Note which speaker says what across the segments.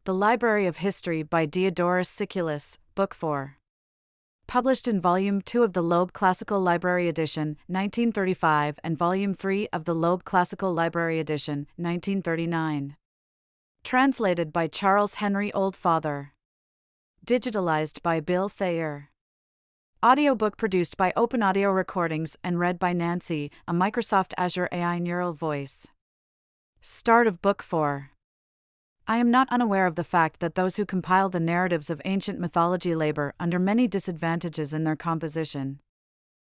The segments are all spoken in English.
Speaker 1: The Library of History by Diodoro Sículo, Book 4. Published in Volume 2 of the Loeb Classical Library Edition, 1935, and Volume 3 of the Loeb Classical Library Edition, 1939. Translated by Charles Henry Oldfather. Digitalized by Bill Thayer. Audiobook produced by Open Audio Recordings and read by Nancy, a Microsoft Azure AI Neural Voice. Start of Book 4. I am not unaware of the fact that those who compile the narratives of ancient mythology labor under many disadvantages in their composition.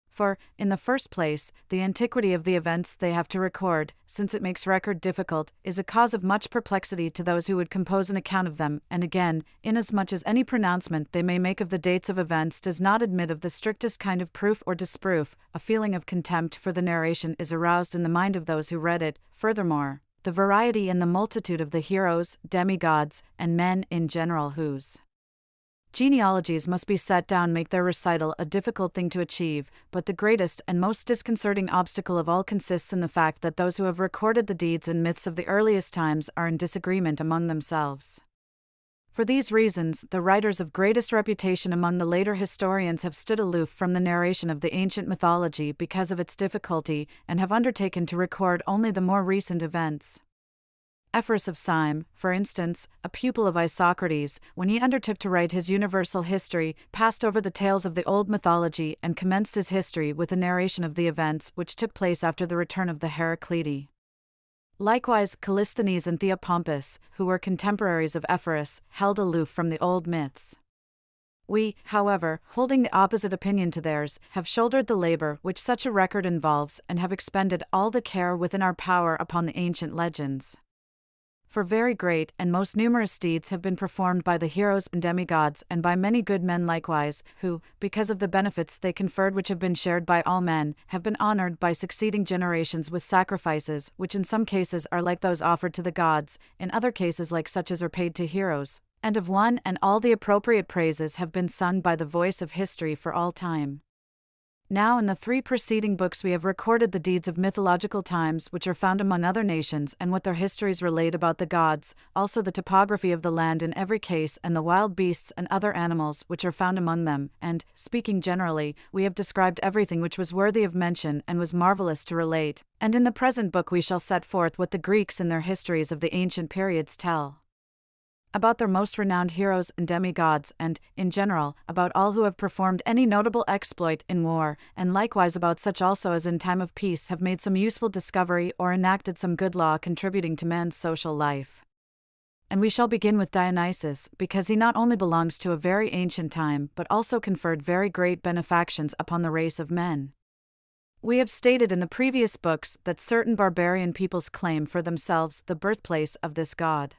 Speaker 1: For, in the first place, the antiquity of the events they have to record, since it makes record difficult, is a cause of much perplexity to those who would compose an account of them, and again, inasmuch as any pronouncement they may make of the dates of events does not admit of the strictest kind of proof or disproof, a feeling of contempt for the narration is aroused in the mind of those who read it. Furthermore, the variety and the multitude of the heroes, demigods, and men in general whose genealogies must be set down make their recital a difficult thing to achieve, but the greatest and most disconcerting obstacle of all consists in the fact that those who have recorded the deeds and myths of the earliest times are in disagreement among themselves. For these reasons, the writers of greatest reputation among the later historians have stood aloof from the narration of the ancient mythology because of its difficulty, and have undertaken to record only the more recent events. Ephorus of Syme, for instance, a pupil of Isocrates, when he undertook to write his universal history, passed over the tales of the old mythology and commenced his history with a narration of the events which took place after the return of the Heraclidi. Likewise, Callisthenes and Theopompus, who were contemporaries of Ephorus, held aloof from the old myths. We, however, holding the opposite opinion to theirs, have shouldered the labor which such a record involves and have expended all the care within our power upon the ancient legends. For very great and most numerous deeds have been performed by the heroes and demigods and by many good men likewise, who, because of the benefits they conferred which have been shared by all men, have been honored by succeeding generations with sacrifices, which in some cases are like those offered to the gods, in other cases like such as are paid to heroes, and of one and all the appropriate praises have been sung by the voice of history for all time. Now in the 3 preceding books we have recorded the deeds of mythological times which are found among other nations and what their histories relate about the gods, also the topography of the land in every case and the wild beasts and other animals which are found among them, and, speaking generally, we have described everything which was worthy of mention and was marvelous to relate, and in the present book we shall set forth what the Greeks in their histories of the ancient periods tell about their most renowned heroes and demigods and, in general, about all who have performed any notable exploit in war, and likewise about such also as in time of peace have made some useful discovery or enacted some good law contributing to man's social life. And we shall begin with Dionysus, because he not only belongs to a very ancient time but also conferred very great benefactions upon the race of men. We have stated in the previous books that certain barbarian peoples claim for themselves the birthplace of this god.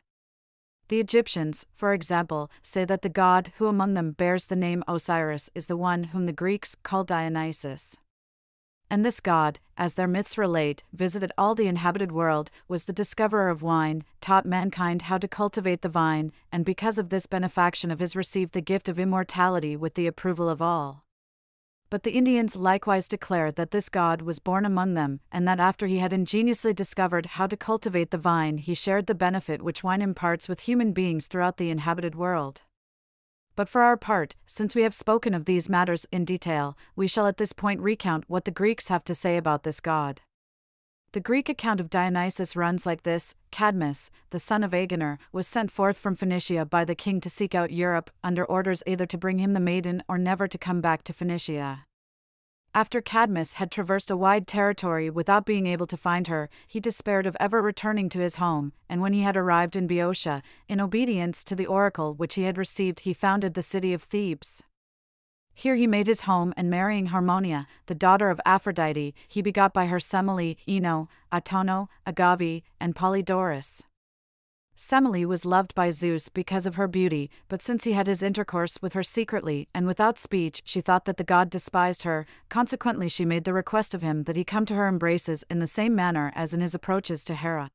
Speaker 1: The Egyptians, for example, say that the god who among them bears the name Osiris is the one whom the Greeks call Dionysus. And this god, as their myths relate, visited all the inhabited world, was the discoverer of wine, taught mankind how to cultivate the vine, and because of this benefaction of his received the gift of immortality with the approval of all. But the Indians likewise declare that this god was born among them, and that after he had ingeniously discovered how to cultivate the vine he shared the benefit which wine imparts with human beings throughout the inhabited world. But for our part, since we have spoken of these matters in detail, we shall at this point recount what the Greeks have to say about this god. The Greek account of Dionysus runs like this: Cadmus, the son of Agenor, was sent forth from Phoenicia by the king to seek out Europe, under orders either to bring him the maiden or never to come back to Phoenicia. After Cadmus had traversed a wide territory without being able to find her, he despaired of ever returning to his home, and when he had arrived in Boeotia, in obedience to the oracle which he had received he founded the city of Thebes. Here he made his home, and marrying Harmonia, the daughter of Aphrodite, he begot by her Semele, Ino, Atono, Agave, and Polydorus. Semele was loved by Zeus because of her beauty, but since he had his intercourse with her secretly and without speech, she thought that the god despised her. Consequently she made the request of him that he come to her embraces in the same manner as in his approaches to Hera.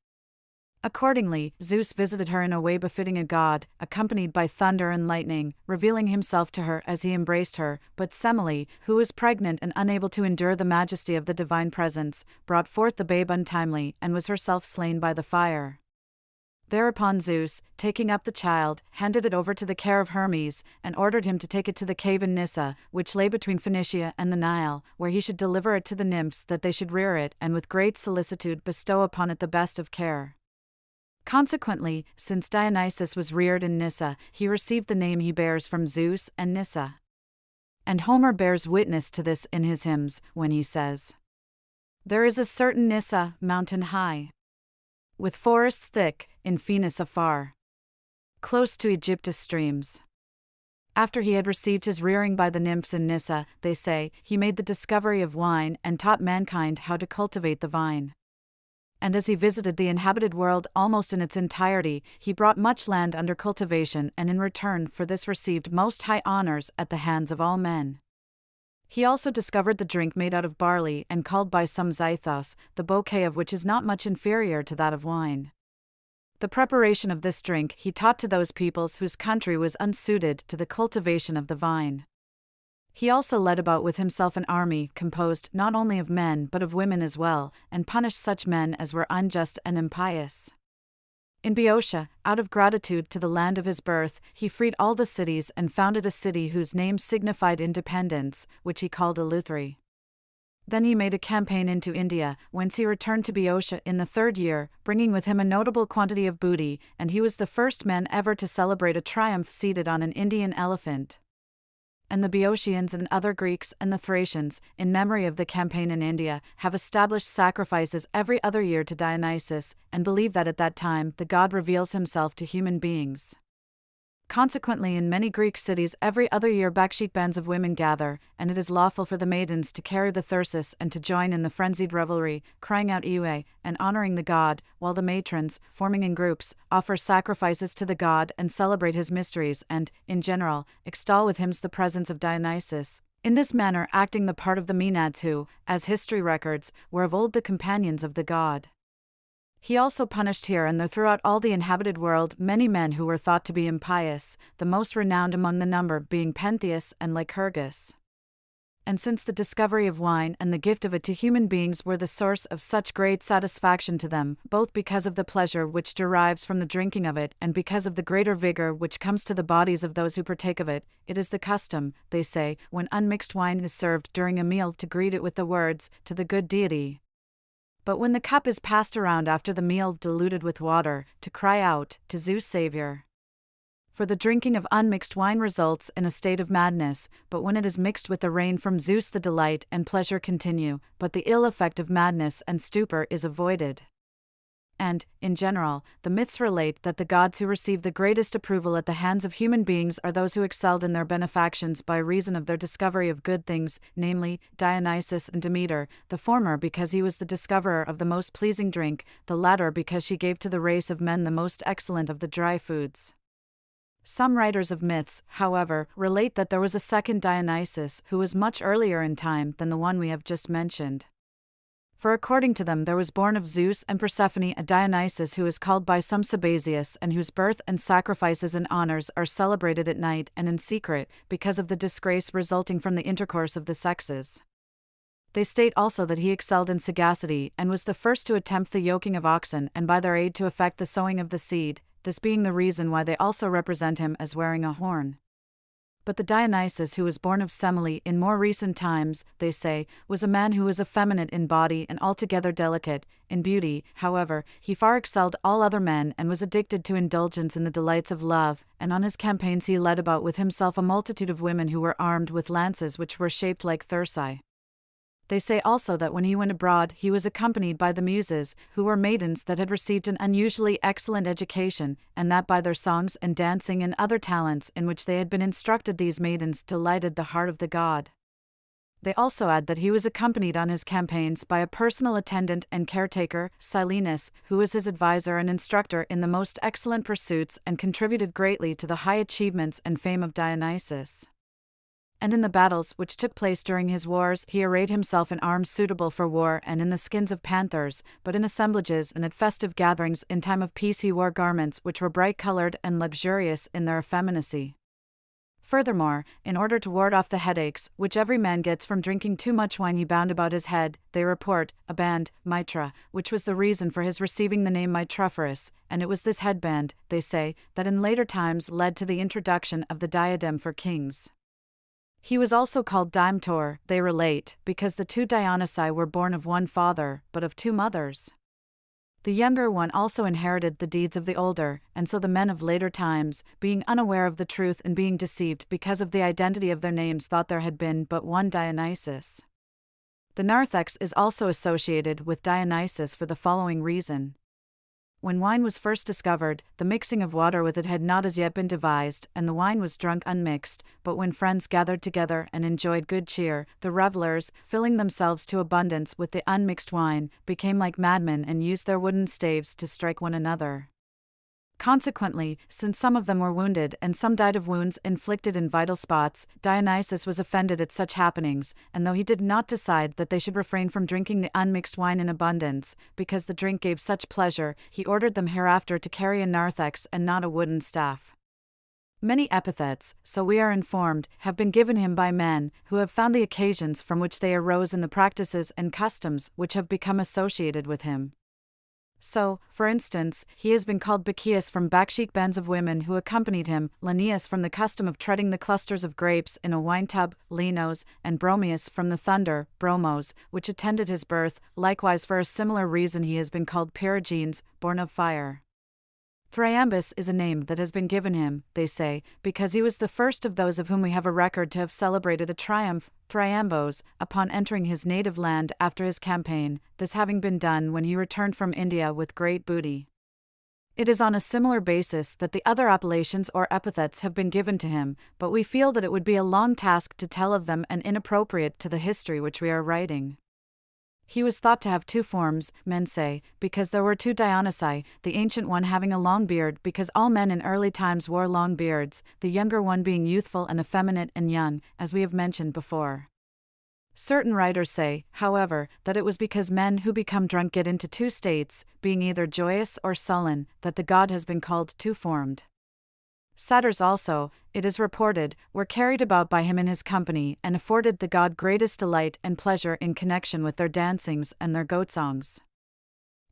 Speaker 1: Accordingly, Zeus visited her in a way befitting a god, accompanied by thunder and lightning, revealing himself to her as he embraced her, but Semele, who was pregnant and unable to endure the majesty of the divine presence, brought forth the babe untimely, and was herself slain by the fire. Thereupon Zeus, taking up the child, handed it over to the care of Hermes, and ordered him to take it to the cave in Nyssa, which lay between Phoenicia and the Nile, where he should deliver it to the nymphs that they should rear it and with great solicitude bestow upon it the best of care. Consequently, since Dionysus was reared in Nyssa, he received the name he bears from Zeus and Nyssa. And Homer bears witness to this in his hymns, when he says, "There is a certain Nyssa, mountain high, with forests thick, in Phoenix afar, close to Aegyptus streams." After he had received his rearing by the nymphs in Nyssa, they say, he made the discovery of wine and taught mankind how to cultivate the vine. And as he visited the inhabited world almost in its entirety, he brought much land under cultivation and in return for this received most high honors at the hands of all men. He also discovered the drink made out of barley and called by some zythos, the bouquet of which is not much inferior to that of wine. The preparation of this drink he taught to those peoples whose country was unsuited to the cultivation of the vine. He also led about with himself an army composed not only of men but of women as well, and punished such men as were unjust and impious. In Boeotia, out of gratitude to the land of his birth, he freed all the cities and founded a city whose name signified independence, which he called Eleutheri. Then he made a campaign into India, whence he returned to Boeotia in the 3rd year, bringing with him a notable quantity of booty, and he was the first man ever to celebrate a triumph seated on an Indian elephant. And the Boeotians and other Greeks and the Thracians, in memory of the campaign in India, have established sacrifices every other year to Dionysus, and believe that at that time the god reveals himself to human beings. Consequently, in many Greek cities every other year backchic bands of women gather, and it is lawful for the maidens to carry the thyrsus and to join in the frenzied revelry, crying out Ewe, and honoring the god, while the matrons, forming in groups, offer sacrifices to the god and celebrate his mysteries and, in general, extol with hymns the presence of Dionysus, in this manner acting the part of the Maenads who, as history records, were of old the companions of the god. He also punished here and there throughout all the inhabited world many men who were thought to be impious, the most renowned among the number being Pentheus and Lycurgus. And since the discovery of wine and the gift of it to human beings were the source of such great satisfaction to them, both because of the pleasure which derives from the drinking of it and because of the greater vigor which comes to the bodies of those who partake of it, it is the custom, they say, when unmixed wine is served during a meal to greet it with the words, "To the good deity." But when the cup is passed around after the meal diluted with water, to cry out, "To Zeus Savior." For the drinking of unmixed wine results in a state of madness, but when it is mixed with the rain from Zeus the delight and pleasure continue, but the ill effect of madness and stupor is avoided. And, in general, the myths relate that the gods who receive the greatest approval at the hands of human beings are those who excelled in their benefactions by reason of their discovery of good things, namely, Dionysus and Demeter, the former because he was the discoverer of the most pleasing drink, the latter because she gave to the race of men the most excellent of the dry foods. Some writers of myths, however, relate that there was a second Dionysus who was much earlier in time than the one we have just mentioned. For according to them there was born of Zeus and Persephone a Dionysus who is called by some Sabazius and whose birth and sacrifices and honors are celebrated at night and in secret, because of the disgrace resulting from the intercourse of the sexes. They state also that he excelled in sagacity and was the first to attempt the yoking of oxen and by their aid to effect the sowing of the seed, this being the reason why they also represent him as wearing a horn. But the Dionysus who was born of Semele in more recent times, they say, was a man who was effeminate in body and altogether delicate. In beauty, however, he far excelled all other men and was addicted to indulgence in the delights of love, and on his campaigns he led about with himself a multitude of women who were armed with lances which were shaped like thyrsi. They say also that when he went abroad he was accompanied by the Muses, who were maidens that had received an unusually excellent education, and that by their songs and dancing and other talents in which they had been instructed these maidens delighted the heart of the god. They also add that he was accompanied on his campaigns by a personal attendant and caretaker, Silenus, who was his advisor and instructor in the most excellent pursuits and contributed greatly to the high achievements and fame of Dionysus. And in the battles which took place during his wars he arrayed himself in arms suitable for war and in the skins of panthers, but in assemblages and at festive gatherings in time of peace he wore garments which were bright-colored and luxurious in their effeminacy. Furthermore, in order to ward off the headaches which every man gets from drinking too much wine, he bound about his head, they report, a band, mitra, which was the reason for his receiving the name mitrophorus, and it was this headband, they say, that in later times led to the introduction of the diadem for kings. He was also called Dimtor, they relate, because the two Dionysi were born of one father, but of two mothers. The younger one also inherited the deeds of the older, and so the men of later times, being unaware of the truth and being deceived because of the identity of their names, thought there had been but one Dionysus. The narthex is also associated with Dionysus for the following reason. When wine was first discovered, the mixing of water with it had not as yet been devised, and the wine was drunk unmixed, but when friends gathered together and enjoyed good cheer, the revellers, filling themselves to abundance with the unmixed wine, became like madmen and used their wooden staves to strike one another. Consequently, since some of them were wounded and some died of wounds inflicted in vital spots, Dionysus was offended at such happenings, and though he did not decide that they should refrain from drinking the unmixed wine in abundance, because the drink gave such pleasure, he ordered them hereafter to carry a narthex and not a wooden staff. Many epithets, so we are informed, have been given him by men who have found the occasions from which they arose in the practices and customs which have become associated with him. So, for instance, he has been called Bacchius from backsheet bands of women who accompanied him, Linnaeus from the custom of treading the clusters of grapes in a wine tub, Linos, and Bromius from the thunder, Bromos, which attended his birth. Likewise, for a similar reason he has been called Perigenes, born of fire. Thryambus is a name that has been given him, they say, because he was the first of those of whom we have a record to have celebrated a triumph, Thryambos, upon entering his native land after his campaign, this having been done when he returned from India with great booty. It is on a similar basis that the other appellations or epithets have been given to him, but we feel that it would be a long task to tell of them and inappropriate to the history which we are writing. He was thought to have two forms, men say, because there were two Dionysi, the ancient one having a long beard because all men in early times wore long beards, the younger one being youthful and effeminate and young, as we have mentioned before. Certain writers say, however, that it was because men who become drunk get into two states, being either joyous or sullen, that the god has been called two-formed. Satyrs also, it is reported, were carried about by him in his company and afforded the god greatest delight and pleasure in connection with their dancings and their goat-songs.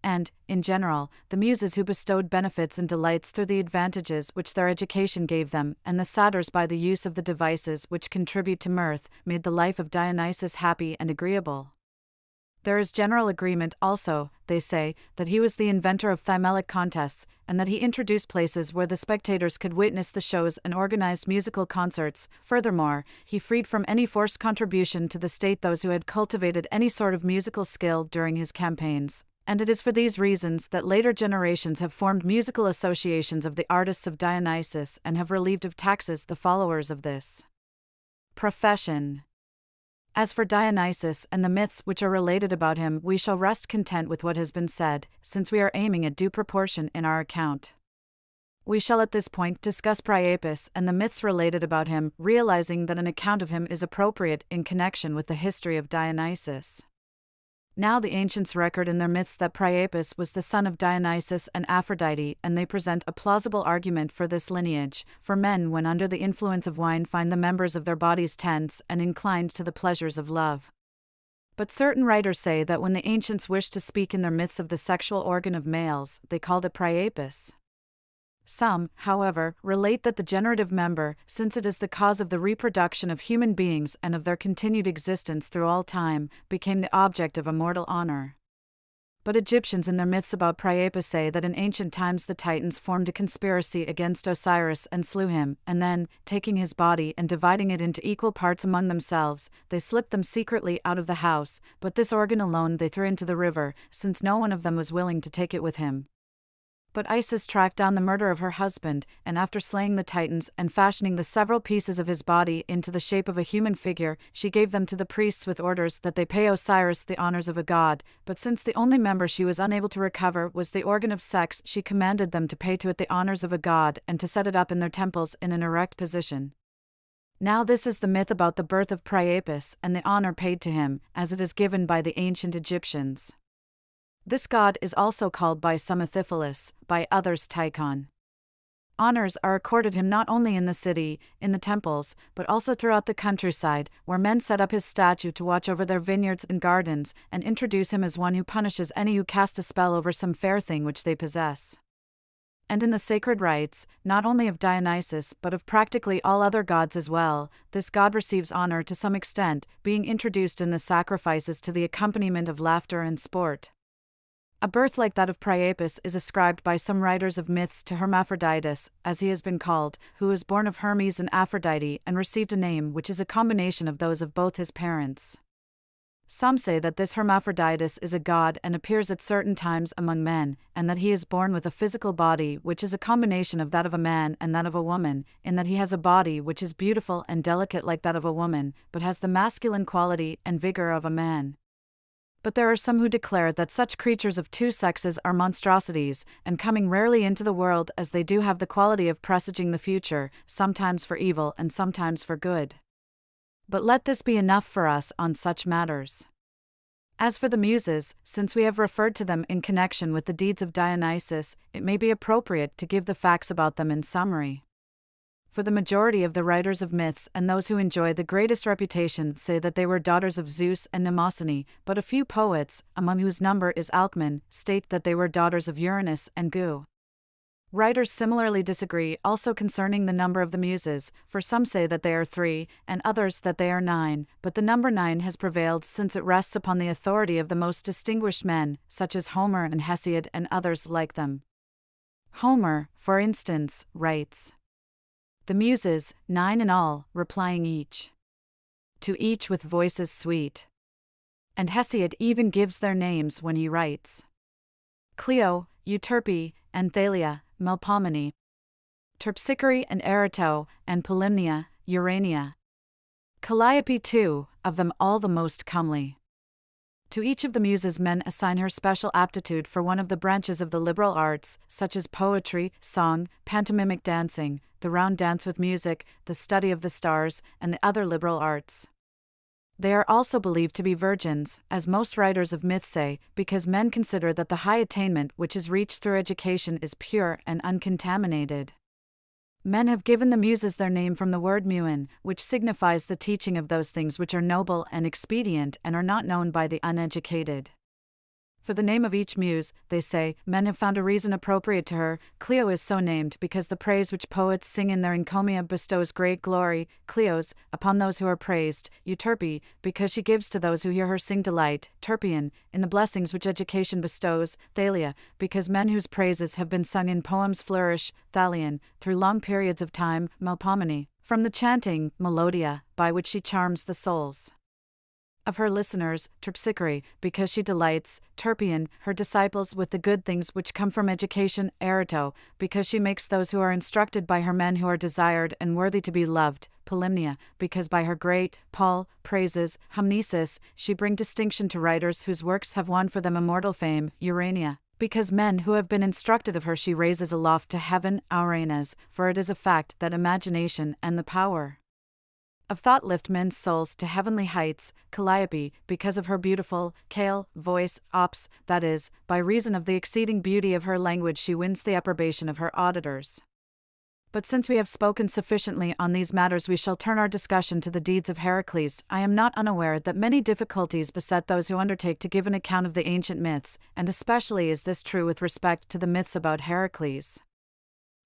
Speaker 1: And, in general, the muses who bestowed benefits and delights through the advantages which their education gave them, and the satyrs by the use of the devices which contribute to mirth, made the life of Dionysus happy and agreeable. There is general agreement also, they say, that he was the inventor of thymelic contests, and that he introduced places where the spectators could witness the shows and organized musical concerts. Furthermore, he freed from any forced contribution to the state those who had cultivated any sort of musical skill during his campaigns. And it is for these reasons that later generations have formed musical associations of the artists of Dionysus and have relieved of taxes the followers of this profession. As for Dionysus and the myths which are related about him, we shall rest content with what has been said, since we are aiming at due proportion in our account. We shall at this point discuss Priapus and the myths related about him, realizing that an account of him is appropriate in connection with the history of Dionysus. Now the ancients record in their myths that Priapus was the son of Dionysus and Aphrodite, and they present a plausible argument for this lineage, for men when under the influence of wine find the members of their bodies tense and inclined to the pleasures of love. But certain writers say that when the ancients wished to speak in their myths of the sexual organ of males, they called it Priapus. Some, however, relate that the generative member, since it is the cause of the reproduction of human beings and of their continued existence through all time, became the object of immortal honor. But Egyptians in their myths about Priapus say that in ancient times the Titans formed a conspiracy against Osiris and slew him, and then, taking his body and dividing it into equal parts among themselves, they slipped them secretly out of the house, but this organ alone they threw into the river, since no one of them was willing to take it with him. But Isis tracked down the murder of her husband, and after slaying the Titans and fashioning the several pieces of his body into the shape of a human figure, she gave them to the priests with orders that they pay Osiris the honors of a god, but since the only member she was unable to recover was the organ of sex, she commanded them to pay to it the honors of a god and to set it up in their temples in an erect position. Now this is the myth about the birth of Priapus and the honor paid to him, as it is given by the ancient Egyptians. This god is also called by some Athipholis, by others Tychon. Honors are accorded him not only in the city, in the temples, but also throughout the countryside, where men set up his statue to watch over their vineyards and gardens, and introduce him as one who punishes any who cast a spell over some fair thing which they possess. And in the sacred rites, not only of Dionysus but of practically all other gods as well, this god receives honor to some extent, being introduced in the sacrifices to the accompaniment of laughter and sport. A birth like that of Priapus is ascribed by some writers of myths to Hermaphroditus, as he has been called, who was born of Hermes and Aphrodite and received a name which is a combination of those of both his parents. Some say that this Hermaphroditus is a god and appears at certain times among men, and that he is born with a physical body which is a combination of that of a man and that of a woman, in that he has a body which is beautiful and delicate like that of a woman, but has the masculine quality and vigor of a man. But there are some who declare that such creatures of two sexes are monstrosities, and coming rarely into the world as they do have the quality of presaging the future, sometimes for evil and sometimes for good. But let this be enough for us on such matters. As for the Muses, since we have referred to them in connection with the deeds of Dionysus, it may be appropriate to give the facts about them in summary. For the majority of the writers of myths and those who enjoy the greatest reputation say that they were daughters of Zeus and Mnemosyne, but a few poets, among whose number is Alcman, state that they were daughters of Uranus and Gu. Writers similarly disagree also concerning the number of the Muses, for some say that they are 3, and others that they are 9, but the number 9 has prevailed since it rests upon the authority of the most distinguished men, such as Homer and Hesiod and others like them. Homer, for instance, writes, "The Muses, 9 in all, replying each to each with voices sweet." And Hesiod even gives their names when he writes, Clio, Euterpe, and Thalia, Melpomene, Terpsichore and Erato, and Polymnia, Urania. Calliope too, of them all the most comely. To each of the Muses men assign her special aptitude for one of the branches of the liberal arts, such as poetry, song, pantomimic dancing, the round dance with music, the study of the stars, and the other liberal arts. They are also believed to be virgins, as most writers of myth say, because men consider that the high attainment which is reached through education is pure and uncontaminated. Men have given the Muses their name from the word muin, which signifies the teaching of those things which are noble and expedient and are not known by the uneducated. For the name of each muse, they say, men have found a reason appropriate to her. Clio is so named because the praise which poets sing in their encomia bestows great glory, Clios, upon those who are praised, Euterpe, because she gives to those who hear her sing delight, Terpian, in the blessings which education bestows, Thalia, because men whose praises have been sung in poems flourish, Thalian, through long periods of time, Melpomene, from the chanting, Melodia, by which she charms the souls of her listeners, Terpsichore, because she delights, Terpian, her disciples with the good things which come from education, Erato, because she makes those who are instructed by her men who are desired and worthy to be loved, Polymnia, because by her great, Paul, praises, Humnesis, she bring distinction to writers whose works have won for them immortal fame, Urania, because men who have been instructed of her she raises aloft to heaven, Auranes, for it is a fact that imagination and the power of thought lift men's souls to heavenly heights, Calliope, because of her beautiful, kale, voice, ops, that is, by reason of the exceeding beauty of her language she wins the approbation of her auditors. But since we have spoken sufficiently on these matters we shall turn our discussion to the deeds of Heracles. I am not unaware that many difficulties beset those who undertake to give an account of the ancient myths, and especially is this true with respect to the myths about Heracles.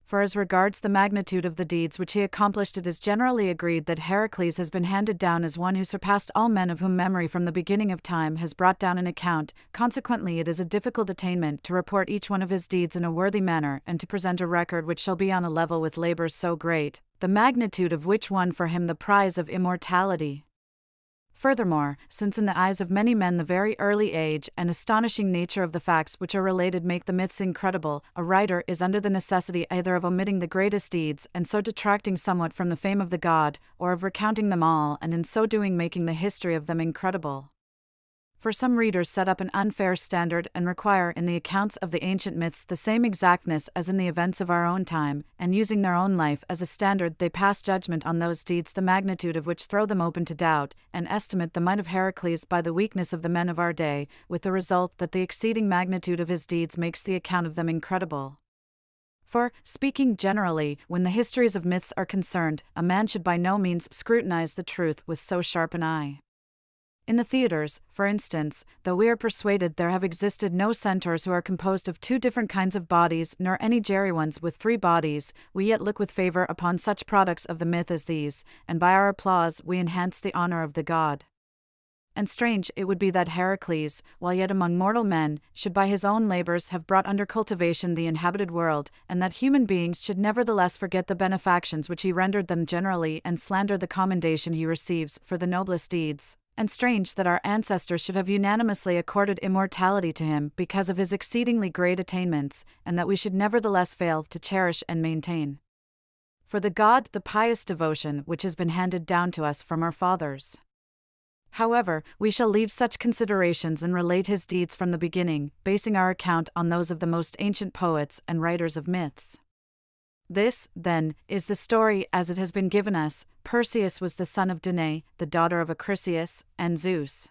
Speaker 1: For as regards the magnitude of the deeds which he accomplished, it is generally agreed that Heracles has been handed down as one who surpassed all men of whom memory from the beginning of time has brought down an account. Consequently it is a difficult attainment to report each one of his deeds in a worthy manner and to present a record which shall be on a level with labors so great, the magnitude of which won for him the prize of immortality. Furthermore, since in the eyes of many men the very early age and astonishing nature of the facts which are related make the myths incredible, a writer is under the necessity either of omitting the greatest deeds and so detracting somewhat from the fame of the god, or of recounting them all and in so doing making the history of them incredible. For some readers set up an unfair standard and require in the accounts of the ancient myths the same exactness as in the events of our own time, and using their own life as a standard they pass judgment on those deeds the magnitude of which throw them open to doubt, and estimate the might of Heracles by the weakness of the men of our day, with the result that the exceeding magnitude of his deeds makes the account of them incredible. For, speaking generally, when the histories of myths are concerned, a man should by no means scrutinize the truth with so sharp an eye. In the theaters, for instance, though we are persuaded there have existed no centaurs who are composed of two different kinds of bodies nor any jerry ones with three bodies, we yet look with favor upon such products of the myth as these, and by our applause we enhance the honor of the god. And strange it would be that Heracles, while yet among mortal men, should by his own labors have brought under cultivation the inhabited world, and that human beings should nevertheless forget the benefactions which he rendered them generally and slander the commendation he receives for the noblest deeds. And strange that our ancestors should have unanimously accorded immortality to him because of his exceedingly great attainments, and that we should nevertheless fail to cherish and maintain for the god the pious devotion which has been handed down to us from our fathers. However, we shall leave such considerations and relate his deeds from the beginning, basing our account on those of the most ancient poets and writers of myths. This, then, is the story as it has been given us. Perseus was the son of Danae, the daughter of Acrisius, and Zeus.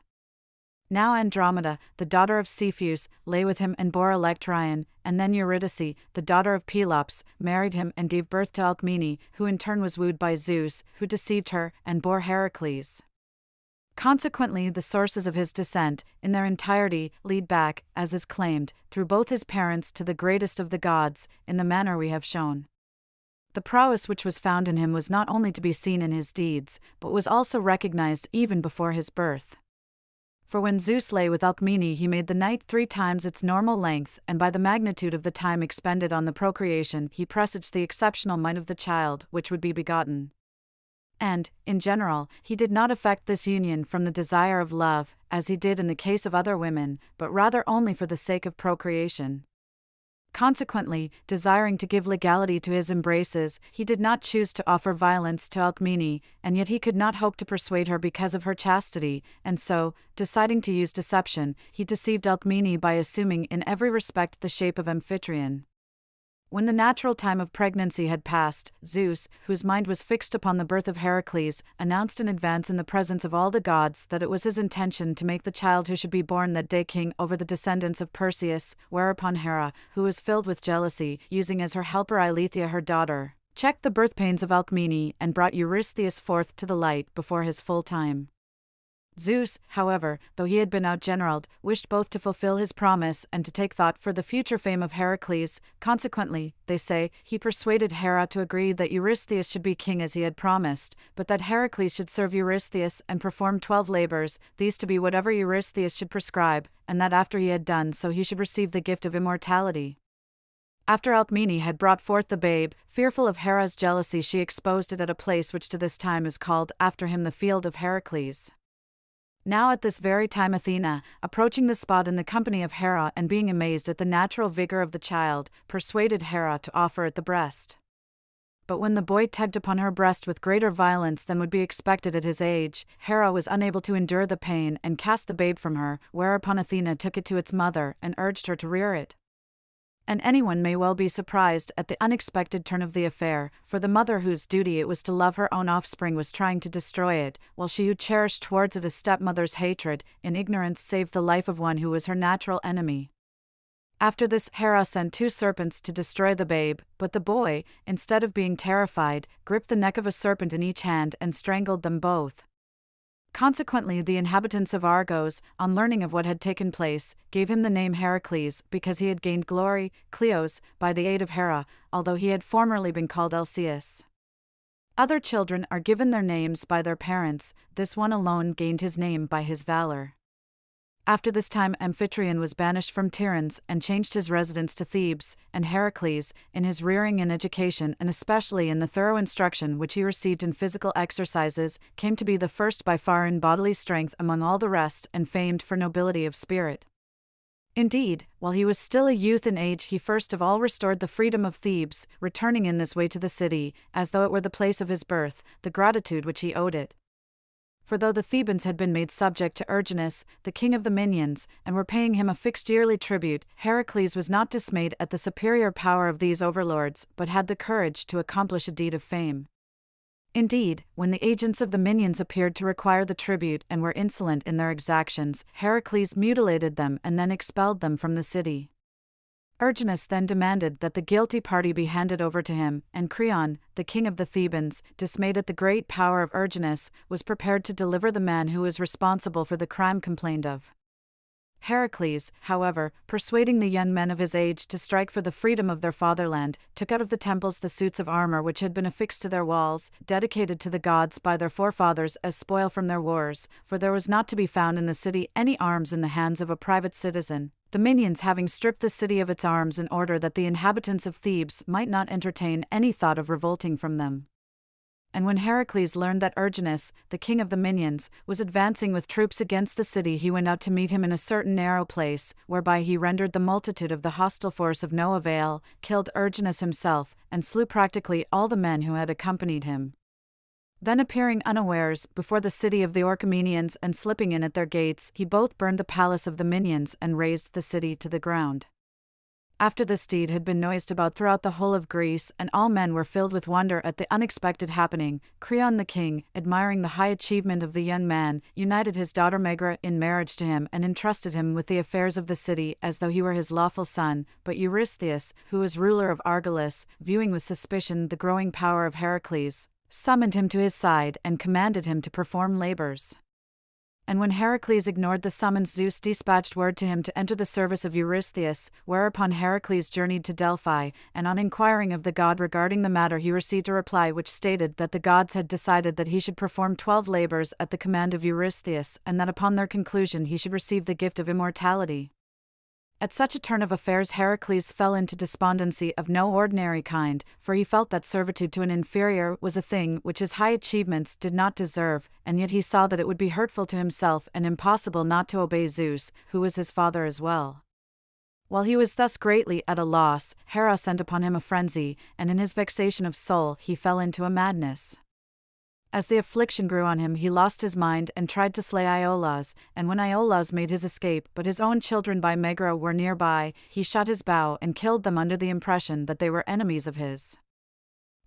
Speaker 1: Now Andromeda, the daughter of Cepheus, lay with him and bore Electryon, and then Eurydice, the daughter of Pelops, married him and gave birth to Alcmene, who in turn was wooed by Zeus, who deceived her, and bore Heracles. Consequently, the sources of his descent, in their entirety, lead back, as is claimed, through both his parents to the greatest of the gods, in the manner we have shown. The prowess which was found in him was not only to be seen in his deeds, but was also recognized even before his birth. For when Zeus lay with Alcmene, he made the night 3 times its normal length, and by the magnitude of the time expended on the procreation, he presaged the exceptional might of the child which would be begotten. And, in general, he did not effect this union from the desire of love, as he did in the case of other women, but rather only for the sake of procreation. Consequently, desiring to give legality to his embraces, he did not choose to offer violence to Alcmene, and yet he could not hope to persuade her because of her chastity, and so, deciding to use deception, he deceived Alcmene by assuming in every respect the shape of Amphitryon. When the natural time of pregnancy had passed, Zeus, whose mind was fixed upon the birth of Heracles, announced in advance in the presence of all the gods that it was his intention to make the child who should be born that day king over the descendants of Perseus, whereupon Hera, who was filled with jealousy, using as her helper Eileithyia her daughter, checked the birth pains of Alcmene and brought Eurystheus forth to the light before his full time. Zeus, however, though he had been outgeneraled, wished both to fulfill his promise and to take thought for the future fame of Heracles. Consequently, they say, he persuaded Hera to agree that Eurystheus should be king as he had promised, but that Heracles should serve Eurystheus and perform 12 labors, these to be whatever Eurystheus should prescribe, and that after he had done so he should receive the gift of immortality. After Alcmene had brought forth the babe, fearful of Hera's jealousy, she exposed it at a place which to this time is called after him the Field of Heracles. Now at this very time Athena, approaching the spot in the company of Hera and being amazed at the natural vigor of the child, persuaded Hera to offer it the breast. But when the boy tugged upon her breast with greater violence than would be expected at his age, Hera was unable to endure the pain and cast the babe from her, whereupon Athena took it to its mother and urged her to rear it. And anyone may well be surprised at the unexpected turn of the affair, for the mother whose duty it was to love her own offspring was trying to destroy it, while she who cherished towards it a stepmother's hatred, in ignorance saved the life of one who was her natural enemy. After this, Hera sent 2 serpents to destroy the babe, but the boy, instead of being terrified, gripped the neck of a serpent in each hand and strangled them both. Consequently, the inhabitants of Argos, on learning of what had taken place, gave him the name Heracles because he had gained glory, Kleos, by the aid of Hera, although he had formerly been called Alcaeus. Other children are given their names by their parents, this one alone gained his name by his valor. After this time Amphitryon was banished from Tiryns and changed his residence to Thebes, and Heracles, in his rearing and education and especially in the thorough instruction which he received in physical exercises, came to be the first by far in bodily strength among all the rest and famed for nobility of spirit. Indeed, while he was still a youth in age he first of all restored the freedom of Thebes, returning in this way to the city, as though it were the place of his birth, the gratitude which he owed it. For though the Thebans had been made subject to Erginus, the king of the Minyans, and were paying him a fixed yearly tribute, Heracles was not dismayed at the superior power of these overlords, but had the courage to accomplish a deed of fame. Indeed, when the agents of the Minyans appeared to require the tribute and were insolent in their exactions, Heracles mutilated them and then expelled them from the city. Erginus then demanded that the guilty party be handed over to him, and Creon, the king of the Thebans, dismayed at the great power of Erginus, was prepared to deliver the man who was responsible for the crime complained of. Heracles, however, persuading the young men of his age to strike for the freedom of their fatherland, took out of the temples the suits of armor which had been affixed to their walls, dedicated to the gods by their forefathers as spoil from their wars, for there was not to be found in the city any arms in the hands of a private citizen, the minions having stripped the city of its arms in order that the inhabitants of Thebes might not entertain any thought of revolting from them. And when Heracles learned that Erginus, the king of the Minions, was advancing with troops against the city, he went out to meet him in a certain narrow place, whereby he rendered the multitude of the hostile force of no avail, killed Erginus himself, and slew practically all the men who had accompanied him. Then appearing unawares before the city of the Orchomenians and slipping in at their gates, he both burned the palace of the Minions and razed the city to the ground. After this deed had been noised about throughout the whole of Greece, and all men were filled with wonder at the unexpected happening, Creon the king, admiring the high achievement of the young man, united his daughter Megra in marriage to him and entrusted him with the affairs of the city as though he were his lawful son. But Eurystheus, who was ruler of Argolis, viewing with suspicion the growing power of Heracles, summoned him to his side and commanded him to perform labors. And when Heracles ignored the summons, Zeus dispatched word to him to enter the service of Eurystheus, whereupon Heracles journeyed to Delphi, and on inquiring of the god regarding the matter he received a reply which stated that the gods had decided that he should perform 12 labors at the command of Eurystheus, and that upon their conclusion he should receive the gift of immortality. At such a turn of affairs Heracles fell into despondency of no ordinary kind, for he felt that servitude to an inferior was a thing which his high achievements did not deserve, and yet he saw that it would be hurtful to himself and impossible not to obey Zeus, who was his father as well. While he was thus greatly at a loss, Hera sent upon him a frenzy, and in his vexation of soul he fell into a madness. As the affliction grew on him he lost his mind and tried to slay Iolaus, and when Iolaus made his escape but his own children by Megra were nearby, he shot his bow and killed them under the impression that they were enemies of his.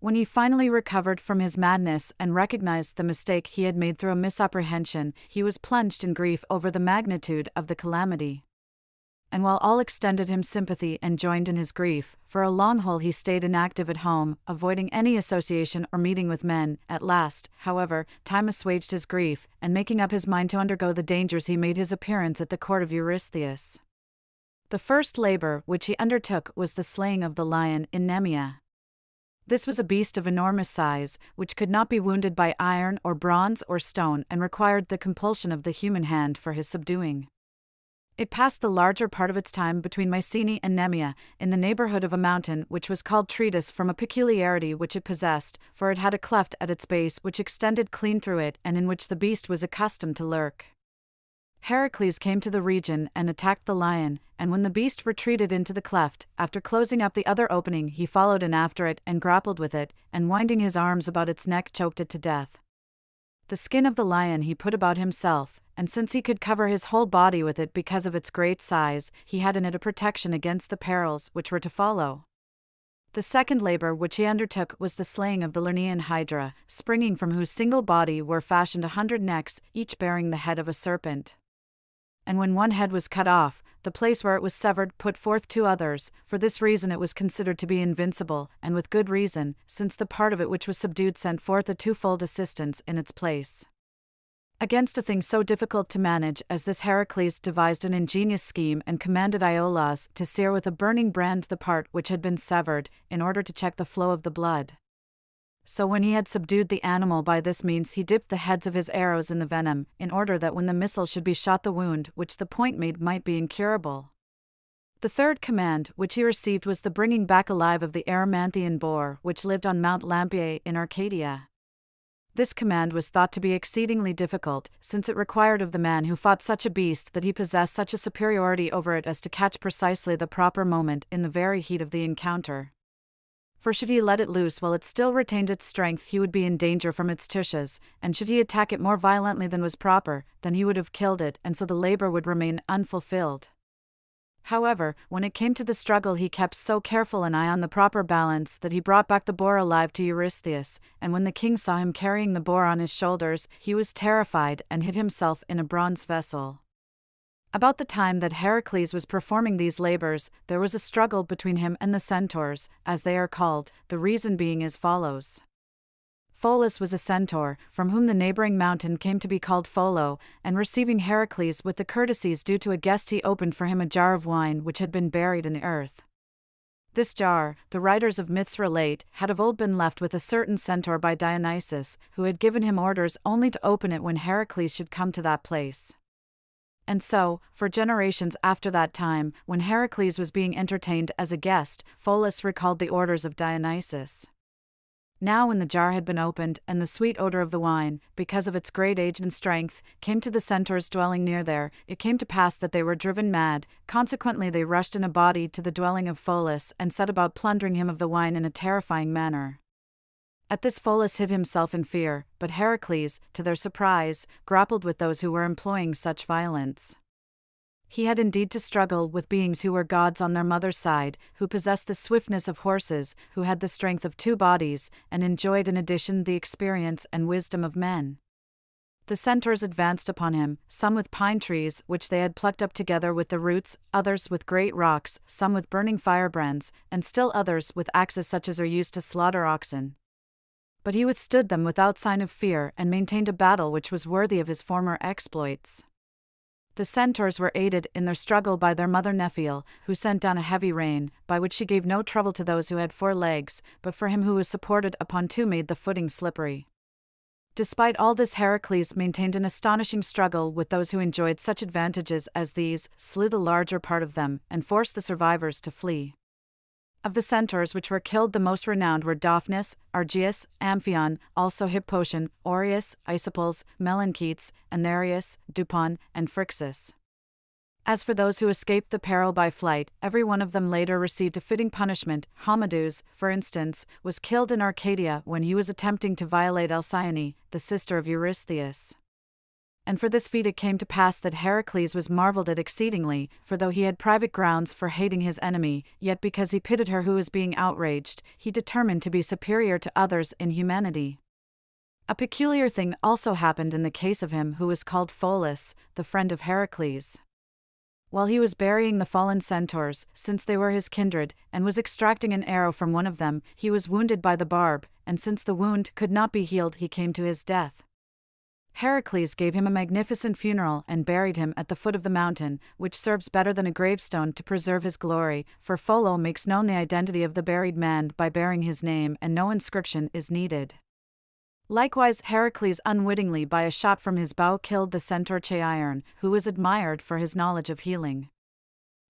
Speaker 1: When he finally recovered from his madness and recognized the mistake he had made through a misapprehension, he was plunged in grief over the magnitude of the calamity. And while all extended him sympathy and joined in his grief, for a long while he stayed inactive at home, avoiding any association or meeting with men. At last, however, time assuaged his grief, and making up his mind to undergo the dangers he made his appearance at the court of Eurystheus. The first labor which he undertook was the slaying of the lion in Nemea. This was a beast of enormous size, which could not be wounded by iron or bronze or stone and required the compulsion of the human hand for his subduing. It passed the larger part of its time between Mycenae and Nemea, in the neighborhood of a mountain which was called Tretus from a peculiarity which it possessed, for it had a cleft at its base which extended clean through it and in which the beast was accustomed to lurk. Heracles came to the region and attacked the lion, and when the beast retreated into the cleft, after closing up the other opening he followed in after it and grappled with it, and winding his arms about its neck choked it to death. The skin of the lion he put about himself, and since he could cover his whole body with it because of its great size, he had in it a protection against the perils which were to follow. The second labor which he undertook was the slaying of the Lernaean Hydra, springing from whose single body were fashioned 100 necks, each bearing the head of a serpent. And when one head was cut off, the place where it was severed put forth 2 others. For this reason it was considered to be invincible, and with good reason, since the part of it which was subdued sent forth a 2-fold assistance in its place. Against a thing so difficult to manage as this Heracles devised an ingenious scheme and commanded Iolaus to sear with a burning brand the part which had been severed, in order to check the flow of the blood. So when he had subdued the animal by this means he dipped the heads of his arrows in the venom, in order that when the missile should be shot the wound which the point made might be incurable. The third command which he received was the bringing back alive of the Erymanthian boar which lived on Mount Lampiae in Arcadia. This command was thought to be exceedingly difficult, since it required of the man who fought such a beast that he possessed such a superiority over it as to catch precisely the proper moment in the very heat of the encounter. For should he let it loose while it still retained its strength he would be in danger from its tushes, and should he attack it more violently than was proper, then he would have killed it, and so the labor would remain unfulfilled. However, when it came to the struggle he kept so careful an eye on the proper balance that he brought back the boar alive to Eurystheus, and when the king saw him carrying the boar on his shoulders, he was terrified and hid himself in a bronze vessel. About the time that Heracles was performing these labors, there was a struggle between him and the centaurs, as they are called, the reason being as follows. Pholus was a centaur, from whom the neighboring mountain came to be called Pholo, and receiving Heracles with the courtesies due to a guest, he opened for him a jar of wine which had been buried in the earth. This jar, the writers of myths relate, had of old been left with a certain centaur by Dionysus, who had given him orders only to open it when Heracles should come to that place. And so, for generations after that time, when Heracles was being entertained as a guest, Pholus recalled the orders of Dionysus. Now when the jar had been opened, and the sweet odor of the wine, because of its great age and strength, came to the centaurs dwelling near there, it came to pass that they were driven mad. Consequently they rushed in a body to the dwelling of Pholus, and set about plundering him of the wine in a terrifying manner. At this Pholus hid himself in fear, but Heracles, to their surprise, grappled with those who were employing such violence. He had indeed to struggle with beings who were gods on their mother's side, who possessed the swiftness of horses, who had the strength of 2 bodies, and enjoyed in addition the experience and wisdom of men. The centaurs advanced upon him, some with pine trees which they had plucked up together with the roots, others with great rocks, some with burning firebrands, and still others with axes such as are used to slaughter oxen. But he withstood them without sign of fear, and maintained a battle which was worthy of his former exploits. The centaurs were aided in their struggle by their mother Nephele, who sent down a heavy rain, by which she gave no trouble to those who had 4 legs, but for him who was supported upon 2 made the footing slippery. Despite all this, Heracles maintained an astonishing struggle with those who enjoyed such advantages as these, slew the larger part of them, and forced the survivors to flee. Of the centaurs which were killed, the most renowned were Daphnis, Argeus, Amphion, also Hippotion, Aureus, Isoples, Melanchetes, Anarius, Dupon, and Phrixus. As for those who escaped the peril by flight, every one of them later received a fitting punishment. Homedeus, for instance, was killed in Arcadia when he was attempting to violate Alcyone, the sister of Eurystheus. And for this feat it came to pass that Heracles was marveled at exceedingly, for though he had private grounds for hating his enemy, yet because he pitied her who was being outraged, he determined to be superior to others in humanity. A peculiar thing also happened in the case of him who was called Pholus, the friend of Heracles. While he was burying the fallen centaurs, since they were his kindred, and was extracting an arrow from one of them, he was wounded by the barb, and since the wound could not be healed, he came to his death. Heracles gave him a magnificent funeral and buried him at the foot of the mountain, which serves better than a gravestone to preserve his glory, for Pholo makes known the identity of the buried man by bearing his name, and no inscription is needed. Likewise, Heracles unwittingly by a shot from his bow killed the centaur Cheiron, who was admired for his knowledge of healing.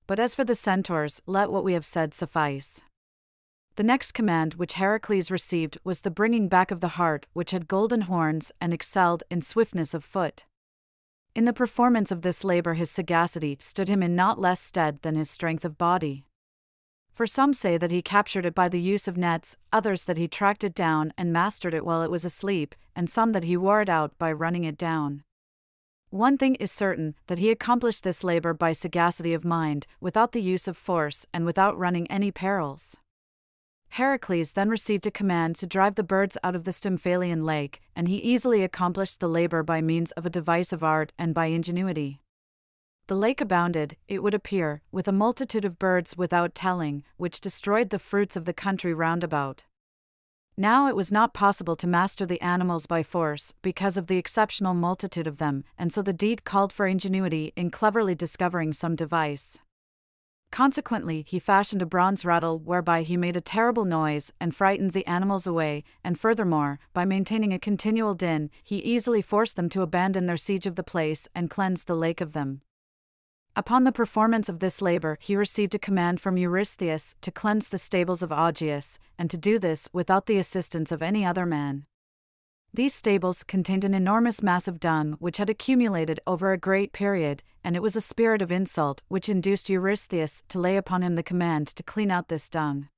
Speaker 1: But as for the centaurs, let what we have said suffice. The next command which Heracles received was the bringing back of the hart, which had golden horns and excelled in swiftness of foot. In the performance of this labor his sagacity stood him in not less stead than his strength of body. For some say that he captured it by the use of nets, others that he tracked it down and mastered it while it was asleep, and some that he wore it out by running it down. One thing is certain, that he accomplished this labor by sagacity of mind, without the use of force and without running any perils. Heracles then received a command to drive the birds out of the Stymphalian lake, and he easily accomplished the labor by means of a device of art and by ingenuity. The lake abounded, it would appear, with a multitude of birds without telling, which destroyed the fruits of the country round about. Now it was not possible to master the animals by force, because of the exceptional multitude of them, and so the deed called for ingenuity in cleverly discovering some device. Consequently, he fashioned a bronze rattle whereby he made a terrible noise and frightened the animals away, and furthermore, by maintaining a continual din, he easily forced them to abandon their siege of the place and cleansed the lake of them. Upon the performance of this labor, he received a command from Eurystheus to cleanse the stables of Augeas, and to do this without the assistance of any other man. These stables contained an enormous mass of dung which had accumulated over a great period, and it was a spirit of insult which induced Eurystheus to lay upon him the command to clean out this dung.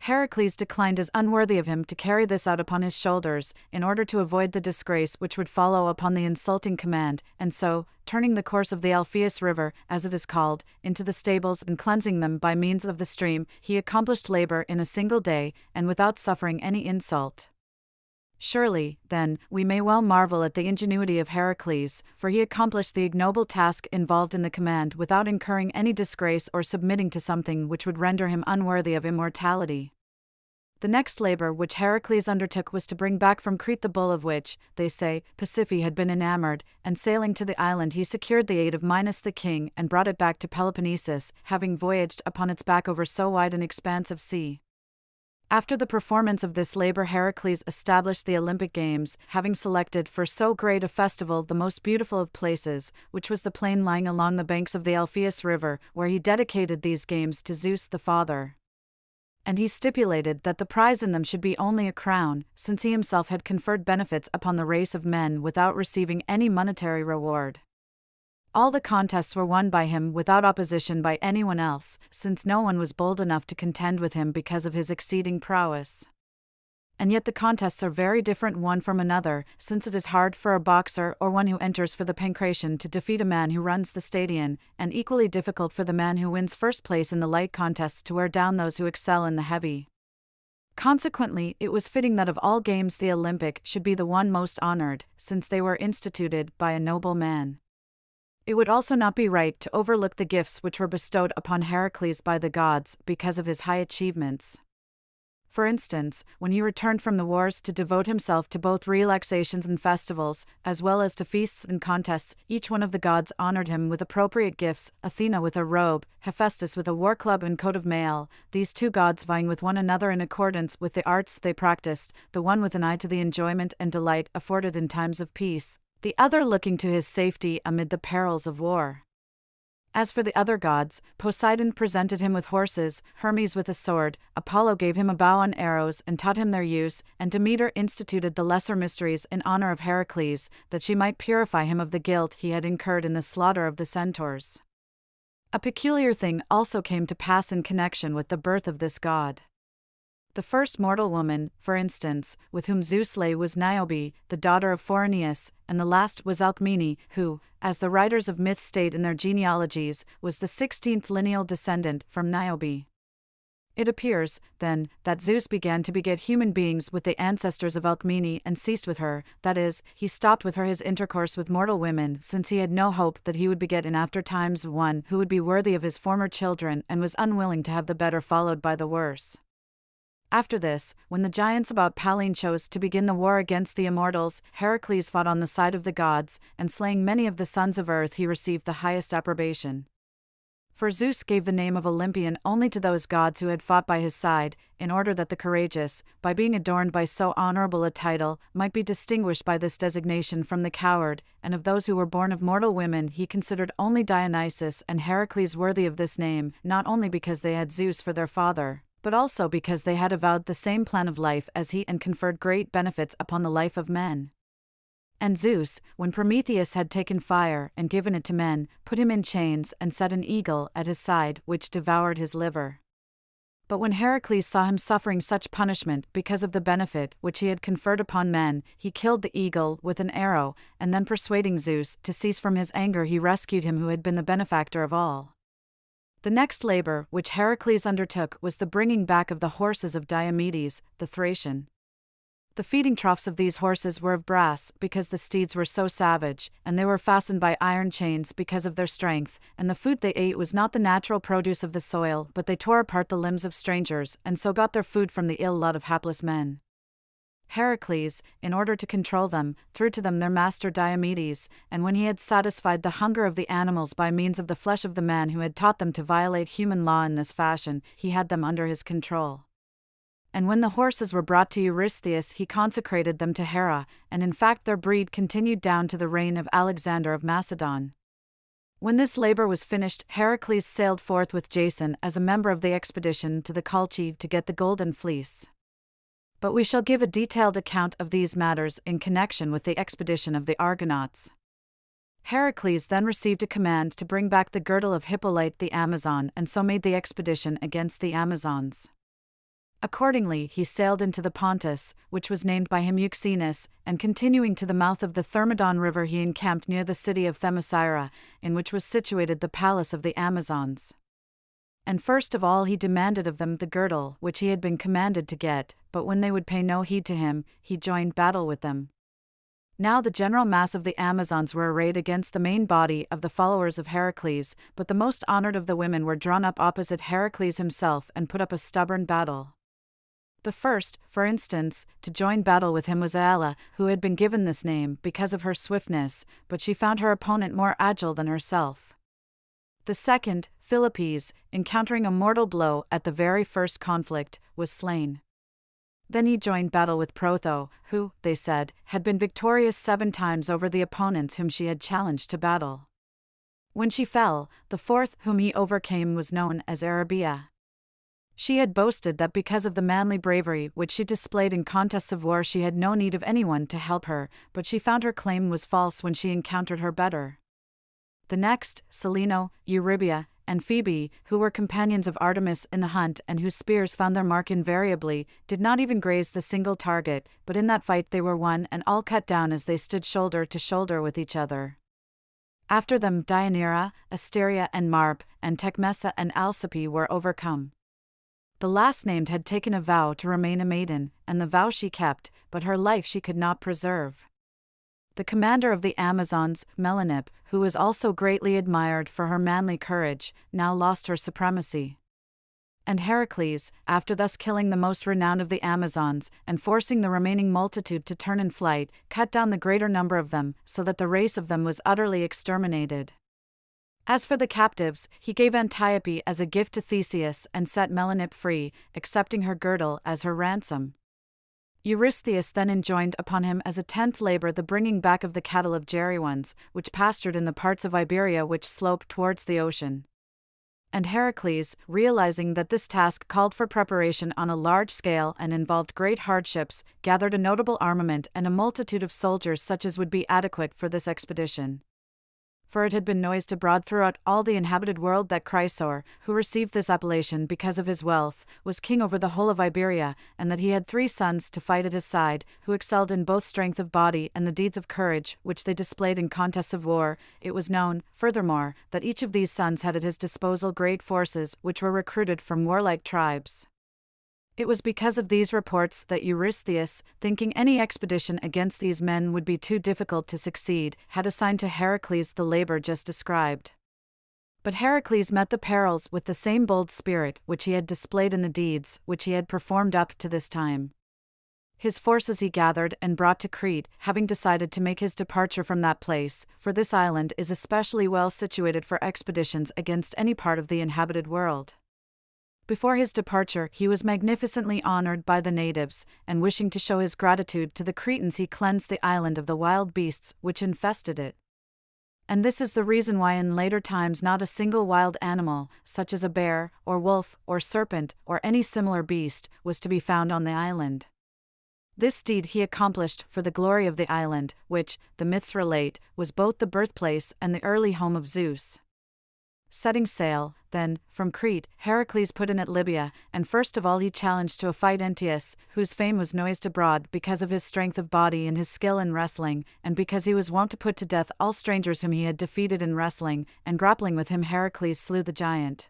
Speaker 1: Heracles declined as unworthy of him to carry this out upon his shoulders, in order to avoid the disgrace which would follow upon the insulting command, and so, turning the course of the Alpheus River, as it is called, into the stables and cleansing them by means of the stream, he accomplished labor in a single day, and without suffering any insult. Surely, then, we may well marvel at the ingenuity of Heracles, for he accomplished the ignoble task involved in the command without incurring any disgrace or submitting to something which would render him unworthy of immortality. The next labor which Heracles undertook was to bring back from Crete the bull of which, they say, Pasiphae had been enamored, and sailing to the island he secured the aid of Minos the king and brought it back to Peloponnesus, having voyaged upon its back over so wide an expanse of sea. After the performance of this labor Heracles established the Olympic Games, having selected for so great a festival the most beautiful of places, which was the plain lying along the banks of the Alpheus river, where he dedicated these games to Zeus the father. And he stipulated that the prize in them should be only a crown, since he himself had conferred benefits upon the race of men without receiving any monetary reward. All the contests were won by him without opposition by anyone else, since no one was bold enough to contend with him because of his exceeding prowess. And yet the contests are very different one from another, since it is hard for a boxer or one who enters for the pancration to defeat a man who runs the stadion, and equally difficult for the man who wins first place in the light contests to wear down those who excel in the heavy. Consequently, it was fitting that of all games the Olympic should be the one most honored, since they were instituted by a noble man. It would also not be right to overlook the gifts which were bestowed upon Heracles by the gods because of his high achievements. For instance, when he returned from the wars to devote himself to both relaxations and festivals, as well as to feasts and contests, each one of the gods honored him with appropriate gifts, Athena with a robe, Hephaestus with a war club and coat of mail, these two gods vying with one another in accordance with the arts they practiced, the one with an eye to the enjoyment and delight afforded in times of peace, the other looking to his safety amid the perils of war. As for the other gods, Poseidon presented him with horses, Hermes with a sword, Apollo gave him a bow and arrows and taught him their use, and Demeter instituted the lesser mysteries in honor of Heracles, that she might purify him of the guilt he had incurred in the slaughter of the centaurs. A peculiar thing also came to pass in connection with the birth of this god. The first mortal woman, for instance, with whom Zeus lay was Niobe, the daughter of Phoreneus, and the last was Alcmene, who, as the writers of myths state in their genealogies, was the 16th lineal descendant from Niobe. It appears, then, that Zeus began to beget human beings with the ancestors of Alcmene and ceased with her, that is, he stopped with her his intercourse with mortal women, since he had no hope that he would beget in after times one who would be worthy of his former children and was unwilling to have the better followed by the worse. After this, when the giants about Pallene chose to begin the war against the immortals, Heracles fought on the side of the gods, and slaying many of the sons of earth he received the highest approbation. For Zeus gave the name of Olympian only to those gods who had fought by his side, in order that the courageous, by being adorned by so honorable a title, might be distinguished by this designation from the coward, and of those who were born of mortal women he considered only Dionysus and Heracles worthy of this name, not only because they had Zeus for their father, but also because they had avowed the same plan of life as he and conferred great benefits upon the life of men. And Zeus, when Prometheus had taken fire and given it to men, put him in chains and set an eagle at his side which devoured his liver. But when Heracles saw him suffering such punishment because of the benefit which he had conferred upon men, he killed the eagle with an arrow, and then persuading Zeus to cease from his anger he rescued him who had been the benefactor of all. The next labor which Heracles undertook was the bringing back of the horses of Diomedes, the Thracian. The feeding troughs of these horses were of brass because the steeds were so savage, and they were fastened by iron chains because of their strength, and the food they ate was not the natural produce of the soil, but they tore apart the limbs of strangers, and so got their food from the ill lot of hapless men. Heracles, in order to control them, threw to them their master Diomedes, and when he had satisfied the hunger of the animals by means of the flesh of the man who had taught them to violate human law in this fashion, he had them under his control. And when the horses were brought to Eurystheus he consecrated them to Hera, and in fact their breed continued down to the reign of Alexander of Macedon. When this labor was finished, Heracles sailed forth with Jason as a member of the expedition to the Colchi to get the golden fleece. But we shall give a detailed account of these matters in connection with the expedition of the Argonauts. Heracles then received a command to bring back the girdle of Hippolyte the Amazon and so made the expedition against the Amazons. Accordingly he sailed into the Pontus, which was named by him Euxinus, and continuing to the mouth of the Thermodon river he encamped near the city of Themyscira, in which was situated the palace of the Amazons. And first of all he demanded of them the girdle which he had been commanded to get, but when they would pay no heed to him, he joined battle with them. Now the general mass of the Amazons were arrayed against the main body of the followers of Heracles, but the most honored of the women were drawn up opposite Heracles himself and put up a stubborn battle. The first, for instance, to join battle with him was Aella, who had been given this name because of her swiftness, but she found her opponent more agile than herself. The second, Philippes, encountering a mortal blow at the very first conflict, was slain. Then he joined battle with Protho, who, they said, had been victorious 7 times over the opponents whom she had challenged to battle. When she fell, the fourth whom he overcame was known as Arabia. She had boasted that because of the manly bravery which she displayed in contests of war she had no need of anyone to help her, but she found her claim was false when she encountered her better. The next, Celaeno, Eurybia, and Phoebe, who were companions of Artemis in the hunt and whose spears found their mark invariably, did not even graze the single target, but in that fight they were one and all cut down as they stood shoulder to shoulder with each other. After them Deianira, Asteria and Marp, and Tecmessa and Alcippe were overcome. The last named had taken a vow to remain a maiden, and the vow she kept, but her life she could not preserve. The commander of the Amazons, Melanippe, who was also greatly admired for her manly courage, now lost her supremacy. And Heracles, after thus killing the most renowned of the Amazons, and forcing the remaining multitude to turn in flight, cut down the greater number of them, so that the race of them was utterly exterminated. As for the captives, he gave Antiope as a gift to Theseus and set Melanippe free, accepting her girdle as her ransom. Eurystheus then enjoined upon him as a 10th labor the bringing back of the cattle of Geryones, which pastured in the parts of Iberia which sloped towards the ocean. And Heracles, realizing that this task called for preparation on a large scale and involved great hardships, gathered a notable armament and a multitude of soldiers such as would be adequate for this expedition. For it had been noised abroad throughout all the inhabited world that Chrysaor, who received this appellation because of his wealth, was king over the whole of Iberia, and that he had 3 sons to fight at his side, who excelled in both strength of body and the deeds of courage which they displayed in contests of war. It was known, furthermore, that each of these sons had at his disposal great forces which were recruited from warlike tribes. It was because of these reports that Eurystheus, thinking any expedition against these men would be too difficult to succeed, had assigned to Heracles the labor just described. But Heracles met the perils with the same bold spirit which he had displayed in the deeds which he had performed up to this time. His forces he gathered and brought to Crete, having decided to make his departure from that place, for this island is especially well situated for expeditions against any part of the inhabited world. Before his departure he was magnificently honored by the natives, and wishing to show his gratitude to the Cretans he cleansed the island of the wild beasts which infested it. And this is the reason why in later times not a single wild animal, such as a bear, or wolf, or serpent, or any similar beast, was to be found on the island. This deed he accomplished for the glory of the island, which, the myths relate, was both the birthplace and the early home of Zeus. Setting sail, then, from Crete, Heracles put in at Libya, and first of all he challenged to a fight Antaeus, whose fame was noised abroad because of his strength of body and his skill in wrestling, and because he was wont to put to death all strangers whom he had defeated in wrestling, and grappling with him Heracles slew the giant.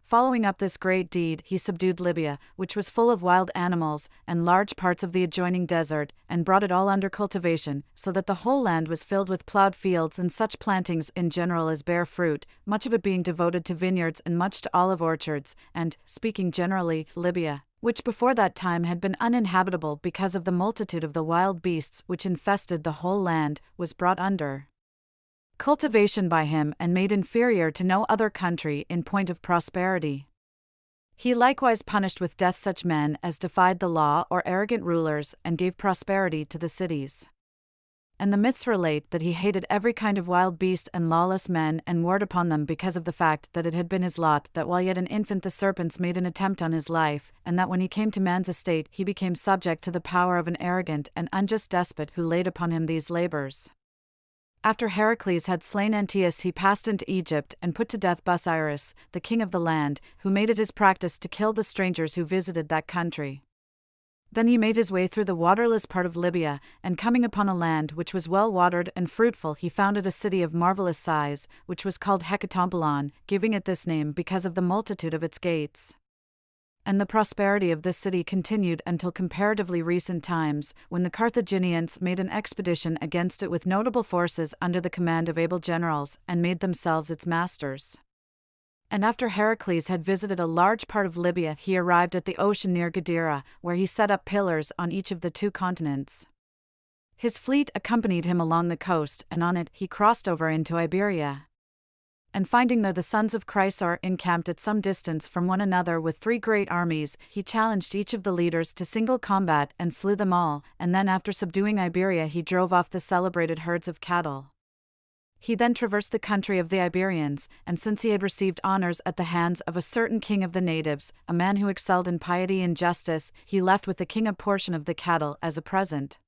Speaker 1: Following up this great deed, he subdued Libya, which was full of wild animals, and large parts of the adjoining desert, and brought it all under cultivation, so that the whole land was filled with plowed fields and such plantings in general as bear fruit, much of it being devoted to vineyards and much to olive orchards, and, speaking generally, Libya, which before that time had been uninhabitable because of the multitude of the wild beasts which infested the whole land, was brought under cultivation by him and made inferior to no other country in point of prosperity. He likewise punished with death such men as defied the law or arrogant rulers and gave prosperity to the cities. And the myths relate that he hated every kind of wild beast and lawless men and warred upon them because of the fact that it had been his lot that while yet an infant the serpents made an attempt on his life, and that when he came to man's estate he became subject to the power of an arrogant and unjust despot who laid upon him these labors. After Heracles had slain Antaeus he passed into Egypt and put to death Busiris, the king of the land, who made it his practice to kill the strangers who visited that country. Then he made his way through the waterless part of Libya, and coming upon a land which was well watered and fruitful he founded a city of marvelous size, which was called Hecatompylon, giving it this name because of the multitude of its gates. And the prosperity of this city continued until comparatively recent times, when the Carthaginians made an expedition against it with notable forces under the command of able generals, and made themselves its masters. And after Heracles had visited a large part of Libya, he arrived at the ocean near Gadara, where he set up pillars on each of the two continents. His fleet accompanied him along the coast, and on it he crossed over into Iberia. And finding there the sons of Chrysaor encamped at some distance from one another with 3 great armies, he challenged each of the leaders to single combat and slew them all, and then after subduing Iberia he drove off the celebrated herds of cattle. He then traversed the country of the Iberians, and since he had received honors at the hands of a certain king of the natives, a man who excelled in piety and justice, he left with the king a portion of the cattle as a present.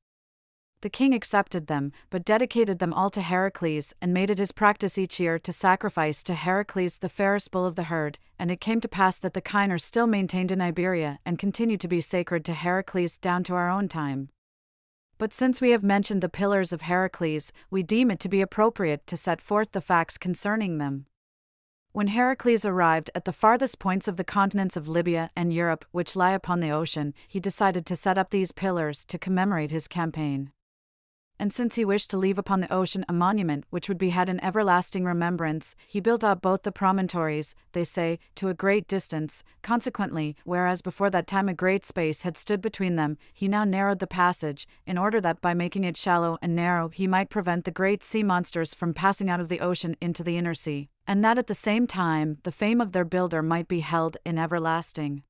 Speaker 1: The king accepted them, but dedicated them all to Heracles, and made it his practice each year to sacrifice to Heracles the fairest bull of the herd, and it came to pass that the kine are still maintained in Iberia and continue to be sacred to Heracles down to our own time. But since we have mentioned the pillars of Heracles, we deem it to be appropriate to set forth the facts concerning them. When Heracles arrived at the farthest points of the continents of Libya and Europe, which lie upon the ocean, he decided to set up these pillars to commemorate his campaign. And since he wished to leave upon the ocean a monument which would be had in everlasting remembrance, he built up both the promontories, they say, to a great distance. Consequently, whereas before that time a great space had stood between them, he now narrowed the passage, in order that by making it shallow and narrow he might prevent the great sea monsters from passing out of the ocean into the inner sea, and that at the same time the fame of their builder might be held in everlasting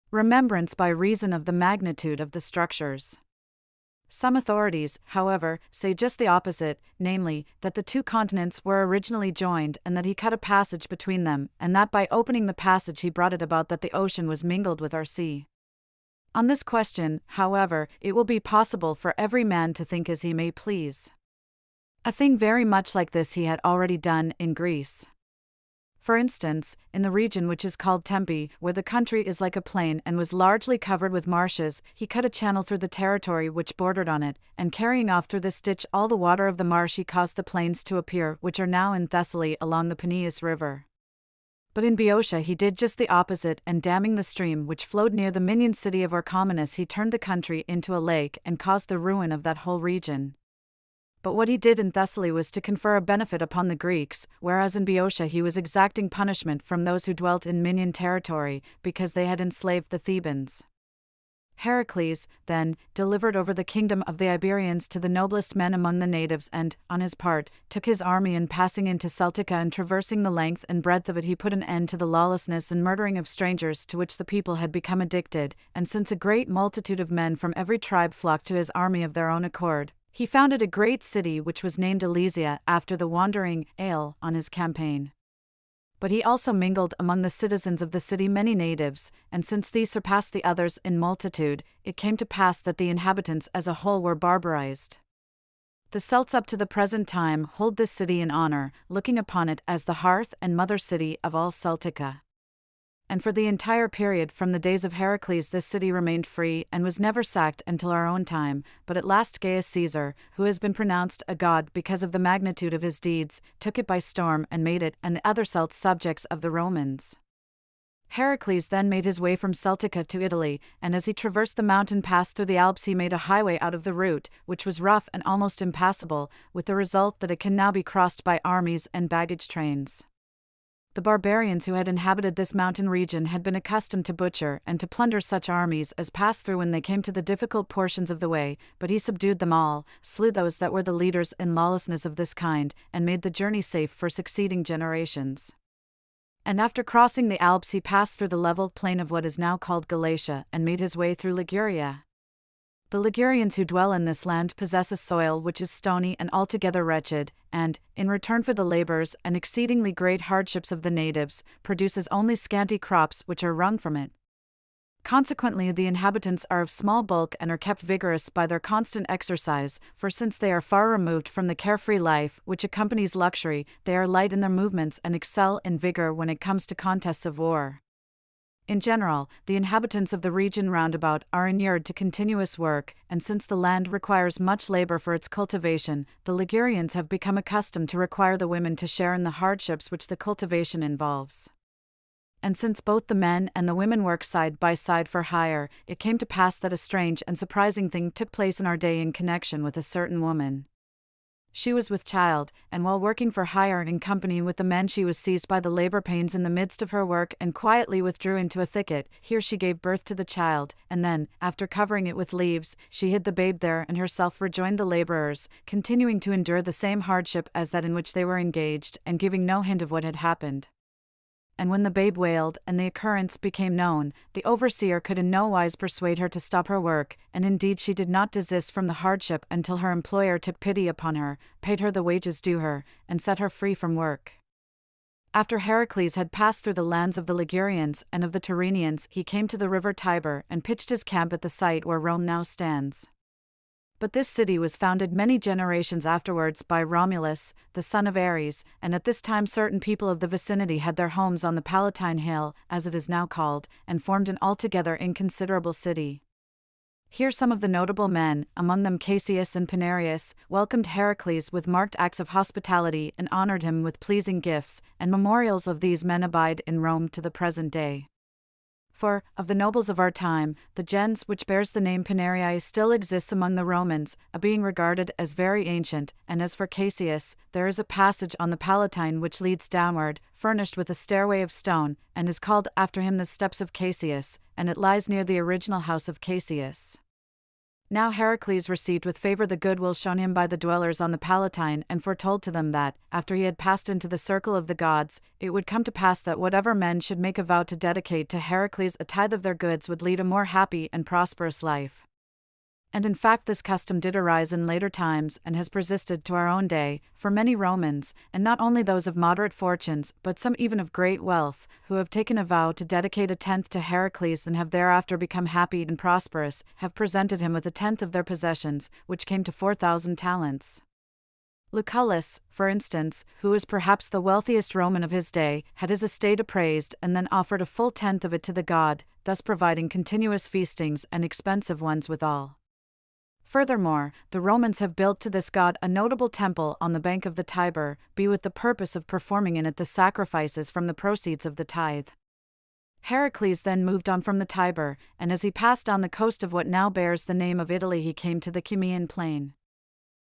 Speaker 1: remembrance by reason of the magnitude of the structures. Some authorities, however, say just the opposite, namely, that the two continents were originally joined and that he cut a passage between them, and that by opening the passage he brought it about that the ocean was mingled with our sea. On this question, however, it will be possible for every man to think as he may please. A thing very much like this he had already done in Greece. For instance, in the region which is called Tempe, where the country is like a plain and was largely covered with marshes, he cut a channel through the territory which bordered on it, and carrying off through this ditch all the water of the marsh he caused the plains to appear which are now in Thessaly along the Peneus river. But in Boeotia he did just the opposite, and damming the stream which flowed near the Minion city of Orchomenus he turned the country into a lake and caused the ruin of that whole region. But what he did in Thessaly was to confer a benefit upon the Greeks, whereas in Boeotia he was exacting punishment from those who dwelt in Minion territory, because they had enslaved the Thebans. Heracles, then, delivered over the kingdom of the Iberians to the noblest men among the natives and, on his part, took his army and passing into Celtica and traversing the length and breadth of it he put an end to the lawlessness and murdering of strangers to which the people had become addicted, and since a great multitude of men from every tribe flocked to his army of their own accord, he founded a great city which was named Alesia after the wandering Ale on his campaign. But he also mingled among the citizens of the city many natives, and since these surpassed the others in multitude, it came to pass that the inhabitants as a whole were barbarized. The Celts up to the present time hold this city in honor, looking upon it as the hearth and mother city of all Celtica. And for the entire period from the days of Heracles this city remained free and was never sacked until our own time, but at last Gaius Caesar, who has been pronounced a god because of the magnitude of his deeds, took it by storm and made it and the other Celts subjects of the Romans. Heracles then made his way from Celtica to Italy, and as he traversed the mountain pass through the Alps he made a highway out of the route, which was rough and almost impassable, with the result that it can now be crossed by armies and baggage trains. The barbarians who had inhabited this mountain region had been accustomed to butcher and to plunder such armies as passed through when they came to the difficult portions of the way, but he subdued them all, slew those that were the leaders in lawlessness of this kind, and made the journey safe for succeeding generations. And after crossing the Alps he passed through the level plain of what is now called Galatia, and made his way through Liguria. The Ligurians who dwell in this land possess a soil which is stony and altogether wretched, and, in return for the labors and exceedingly great hardships of the natives, produces only scanty crops which are wrung from it. Consequently the inhabitants are of small bulk and are kept vigorous by their constant exercise, for since they are far removed from the carefree life which accompanies luxury, they are light in their movements and excel in vigor when it comes to contests of war. In general, the inhabitants of the region round about are inured to continuous work, and since the land requires much labor for its cultivation, the Ligurians have become accustomed to require the women to share in the hardships which the cultivation involves. And since both the men and the women work side by side for hire, it came to pass that a strange and surprising thing took place in our day in connection with a certain woman. She was with child, and while working for hire in company with the men she was seized by the labor pains in the midst of her work and quietly withdrew into a thicket. Here she gave birth to the child, and then, after covering it with leaves, she hid the babe there and herself rejoined the laborers, continuing to endure the same hardship as that in which they were engaged, and giving no hint of what had happened. And when the babe wailed and the occurrence became known, the overseer could in no wise persuade her to stop her work, and indeed she did not desist from the hardship until her employer took pity upon her, paid her the wages due her, and set her free from work. After Heracles had passed through the lands of the Ligurians and of the Tyrrhenians, he came to the river Tiber and pitched his camp at the site where Rome now stands. But this city was founded many generations afterwards by Romulus, the son of Ares, and at this time certain people of the vicinity had their homes on the Palatine Hill, as it is now called, and formed an altogether inconsiderable city. Here some of the notable men, among them Cassius and Pinarius, welcomed Heracles with marked acts of hospitality and honored him with pleasing gifts, and memorials of these men abide in Rome to the present day. For, of the nobles of our time, the gens which bears the name Pinarius still exists among the Romans, a being regarded as very ancient, and as for Cassius, there is a passage on the Palatine which leads downward, furnished with a stairway of stone, and is called after him the Steps of Cassius, and it lies near the original house of Cassius. Now Heracles received with favor the goodwill shown him by the dwellers on the Palatine and foretold to them that, after he had passed into the circle of the gods, it would come to pass that whatever men should make a vow to dedicate to Heracles a tithe of their goods would lead a more happy and prosperous life. And in fact this custom did arise in later times and has persisted to our own day, for many Romans, and not only those of moderate fortunes but some even of great wealth, who have taken a vow to dedicate a tenth to Heracles and have thereafter become happy and prosperous, have presented him with a tenth of their possessions, which came to 4,000 talents. Lucullus, for instance, who was perhaps the wealthiest Roman of his day, had his estate appraised and then offered a full tenth of it to the god, thus providing continuous feastings and expensive ones withal. Furthermore, the Romans have built to this god a notable temple on the bank of the Tiber, with the purpose of performing in it the sacrifices from the proceeds of the tithe. Heracles then moved on from the Tiber, and as he passed on the coast of what now bears the name of Italy he came to the Crimean plain.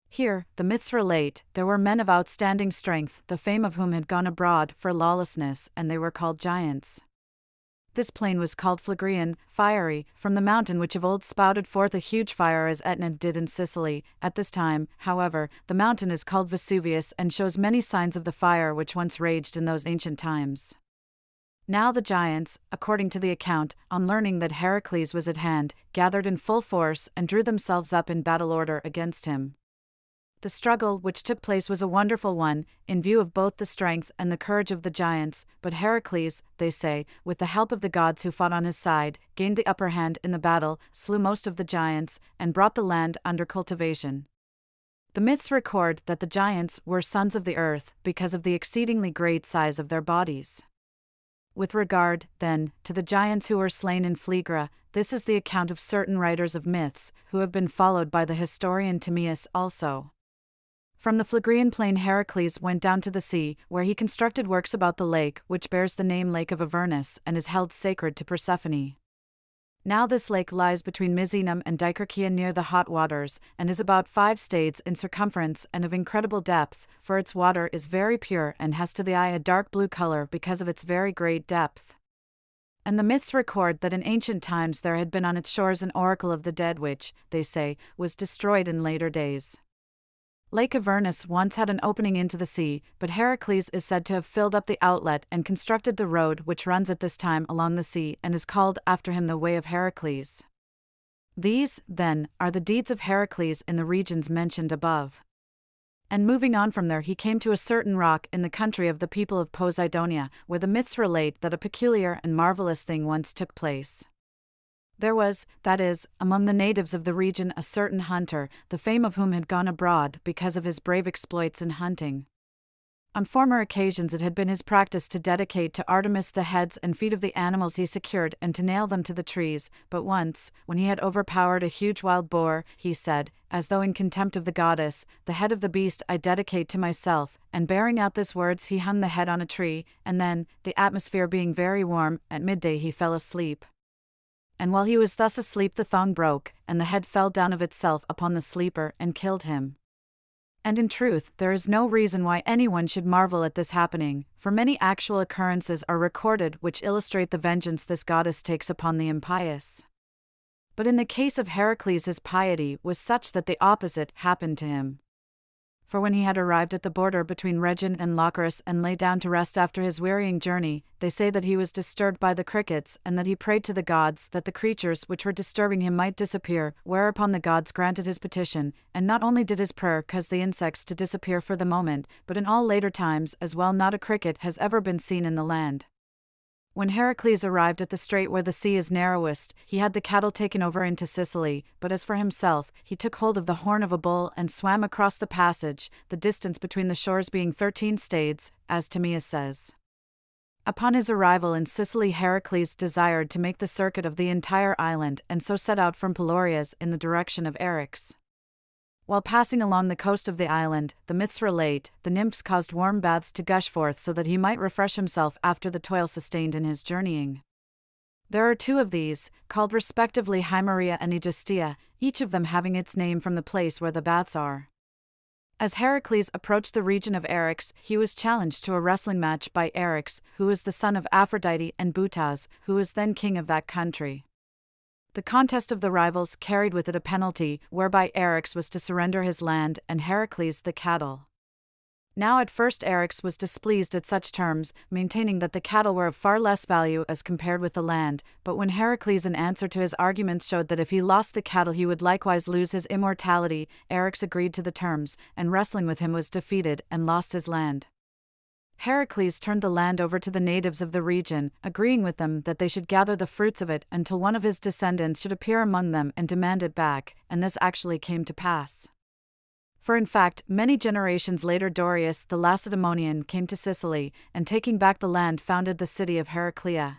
Speaker 1: Here, the myths relate, there were men of outstanding strength, the fame of whom had gone abroad for lawlessness, and they were called giants. This plain was called Phlegrean, fiery, from the mountain which of old spouted forth a huge fire as Etna did in Sicily. At this time, however, the mountain is called Vesuvius and shows many signs of the fire which once raged in those ancient times. Now the giants, according to the account, on learning that Heracles was at hand, gathered in full force and drew themselves up in battle order against him. The struggle which took place was a wonderful one, in view of both the strength and the courage of the giants, but Heracles, they say, with the help of the gods who fought on his side, gained the upper hand in the battle, slew most of the giants, and brought the land under cultivation. The myths record that the giants were sons of the earth because of the exceedingly great size of their bodies. With regard, then, to the giants who were slain in Phlegra, this is the account of certain writers of myths, who have been followed by the historian Timaeus also. From the Phlegrean plain Heracles went down to the sea, where he constructed works about the lake, which bears the name Lake of Avernus and is held sacred to Persephone. Now this lake lies between Misenum and Dicerchia near the hot waters, and is about 5 stades in circumference and of incredible depth, for its water is very pure and has to the eye a dark blue color because of its very great depth. And the myths record that in ancient times there had been on its shores an oracle of the dead which, they say, was destroyed in later days. Lake Avernus once had an opening into the sea, but Heracles is said to have filled up the outlet and constructed the road which runs at this time along the sea and is called after him the Way of Heracles. These, then, are the deeds of Heracles in the regions mentioned above. And moving on from there he came to a certain rock in the country of the people of Poseidonia, where the myths relate that a peculiar and marvelous thing once took place. There was, that is, among the natives of the region a certain hunter, the fame of whom had gone abroad because of his brave exploits in hunting. On former occasions it had been his practice to dedicate to Artemis the heads and feet of the animals he secured and to nail them to the trees, but once, when he had overpowered a huge wild boar, he said, as though in contempt of the goddess, "The head of the beast I dedicate to myself," and bearing out these words he hung the head on a tree, and then, the atmosphere being very warm, at midday he fell asleep. And while he was thus asleep the thong broke, and the head fell down of itself upon the sleeper and killed him. And in truth, there is no reason why anyone should marvel at this happening, for many actual occurrences are recorded which illustrate the vengeance this goddess takes upon the impious. But in the case of Heracles his piety was such that the opposite happened to him. For when he had arrived at the border between Rhegium and Locris and lay down to rest after his wearying journey, they say that he was disturbed by the crickets, and that he prayed to the gods that the creatures which were disturbing him might disappear, whereupon the gods granted his petition, and not only did his prayer cause the insects to disappear for the moment, but in all later times as well not a cricket has ever been seen in the land. When Heracles arrived at the strait where the sea is narrowest, he had the cattle taken over into Sicily, but as for himself, he took hold of the horn of a bull and swam across the passage, the distance between the shores being 13 stades, as Timaeus says. Upon his arrival in Sicily Heracles desired to make the circuit of the entire island and so set out from Pelorias in the direction of Eryx. While passing along the coast of the island, the myths relate, the nymphs caused warm baths to gush forth so that he might refresh himself after the toil sustained in his journeying. There are 2 of these, called respectively Hymeria and Aegistia, each of them having its name from the place where the baths are. As Heracles approached the region of Eryx, he was challenged to a wrestling match by Eryx, who was the son of Aphrodite and Butaz, who was then king of that country. The contest of the rivals carried with it a penalty, whereby Eryx was to surrender his land and Heracles the cattle. Now at first Eryx was displeased at such terms, maintaining that the cattle were of far less value as compared with the land, but when Heracles in answer to his arguments showed that if he lost the cattle he would likewise lose his immortality, Eryx agreed to the terms, and wrestling with him was defeated and lost his land. Heracles turned the land over to the natives of the region, agreeing with them that they should gather the fruits of it until one of his descendants should appear among them and demand it back, and this actually came to pass. For in fact, many generations later Dorius the Lacedaemonian came to Sicily, and taking back the land founded the city of Heraclea.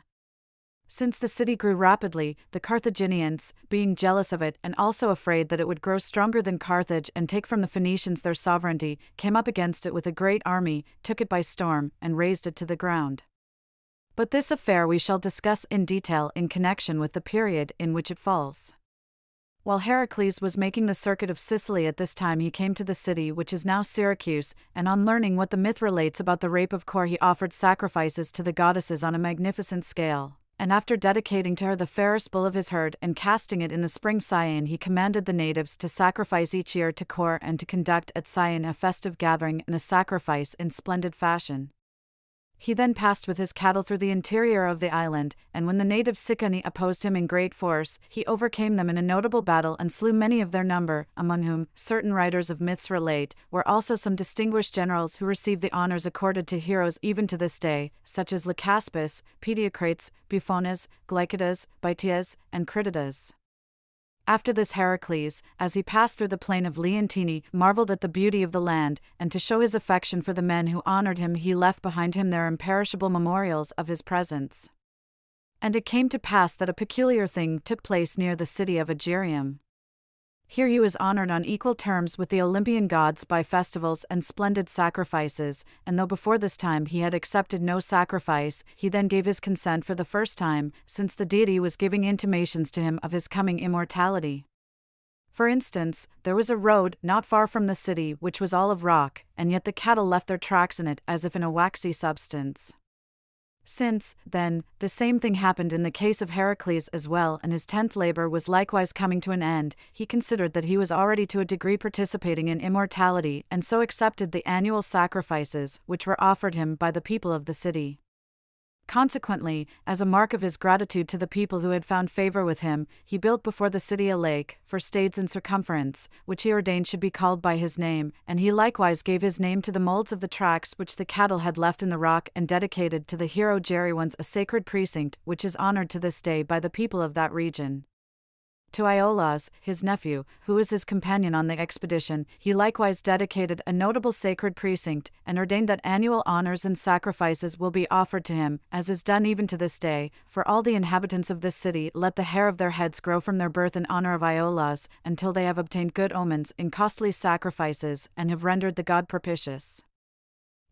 Speaker 1: Since the city grew rapidly, the Carthaginians, being jealous of it and also afraid that it would grow stronger than Carthage and take from the Phoenicians their sovereignty, came up against it with a great army, took it by storm, and razed it to the ground. But this affair we shall discuss in detail in connection with the period in which it falls. While Heracles was making the circuit of Sicily at this time he came to the city which is now Syracuse, and on learning what the myth relates about the rape of Kore he offered sacrifices to the goddesses on a magnificent scale. And after dedicating to her the fairest bull of his herd and casting it in the spring Cyane he commanded the natives to sacrifice each year to Kore and to conduct at Cyane a festive gathering and a sacrifice in splendid fashion. He then passed with his cattle through the interior of the island, and when the native Sicani opposed him in great force, he overcame them in a notable battle and slew many of their number, among whom, certain writers of myths relate, were also some distinguished generals who received the honors accorded to heroes even to this day, such as Lycaspis, Pediocrates, Buphones, Glycidas, Bitias, and Critidas. After this Heracles, as he passed through the plain of Leontini, marveled at the beauty of the land, and to show his affection for the men who honored him he left behind him their imperishable memorials of his presence. And it came to pass that a peculiar thing took place near the city of Agirium. Here he was honored on equal terms with the Olympian gods by festivals and splendid sacrifices, and though before this time he had accepted no sacrifice, he then gave his consent for the first time, since the deity was giving intimations to him of his coming immortality. For instance, there was a road not far from the city which was all of rock, and yet the cattle left their tracks in it as if in a waxy substance. Since, then, the same thing happened in the case of Heracles as well, and his 10th labor was likewise coming to an end, he considered that he was already to a degree participating in immortality, and so accepted the annual sacrifices which were offered him by the people of the city. Consequently, as a mark of his gratitude to the people who had found favor with him, he built before the city a lake, 4 stades in circumference, which he ordained should be called by his name, and he likewise gave his name to the molds of the tracks which the cattle had left in the rock, and dedicated to the hero Geryones a sacred precinct, which is honored to this day by the people of that region. To Iolaus, his nephew, who was his companion on the expedition, he likewise dedicated a notable sacred precinct, and ordained that annual honors and sacrifices will be offered to him, as is done even to this day. For all the inhabitants of this city let the hair of their heads grow from their birth in honor of Iolaus, until they have obtained good omens in costly sacrifices, and have rendered the god propitious.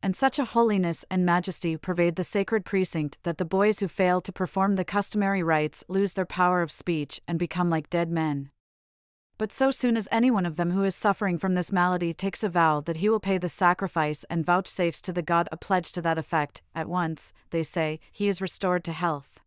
Speaker 1: And such a holiness and majesty pervade the sacred precinct that the boys who fail to perform the customary rites lose their power of speech and become like dead men. But so soon as any one of them who is suffering from this malady takes a vow that he will pay the sacrifice and vouchsafes to the god a pledge to that effect, at once, they say, he is restored to health.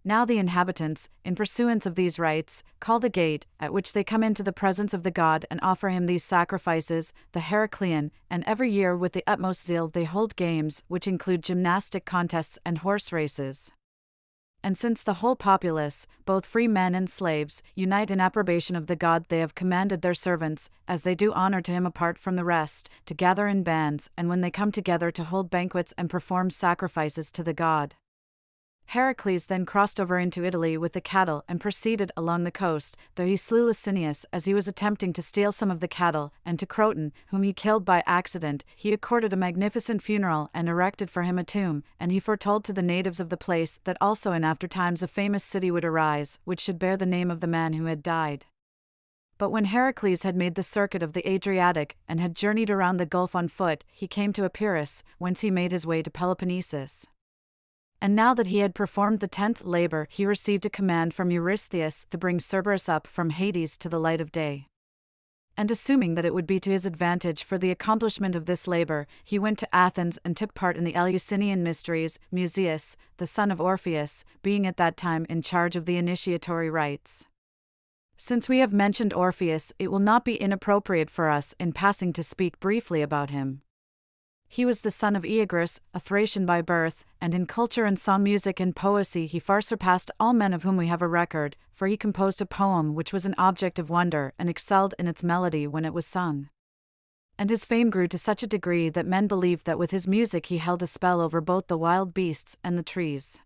Speaker 1: Now the inhabitants, in pursuance of these rites, call the gate, at which they come into the presence of the god and offer him these sacrifices, the Heraclean, and every year with the utmost zeal they hold games, which include gymnastic contests and horse races. And since the whole populace, both free men and slaves, unite in approbation of the god, they have commanded their servants, as they do honor to him apart from the rest, to gather in bands, and when they come together to hold banquets and perform sacrifices to the god. Heracles then crossed over into Italy with the cattle and proceeded along the coast, though he slew Licinius as he was attempting to steal some of the cattle, and to Croton, whom he killed by accident, he accorded a magnificent funeral and erected for him a tomb, and he foretold to the natives of the place that also in after times a famous city would arise, which should bear the name of the man who had died. But when Heracles had made the circuit of the Adriatic, and had journeyed around the gulf on foot, he came to Epirus, whence he made his way to Peloponnesus. And now that he had performed the 10th labor, he received a command from Eurystheus to bring Cerberus up from Hades to the light of day. And assuming that it would be to his advantage for the accomplishment of this labor, he went to Athens and took part in the Eleusinian mysteries, Musaeus, the son of Orpheus, being at that time in charge of the initiatory rites. Since we have mentioned Orpheus, it will not be inappropriate for us in passing to speak briefly about him. He was the son of Aeagrus, a Thracian by birth, and in culture and song music and poesy he far surpassed all men of whom we have a record, for he composed a poem which was an object of wonder and excelled in its melody when it was sung. And his fame grew to such a degree that men believed that with his music he held a spell over both the wild beasts and the trees.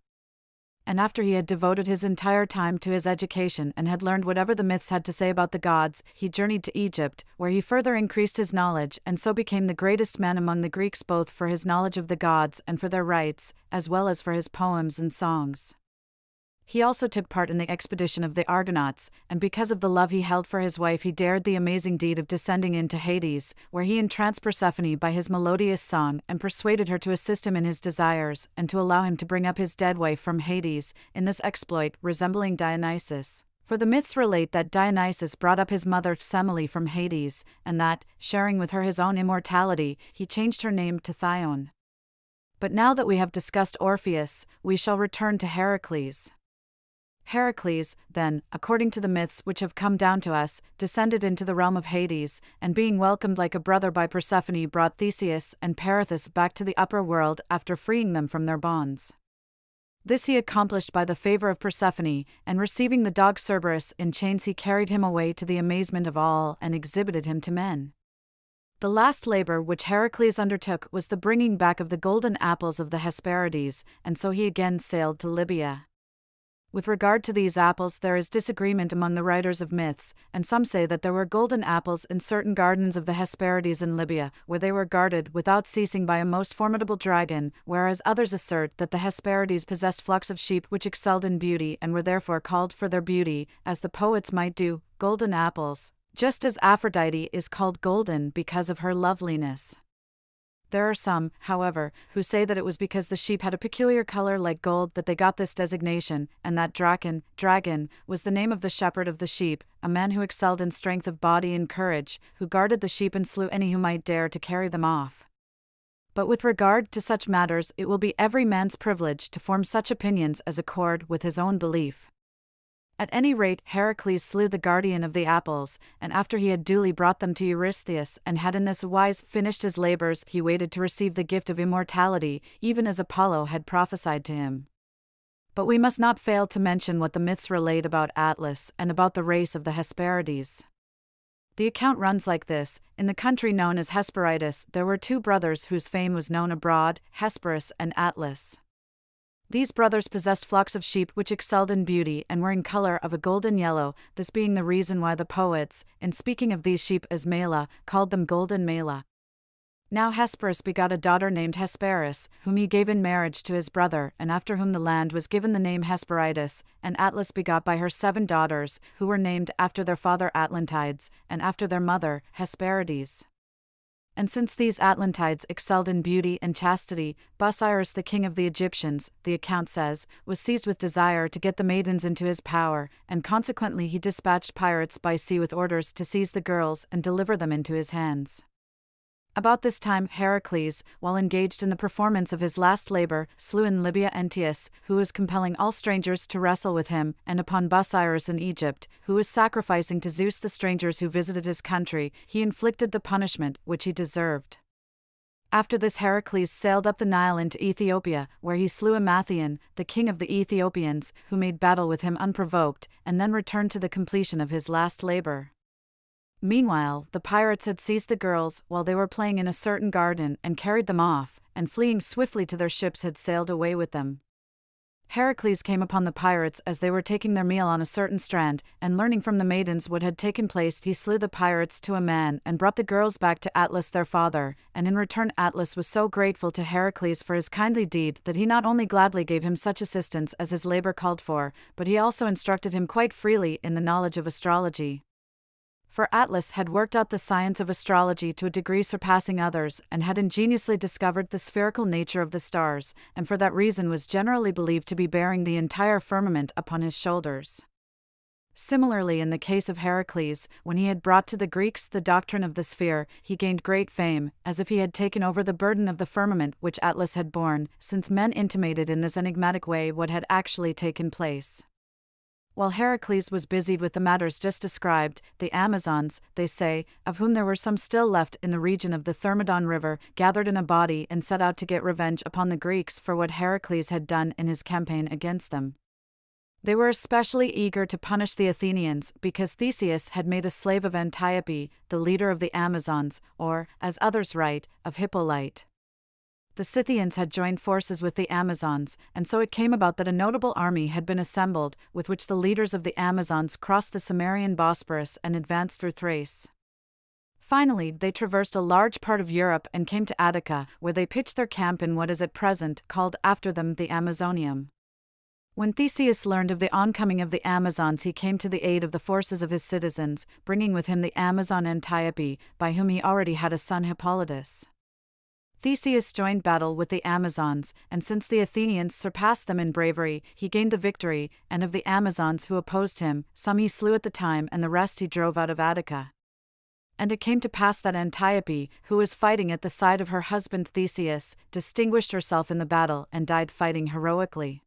Speaker 1: And after he had devoted his entire time to his education and had learned whatever the myths had to say about the gods, he journeyed to Egypt, where he further increased his knowledge and so became the greatest man among the Greeks, both for his knowledge of the gods and for their rites, as well as for his poems and songs. He also took part in the expedition of the Argonauts, and because of the love he held for his wife he dared the amazing deed of descending into Hades, where he entranced Persephone by his melodious song and persuaded her to assist him in his desires, and to allow him to bring up his dead wife from Hades, in this exploit resembling Dionysus. For the myths relate that Dionysus brought up his mother Semele from Hades, and that, sharing with her his own immortality, he changed her name to Thyone. But now that we have discussed Orpheus, we shall return to Heracles. Heracles, then, according to the myths which have come down to us, descended into the realm of Hades, and being welcomed like a brother by Persephone brought Theseus and Perithous back to the upper world after freeing them from their bonds. This he accomplished by the favor of Persephone, and receiving the dog Cerberus in chains he carried him away to the amazement of all and exhibited him to men. The last labor which Heracles undertook was the bringing back of the golden apples of the Hesperides, and so he again sailed to Libya. With regard to these apples there is disagreement among the writers of myths, and some say that there were golden apples in certain gardens of the Hesperides in Libya, where they were guarded without ceasing by a most formidable dragon, whereas others assert that the Hesperides possessed flocks of sheep which excelled in beauty and were therefore called for their beauty, as the poets might do, golden apples, just as Aphrodite is called golden because of her loveliness. There are some, however, who say that it was because the sheep had a peculiar color like gold that they got this designation, and that dragon, was the name of the shepherd of the sheep, a man who excelled in strength of body and courage, who guarded the sheep and slew any who might dare to carry them off. But with regard to such matters it will be every man's privilege to form such opinions as accord with his own belief. At any rate, Heracles slew the guardian of the apples, and after he had duly brought them to Eurystheus and had in this wise finished his labors, he waited to receive the gift of immortality, even as Apollo had prophesied to him. But we must not fail to mention what the myths relate about Atlas and about the race of the Hesperides. The account runs like this: in the country known as Hesperides there were two brothers whose fame was known abroad, Hesperus and Atlas. These brothers possessed flocks of sheep which excelled in beauty and were in color of a golden yellow, this being the reason why the poets, in speaking of these sheep as Mela, called them golden Mela. Now Hesperus begot a daughter named Hesperus, whom he gave in marriage to his brother, and after whom the land was given the name Hesperides, and Atlas begot by her 7 daughters, who were named after their father Atlantides, and after their mother, Hesperides. And since these Atlantides excelled in beauty and chastity, Busiris the king of the Egyptians, the account says, was seized with desire to get the maidens into his power, and consequently he dispatched pirates by sea with orders to seize the girls and deliver them into his hands. About this time Heracles, while engaged in the performance of his last labor, slew in Libya Antaeus, who was compelling all strangers to wrestle with him, and upon Busiris in Egypt, who was sacrificing to Zeus the strangers who visited his country, he inflicted the punishment which he deserved. After this Heracles sailed up the Nile into Ethiopia, where he slew Amathion, the king of the Ethiopians, who made battle with him unprovoked, and then returned to the completion of his last labor. Meanwhile, the pirates had seized the girls while they were playing in a certain garden and carried them off, and fleeing swiftly to their ships had sailed away with them. Heracles came upon the pirates as they were taking their meal on a certain strand, and learning from the maidens what had taken place, he slew the pirates to a man and brought the girls back to Atlas their father, and in return Atlas was so grateful to Heracles for his kindly deed that he not only gladly gave him such assistance as his labor called for, but he also instructed him quite freely in the knowledge of astrology. For Atlas had worked out the science of astrology to a degree surpassing others, and had ingeniously discovered the spherical nature of the stars, and for that reason was generally believed to be bearing the entire firmament upon his shoulders. Similarly, in the case of Heracles, when he had brought to the Greeks the doctrine of the sphere, he gained great fame, as if he had taken over the burden of the firmament which Atlas had borne, since men intimated in this enigmatic way what had actually taken place. While Heracles was busied with the matters just described, the Amazons, they say, of whom there were some still left in the region of the Thermodon River, gathered in a body and set out to get revenge upon the Greeks for what Heracles had done in his campaign against them. They were especially eager to punish the Athenians because Theseus had made a slave of Antiope, the leader of the Amazons, or, as others write, of Hippolyte. The Scythians had joined forces with the Amazons, and so it came about that a notable army had been assembled, with which the leaders of the Amazons crossed the Cimmerian Bosporus and advanced through Thrace. Finally, they traversed a large part of Europe and came to Attica, where they pitched their camp in what is at present called after them the Amazonium. When Theseus learned of the oncoming of the Amazons, he came to the aid of the forces of his citizens, bringing with him the Amazon Antiope, by whom he already had a son Hippolytus. Theseus joined battle with the Amazons, and since the Athenians surpassed them in bravery, he gained the victory, and of the Amazons who opposed him, some he slew at the time and the rest he drove out of Attica. And it came to pass that Antiope, who was fighting at the side of her husband Theseus, distinguished herself in the battle and died fighting heroically.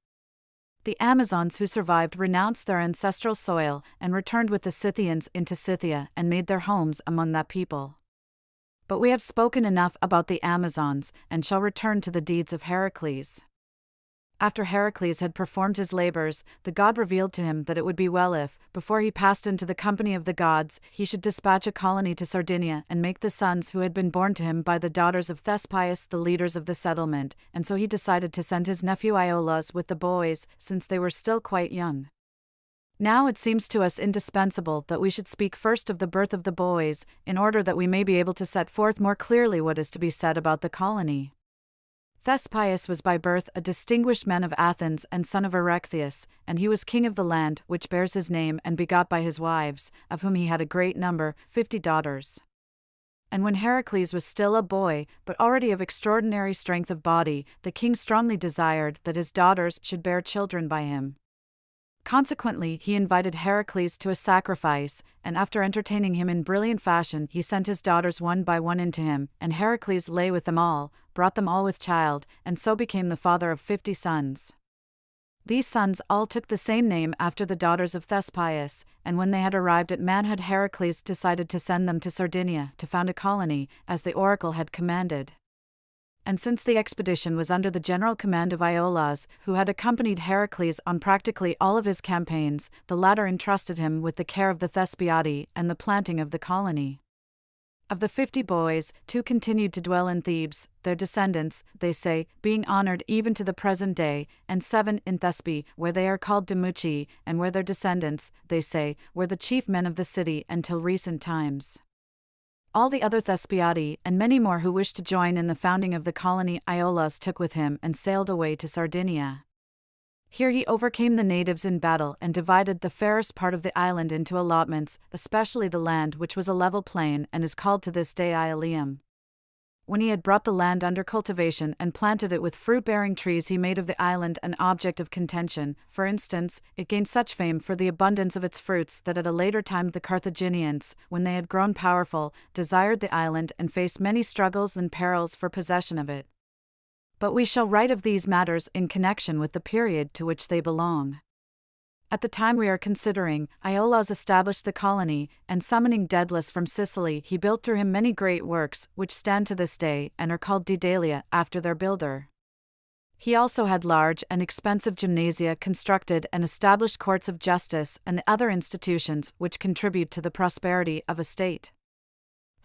Speaker 1: The Amazons who survived renounced their ancestral soil and returned with the Scythians into Scythia and made their homes among that people. But we have spoken enough about the Amazons, and shall return to the deeds of Heracles. After Heracles had performed his labors, the god revealed to him that it would be well if, before he passed into the company of the gods, he should dispatch a colony to Sardinia and make the sons who had been born to him by the daughters of Thespius the leaders of the settlement, and so he decided to send his nephew Iolaus with the boys, since they were still quite young. Now it seems to us indispensable that we should speak first of the birth of the boys, in order that we may be able to set forth more clearly what is to be said about the colony. Thespius was by birth a distinguished man of Athens and son of Erechtheus, and he was king of the land which bears his name and begot by his wives, of whom he had a great number, 50 daughters. And when Heracles was still a boy, but already of extraordinary strength of body, the king strongly desired that his daughters should bear children by him. Consequently, he invited Heracles to a sacrifice, and after entertaining him in brilliant fashion, he sent his daughters one by one into him, and Heracles lay with them all, brought them all with child, and so became the father of 50 sons. These sons all took the same name after the daughters of Thespius, and when they had arrived at manhood, Heracles decided to send them to Sardinia to found a colony, as the oracle had commanded. And since the expedition was under the general command of Iolaus, who had accompanied Heracles on practically all of his campaigns, the latter entrusted him with the care of the Thespiadae and the planting of the colony. Of the 50 boys, 2 continued to dwell in Thebes, their descendants, they say, being honored even to the present day, and 7 in Thespi, where they are called Demuchi, and where their descendants, they say, were the chief men of the city until recent times. All the other Thespiadi, and many more who wished to join in the founding of the colony Iolaus, took with him and sailed away to Sardinia. Here he overcame the natives in battle and divided the fairest part of the island into allotments, especially the land which was a level plain and is called to this day Ioleum. When he had brought the land under cultivation and planted it with fruit-bearing trees, he made of the island an object of contention. For instance, it gained such fame for the abundance of its fruits that at a later time the Carthaginians, when they had grown powerful, desired the island and faced many struggles and perils for possession of it. But we shall write of these matters in connection with the period to which they belong. At the time we are considering, Iolaus established the colony, and summoning Daedalus from Sicily, he built through him many great works, which stand to this day, and are called Daedalia, after their builder. He also had large and expensive gymnasia constructed and established courts of justice and the other institutions which contribute to the prosperity of a state.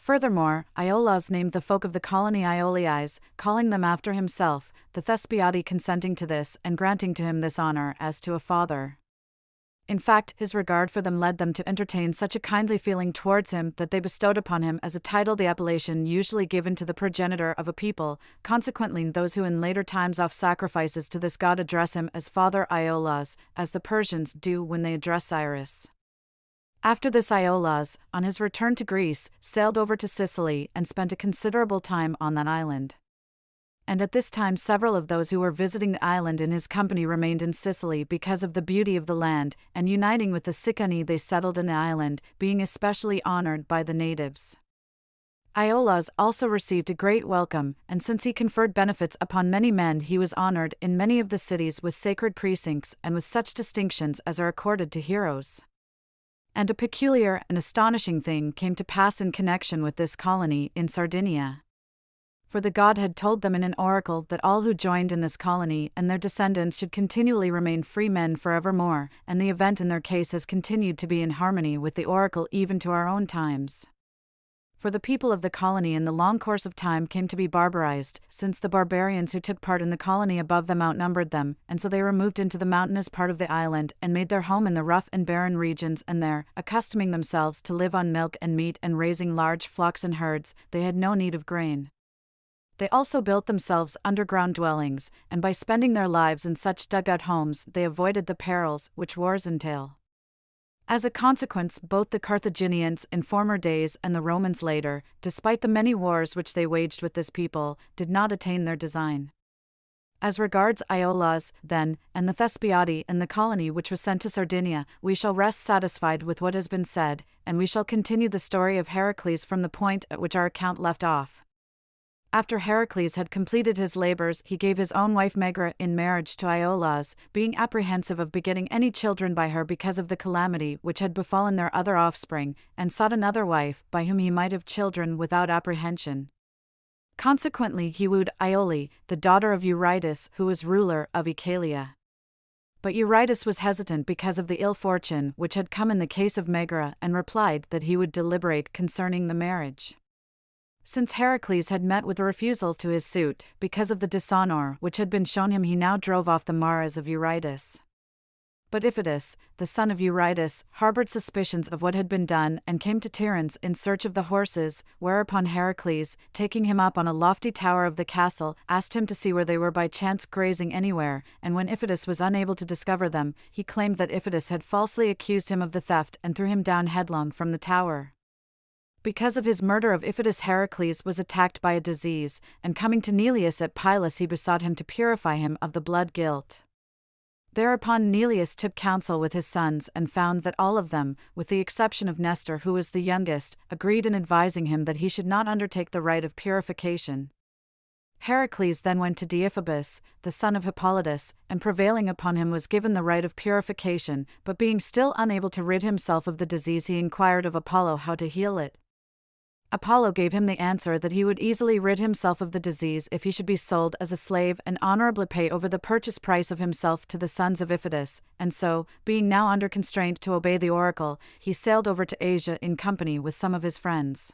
Speaker 1: Furthermore, Iolaus named the folk of the colony Ioliais, calling them after himself, the Thespiadi consenting to this and granting to him this honor as to a father. In fact, his regard for them led them to entertain such a kindly feeling towards him that they bestowed upon him as a title the appellation usually given to the progenitor of a people. Consequently, those who in later times offer sacrifices to this god address him as Father Iolaus, as the Persians do when they address Cyrus. After this, Iolaus, on his return to Greece, sailed over to Sicily and spent a considerable time on that island. And at this time several of those who were visiting the island in his company remained in Sicily because of the beauty of the land, and uniting with the Sicani they settled in the island, being especially honored by the natives. Iolaus also received a great welcome, and since he conferred benefits upon many men, he was honored in many of the cities with sacred precincts and with such distinctions as are accorded to heroes. And a peculiar and astonishing thing came to pass in connection with this colony in Sardinia. For the god had told them in an oracle that all who joined in this colony and their descendants should continually remain free men forevermore, and the event in their case has continued to be in harmony with the oracle even to our own times. For the people of the colony in the long course of time came to be barbarized, since the barbarians who took part in the colony above them outnumbered them, and so they removed into the mountainous part of the island and made their home in the rough and barren regions, and there, accustoming themselves to live on milk and meat and raising large flocks and herds, they had no need of grain. They also built themselves underground dwellings, and by spending their lives in such dugout homes they avoided the perils which wars entail. As a consequence, both the Carthaginians in former days and the Romans later, despite the many wars which they waged with this people, did not attain their design. As regards Iolaus, then, and the Thespiadi and the colony which was sent to Sardinia, we shall rest satisfied with what has been said, and we shall continue the story of Heracles from the point at which our account left off. After Heracles had completed his labors, he gave his own wife Megara in marriage to Iolaus, being apprehensive of begetting any children by her because of the calamity which had befallen their other offspring, and sought another wife, by whom he might have children without apprehension. Consequently he wooed Iole, the daughter of Eurytus, who was ruler of Oechalia. But Eurytus was hesitant because of the ill fortune which had come in the case of Megara, and replied that he would deliberate concerning the marriage. Since Heracles had met with a refusal to his suit, because of the dishonor which had been shown him, he now drove off the mares of Eurytus. But Iphitus, the son of Eurytus, harbored suspicions of what had been done and came to Tiryns in search of the horses, whereupon Heracles, taking him up on a lofty tower of the castle, asked him to see where they were by chance grazing anywhere, and when Iphitus was unable to discover them, he claimed that Iphitus had falsely accused him of the theft and threw him down headlong from the tower. Because of his murder of Iphitus, Heracles was attacked by a disease, and coming to Neleus at Pylos he besought him to purify him of the blood guilt. Thereupon Neleus took counsel with his sons and found that all of them, with the exception of Nestor who was the youngest, agreed in advising him that he should not undertake the rite of purification. Heracles then went to Deiphobus, the son of Hippolytus, and prevailing upon him was given the rite of purification, but being still unable to rid himself of the disease he inquired of Apollo how to heal it. Apollo gave him the answer that he would easily rid himself of the disease if he should be sold as a slave and honorably pay over the purchase price of himself to the sons of Iphitus, and so, being now under constraint to obey the oracle, he sailed over to Asia in company with some of his friends.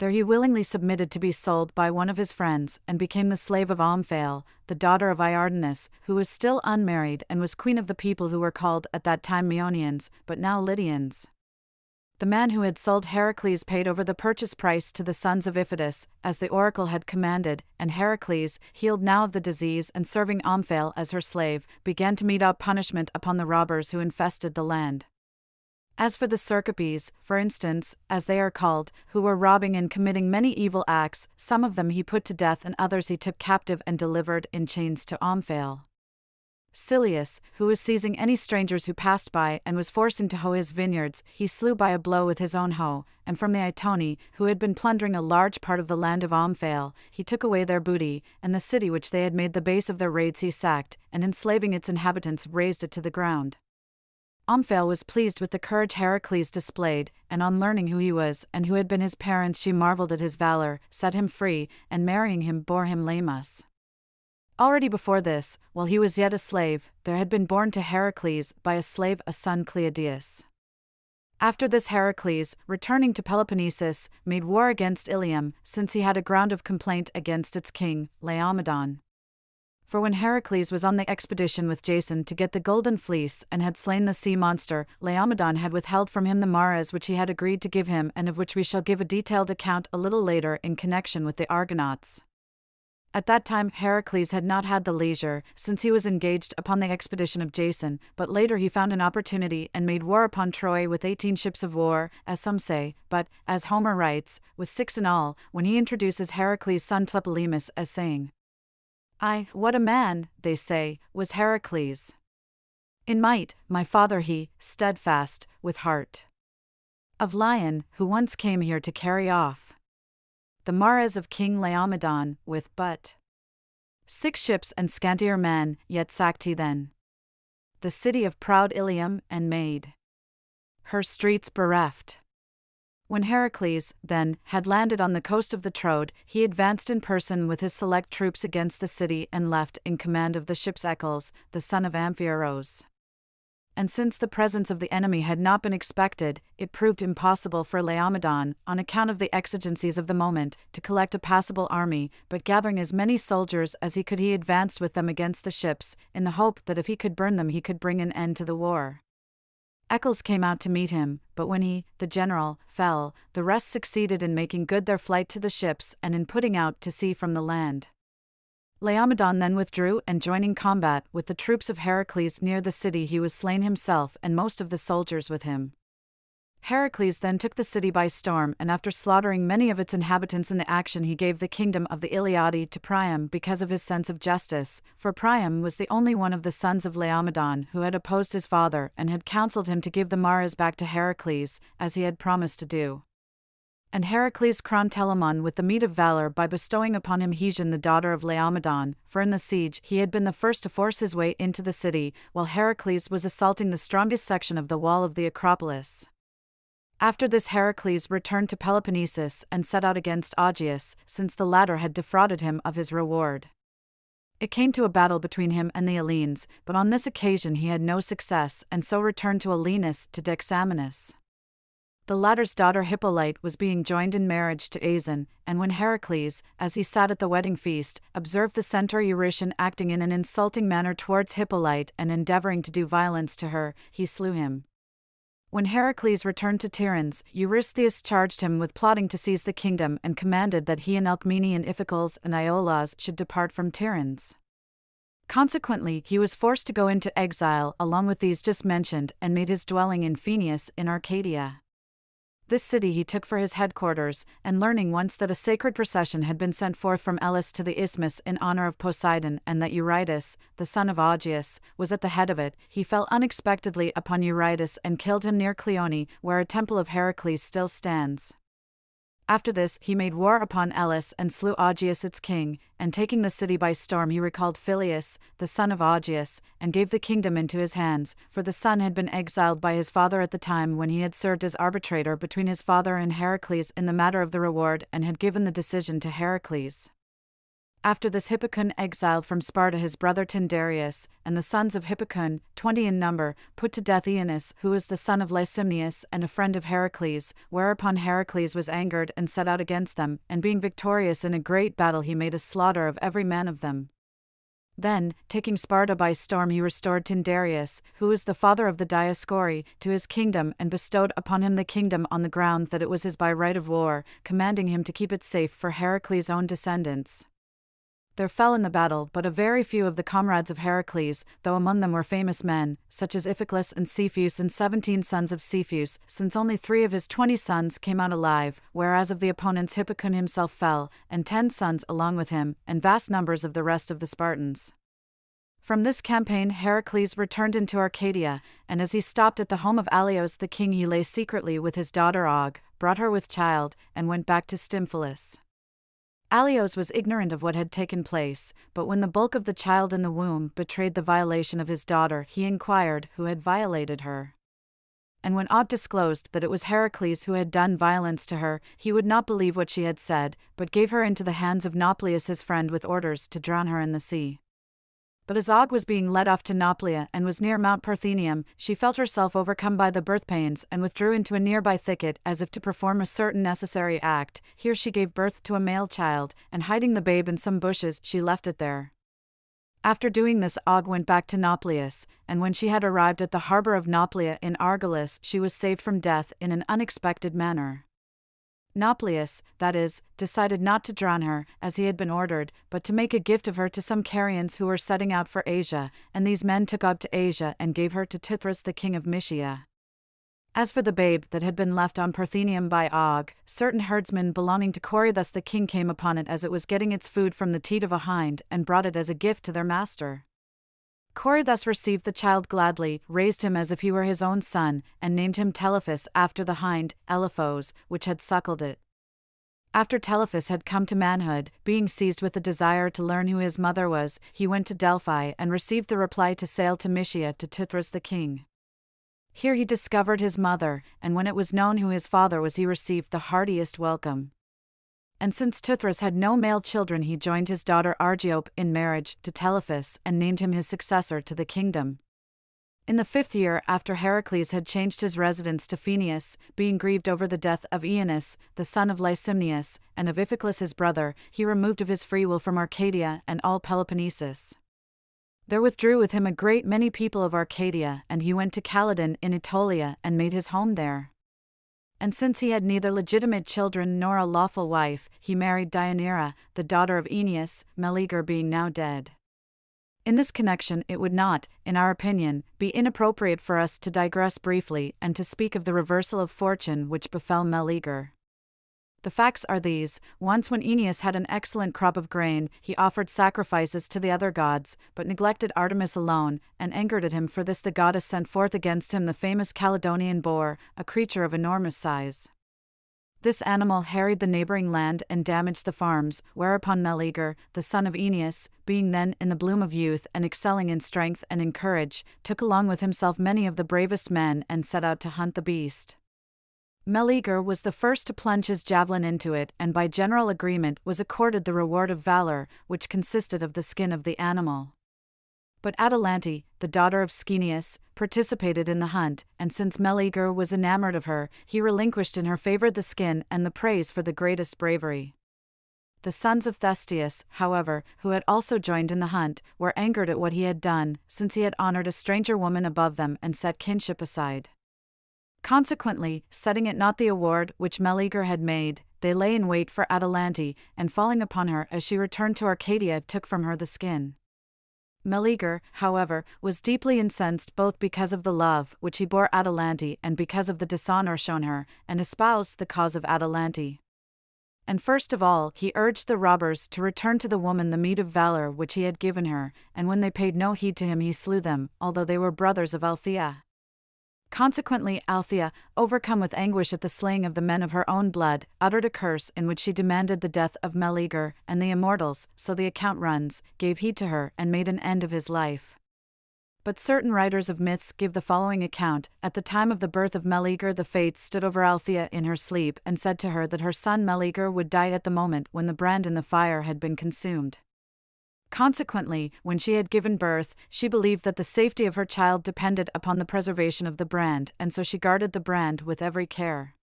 Speaker 1: There he willingly submitted to be sold by one of his friends, and became the slave of Omphale, the daughter of Iardanus, who was still unmarried and was queen of the people who were called at that time Meonians, but now Lydians. The man who had sold Heracles paid over the purchase price to the sons of Iphitus, as the oracle had commanded, and Heracles, healed now of the disease and serving Omphale as her slave, began to mete out punishment upon the robbers who infested the land. As for the Cercopes, for instance, as they are called, who were robbing and committing many evil acts, some of them he put to death and others he took captive and delivered in chains to Omphale. Silius, who was seizing any strangers who passed by and was forcing to hoe his vineyards, he slew by a blow with his own hoe, and from the Itoni, who had been plundering a large part of the land of Omphale, he took away their booty, and the city which they had made the base of their raids he sacked, and enslaving its inhabitants razed it to the ground. Omphale was pleased with the courage Heracles displayed, and on learning who he was and who had been his parents she marveled at his valor, set him free, and marrying him bore him Lamus. Already before this, while he was yet a slave, there had been born to Heracles by a slave a son Cleidius. After this Heracles, returning to Peloponnesus, made war against Ilium, since he had a ground of complaint against its king, Laomedon. For when Heracles was on the expedition with Jason to get the golden fleece and had slain the sea monster, Laomedon had withheld from him the mares which he had agreed to give him, and of which we shall give a detailed account a little later in connection with the Argonauts. At that time Heracles had not had the leisure, since he was engaged upon the expedition of Jason, but later he found an opportunity and made war upon Troy with 18 ships of war, as some say, but, as Homer writes, with 6 in all, when he introduces Heracles' son Tlepolemus as saying, what a man, they say, was Heracles. In might, my father he, steadfast, with heart of lion, who once came here to carry off the mares of King Laomedon, with but 6 ships and scantier men, yet sacked he then the city of proud Ilium, and made her streets bereft. When Heracles, then, had landed on the coast of the Troad, he advanced in person with his select troops against the city and left in command of the ships Echols, the son of Amphieros. And since the presence of the enemy had not been expected, it proved impossible for Laomedon, on account of the exigencies of the moment, to collect a passable army, but gathering as many soldiers as he could he advanced with them against the ships, in the hope that if he could burn them he could bring an end to the war. Echols came out to meet him, but when he, the general, fell, the rest succeeded in making good their flight to the ships and in putting out to sea from the land. Laomedon then withdrew, and joining combat with the troops of Heracles near the city he was slain himself and most of the soldiers with him. Heracles then took the city by storm, and after slaughtering many of its inhabitants in the action he gave the kingdom of the Iliadi to Priam because of his sense of justice, for Priam was the only one of the sons of Laomedon who had opposed his father and had counseled him to give the mares back to Heracles, as he had promised to do. And Heracles crowned Telamon with the meed of valor by bestowing upon him Hesione the daughter of Laomedon, for in the siege he had been the first to force his way into the city, while Heracles was assaulting the strongest section of the wall of the Acropolis. After this Heracles returned to Peloponnesus and set out against Augeas, since the latter had defrauded him of his reward. It came to a battle between him and the Hellenes, but on this occasion he had no success, and so returned to Alenus to Dexamenus. The latter's daughter Hippolyte was being joined in marriage to Aeson, and when Heracles, as he sat at the wedding feast, observed the centaur Eurytion acting in an insulting manner towards Hippolyte and endeavoring to do violence to her, he slew him. When Heracles returned to Tiryns, Eurystheus charged him with plotting to seize the kingdom and commanded that he and Alcmene and Iphicles and Iolaus should depart from Tiryns. Consequently, he was forced to go into exile along with these just mentioned and made his dwelling in Phoenius in Arcadia. This city he took for his headquarters, and learning once that a sacred procession had been sent forth from Elis to the isthmus in honor of Poseidon and that Eurytus, the son of Augeas, was at the head of it, he fell unexpectedly upon Eurytus and killed him near Cleone, where a temple of Heracles still stands. After this he made war upon Elis and slew Augeas its king, and taking the city by storm he recalled Phyleus, the son of Augeas, and gave the kingdom into his hands, for the son had been exiled by his father at the time when he had served as arbitrator between his father and Heracles in the matter of the reward and had given the decision to Heracles. After this Hippicon exiled from Sparta his brother Tyndareus, and the sons of Hippicon, 20 in number, put to death Aeneas, who was the son of Lysimnius and a friend of Heracles, whereupon Heracles was angered and set out against them, and being victorious in a great battle he made a slaughter of every man of them. Then, taking Sparta by storm he restored Tyndareus, who was the father of the Dioscuri, to his kingdom and bestowed upon him the kingdom on the ground that it was his by right of war, commanding him to keep it safe for Heracles' own descendants. There fell in the battle but a very few of the comrades of Heracles, though among them were famous men, such as Iphiclus and Cepheus and 17 sons of Cepheus, since only 3 of his 20 sons came out alive, whereas of the opponents Hippicon himself fell, and 10 sons along with him, and vast numbers of the rest of the Spartans. From this campaign Heracles returned into Arcadia, and as he stopped at the home of Alios the king he lay secretly with his daughter Og, brought her with child, and went back to Stymphalus. Alios was ignorant of what had taken place, but when the bulk of the child in the womb betrayed the violation of his daughter, he inquired who had violated her. And when Og disclosed that it was Heracles who had done violence to her, he would not believe what she had said, but gave her into the hands of Nauplius his friend with orders to drown her in the sea. But as Og was being led off to Nauplia and was near Mount Parthenium, she felt herself overcome by the birth pains and withdrew into a nearby thicket as if to perform a certain necessary act. Here she gave birth to a male child, and hiding the babe in some bushes she left it there. After doing this Og went back to Nauplius, and when she had arrived at the harbor of Nauplia in Argolis she was saved from death in an unexpected manner. Nauplius, that is, decided not to drown her, as he had been ordered, but to make a gift of her to some Carians who were setting out for Asia, and these men took Og to Asia and gave her to Tithras the king of Mysia. As for the babe that had been left on Parthenium by Og, certain herdsmen belonging to Corythus the king came upon it as it was getting its food from the teat of a hind, and brought it as a gift to their master. Corythus received the child gladly, raised him as if he were his own son, and named him Telephus after the hind, Elephos, which had suckled it. After Telephus had come to manhood, being seized with the desire to learn who his mother was, he went to Delphi and received the reply to sail to Mysia to Tithras the king. Here he discovered his mother, and when it was known who his father was he received the heartiest welcome. And since Tithras had no male children he joined his daughter Argiope in marriage to Telephus and named him his successor to the kingdom. In the 5th year after Heracles had changed his residence to Phoenius, being grieved over the death of Aeneas, the son of Lysimnius, and of Iphiclus his brother, he removed of his free will from Arcadia and all Peloponnesus. There withdrew with him a great many people of Arcadia, and he went to Calydon in Aetolia and made his home there. And since he had neither legitimate children nor a lawful wife, he married Deianira, the daughter of Aeneas, Meleager being now dead. In this connection it would not, in our opinion, be inappropriate for us to digress briefly and to speak of the reversal of fortune which befell Meleager. The facts are these: once when Aeneas had an excellent crop of grain, he offered sacrifices to the other gods, but neglected Artemis alone, and angered at him for this the goddess sent forth against him the famous Caledonian boar, a creature of enormous size. This animal harried the neighboring land and damaged the farms, whereupon Meleager, the son of Aeneas, being then in the bloom of youth and excelling in strength and in courage, took along with himself many of the bravest men and set out to hunt the beast. Meleager was the first to plunge his javelin into it, and by general agreement was accorded the reward of valor, which consisted of the skin of the animal. But Atalante, the daughter of Schoeneus, participated in the hunt, and since Meleager was enamored of her, he relinquished in her favor the skin and the praise for the greatest bravery. The sons of Thestius, however, who had also joined in the hunt, were angered at what he had done, since he had honored a stranger woman above them and set kinship aside. Consequently, setting at naught the award which Meleager had made, they lay in wait for Atalante, and falling upon her as she returned to Arcadia took from her the skin. Meleager, however, was deeply incensed both because of the love which he bore Atalante and because of the dishonor shown her, and espoused the cause of Atalante. And first of all he urged the robbers to return to the woman the meed of valor which he had given her, and when they paid no heed to him he slew them, although they were brothers of Althea. Consequently Althea, overcome with anguish at the slaying of the men of her own blood, uttered a curse in which she demanded the death of Meleager, and the immortals, so the account runs, gave heed to her and made an end of his life. But certain writers of myths give the following account: at the time of the birth of Meleager the Fates stood over Althea in her sleep and said to her that her son Meleager would die at the moment when the brand in the fire had been consumed. Consequently, when she had given birth, she believed that the safety of her child depended upon the preservation of the brand, and so she guarded the brand with every care.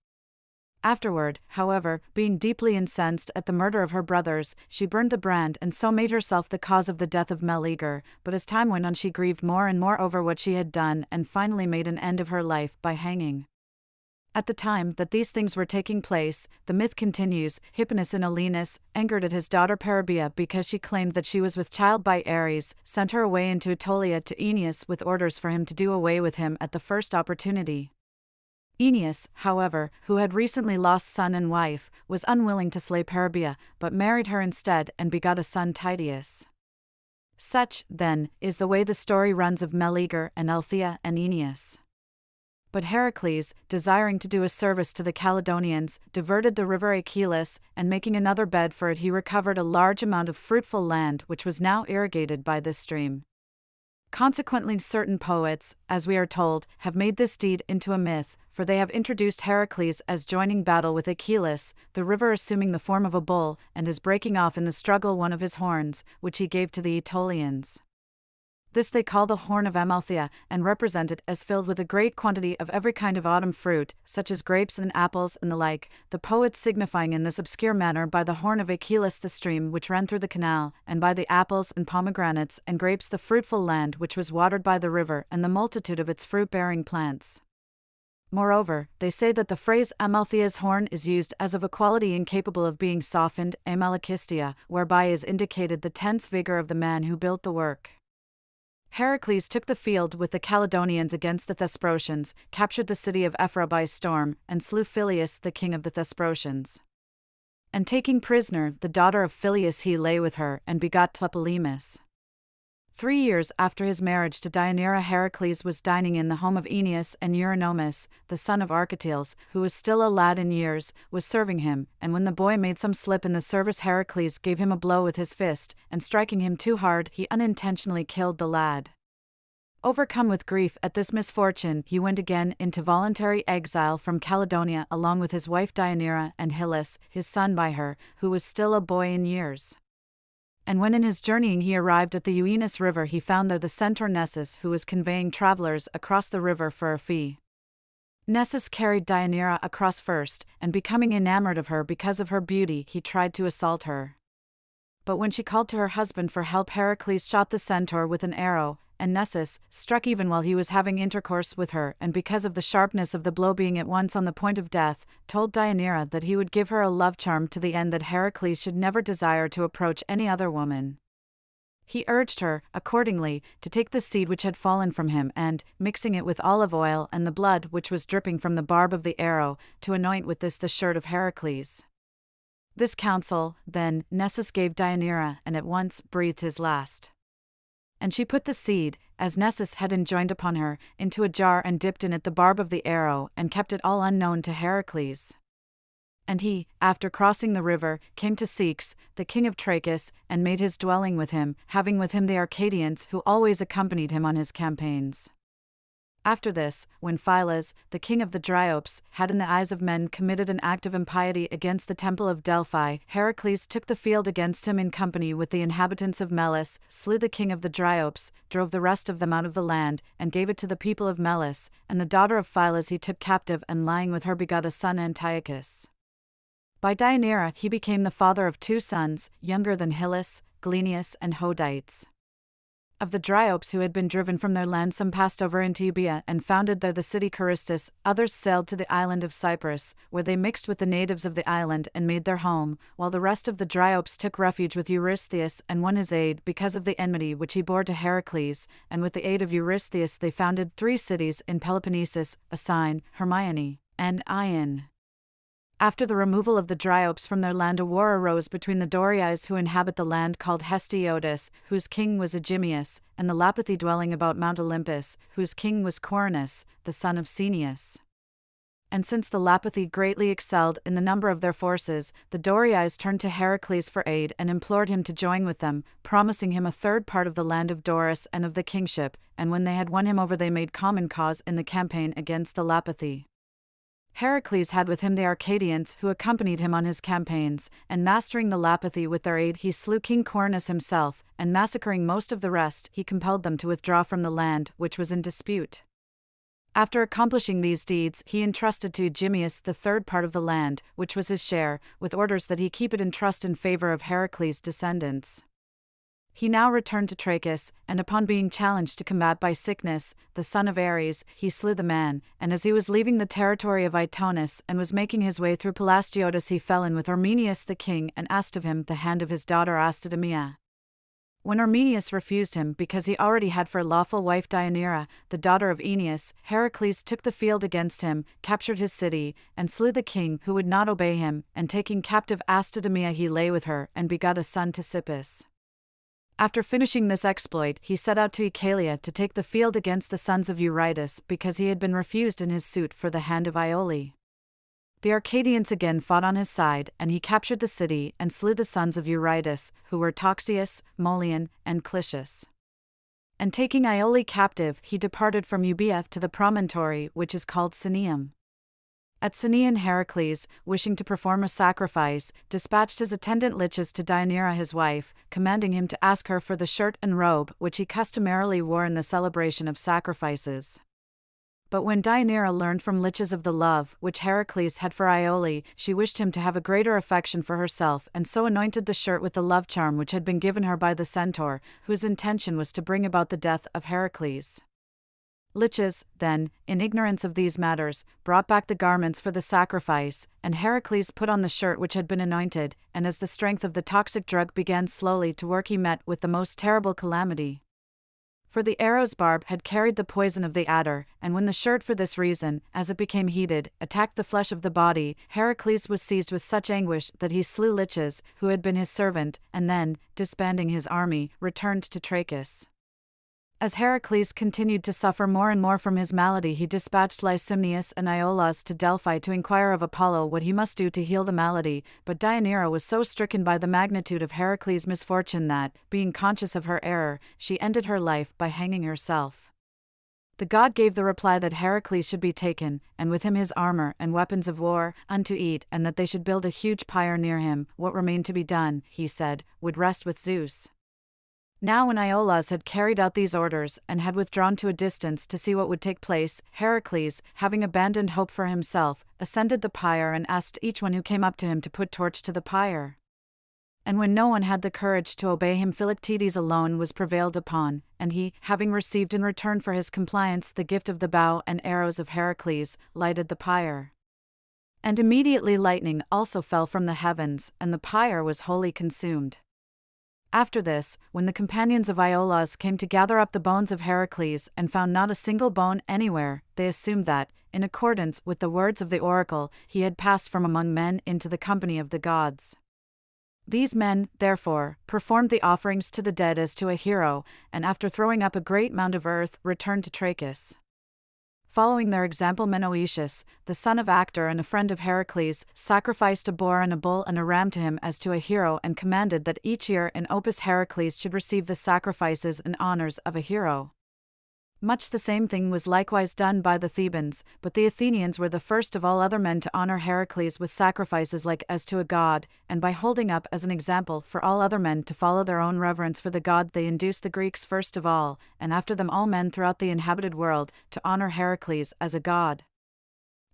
Speaker 1: Afterward, however, being deeply incensed at the murder of her brothers, she burned the brand and so made herself the cause of the death of Meleager, but as time went on she grieved more and more over what she had done and finally made an end of her life by hanging. At the time that these things were taking place, the myth continues, Hipponus in Olenus, angered at his daughter Peribea because she claimed that she was with child by Ares, sent her away into Aetolia to Aeneas with orders for him to do away with him at the first opportunity. Aeneas, however, who had recently lost son and wife, was unwilling to slay Peribea, but married her instead and begot a son Tydeus. Such, then, is the way the story runs of Meleager and Althea and Aeneas. But Heracles, desiring to do a service to the Caledonians, diverted the river Achelous, and making another bed for it he recovered a large amount of fruitful land which was now irrigated by this stream. Consequently certain poets, as we are told, have made this deed into a myth, for they have introduced Heracles as joining battle with Achelous, the river assuming the form of a bull, and as breaking off in the struggle one of his horns, which he gave to the Aetolians. This they call the horn of Amalthea, and represent it as filled with a great quantity of every kind of autumn fruit, such as grapes and apples and the like, the poets signifying in this obscure manner by the horn of Achelous the stream which ran through the canal, and by the apples and pomegranates and grapes the fruitful land which was watered by the river and the multitude of its fruit-bearing plants. Moreover, they say that the phrase Amalthea's horn is used as of a quality incapable of being softened, amalakistia, whereby is indicated the tense vigor of the man who built the work. Heracles took the field with the Caledonians against the Thesprotians, captured the city of Ephra by storm, and slew Phyleus the king of the Thesprotians. And taking prisoner the daughter of Phyleus he lay with her and begot Tlepolemus. 3 years after his marriage to Deianira Heracles was dining in the home of Aeneas, and Eurynomus, the son of Archetiles, who was still a lad in years, was serving him, and when the boy made some slip in the service Heracles gave him a blow with his fist, and striking him too hard he unintentionally killed the lad. Overcome with grief at this misfortune he went again into voluntary exile from Caledonia along with his wife Deianira and Hyllus, his son by her, who was still a boy in years. And when in his journeying he arrived at the Euenus river he found there the centaur Nessus who was conveying travelers across the river for a fee. Nessus carried Deianira across first, and becoming enamored of her because of her beauty he tried to assault her. But when she called to her husband for help Heracles shot the centaur with an arrow, and Nessus, struck even while he was having intercourse with her, and because of the sharpness of the blow being at once on the point of death, told Deianira that he would give her a love charm to the end that Heracles should never desire to approach any other woman. He urged her, accordingly, to take the seed which had fallen from him and, mixing it with olive oil and the blood which was dripping from the barb of the arrow, to anoint with this the shirt of Heracles. This counsel, then, Nessus gave Deianira, and at once breathed his last. And she put the seed, as Nessus had enjoined upon her, into a jar and dipped in it the barb of the arrow, and kept it all unknown to Heracles. And he, after crossing the river, came to Ceyx, the king of Trachis, and made his dwelling with him, having with him the Arcadians who always accompanied him on his campaigns. After this, when Phylas, the king of the Dryopes, had in the eyes of men committed an act of impiety against the temple of Delphi, Heracles took the field against him in company with the inhabitants of Melis, slew the king of the Dryopes, drove the rest of them out of the land, and gave it to the people of Melis, and the daughter of Phylas he took captive and lying with her begot a son Antiochus. By Deianira he became the father of 2 sons, younger than Hyllus, Gleinias and Hodites. Of the Dryopes who had been driven from their land some passed over into Euboea and founded there the city Charistus, others sailed to the island of Cyprus, where they mixed with the natives of the island and made their home, while the rest of the Dryopes took refuge with Eurystheus and won his aid because of the enmity which he bore to Heracles, and with the aid of Eurystheus they founded 3 cities in Peloponnesus, Asine, Hermione, and Ion. After the removal of the Dryopes from their land a war arose between the Doriais who inhabit the land called Hestiotus, whose king was Aegimeus, and the Lapithae dwelling about Mount Olympus, whose king was Coronus, the son of Caeneus. And since the Lapithae greatly excelled in the number of their forces, the Doriais turned to Heracles for aid and implored him to join with them, promising him a 3rd part of the land of Doris and of the kingship, and when they had won him over they made common cause in the campaign against the Lapithae. Heracles had with him the Arcadians who accompanied him on his campaigns, and mastering the Lapithae with their aid he slew King Coronus himself, and massacring most of the rest he compelled them to withdraw from the land which was in dispute. After accomplishing these deeds he entrusted to Eugemius the third part of the land, which was his share, with orders that he keep it in trust in favor of Heracles' descendants. He now returned to Trachis, and upon being challenged to combat by Cycnus, the son of Ares, he slew the man, and as he was leaving the territory of Itonus and was making his way through Palastiotis he fell in with Armenius the king and asked of him the hand of his daughter Astidamia. When Armenius refused him because he already had for lawful wife Deianira, the daughter of Aeneas, Heracles took the field against him, captured his city, and slew the king who would not obey him, and taking captive Astidamia he lay with her and begot a son Ctesippus. After finishing this exploit he set out to Oechalia to take the field against the sons of Eurytus because he had been refused in his suit for the hand of Iole. The Arcadians again fought on his side, and he captured the city and slew the sons of Eurytus, who were Toxeus, Molion, and Clitius. And taking Iole captive he departed from Euboea to the promontory which is called Sinium. At Sinian Heracles, wishing to perform a sacrifice, dispatched his attendant Lichas to Deianira his wife, commanding him to ask her for the shirt and robe which he customarily wore in the celebration of sacrifices. But when Deianira learned from Lichas of the love which Heracles had for Iole, she wished him to have a greater affection for herself, and so anointed the shirt with the love charm which had been given her by the centaur, whose intention was to bring about the death of Heracles. Lichas, then, in ignorance of these matters, brought back the garments for the sacrifice, and Heracles put on the shirt which had been anointed, and as the strength of the toxic drug began slowly to work he met with the most terrible calamity. For the arrow's barb had carried the poison of the adder, and when the shirt for this reason, as it became heated, attacked the flesh of the body, Heracles was seized with such anguish that he slew Lichas, who had been his servant, and then, disbanding his army, returned to Trachis. As Heracles continued to suffer more and more from his malady he dispatched Lysimnius and Iolaus to Delphi to inquire of Apollo what he must do to heal the malady, but Deianira was so stricken by the magnitude of Heracles' misfortune that, being conscious of her error, she ended her life by hanging herself. The god gave the reply that Heracles should be taken, and with him his armor and weapons of war, unto eat, and that they should build a huge pyre near him. What remained to be done, he said, would rest with Zeus. Now when Iolaus had carried out these orders and had withdrawn to a distance to see what would take place, Heracles, having abandoned hope for himself, ascended the pyre and asked each one who came up to him to put torch to the pyre. And when no one had the courage to obey him Philoctetes alone was prevailed upon, and he, having received in return for his compliance the gift of the bow and arrows of Heracles, lighted the pyre. And immediately lightning also fell from the heavens, and the pyre was wholly consumed. After this, when the companions of Iolaus came to gather up the bones of Heracles and found not a single bone anywhere, they assumed that, in accordance with the words of the oracle, he had passed from among men into the company of the gods. These men, therefore, performed the offerings to the dead as to a hero, and after throwing up a great mound of earth, returned to Trachis. Following their example, Menoetius, the son of Actor and a friend of Heracles, sacrificed a boar and a bull and a ram to him as to a hero and commanded that each year in Opus Heracles should receive the sacrifices and honors of a hero. Much the same thing was likewise done by the Thebans, but the Athenians were the first of all other men to honor Heracles with sacrifices like as to a god, and by holding up as an example for all other men to follow their own reverence for the god they induced the Greeks first of all, and after them all men throughout the inhabited world, to honor Heracles as a god.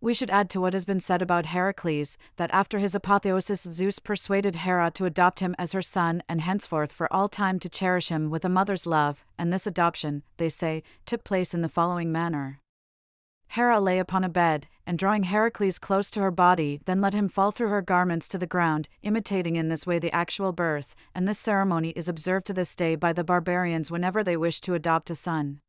Speaker 1: We should add to what has been said about Heracles, that after his apotheosis Zeus persuaded Hera to adopt him as her son and henceforth for all time to cherish him with a mother's love, and this adoption, they say, took place in the following manner. Hera lay upon a bed, and drawing Heracles close to her body then let him fall through her garments to the ground, imitating in this way the actual birth, and this ceremony is observed to this day by the barbarians whenever they wish to adopt a son.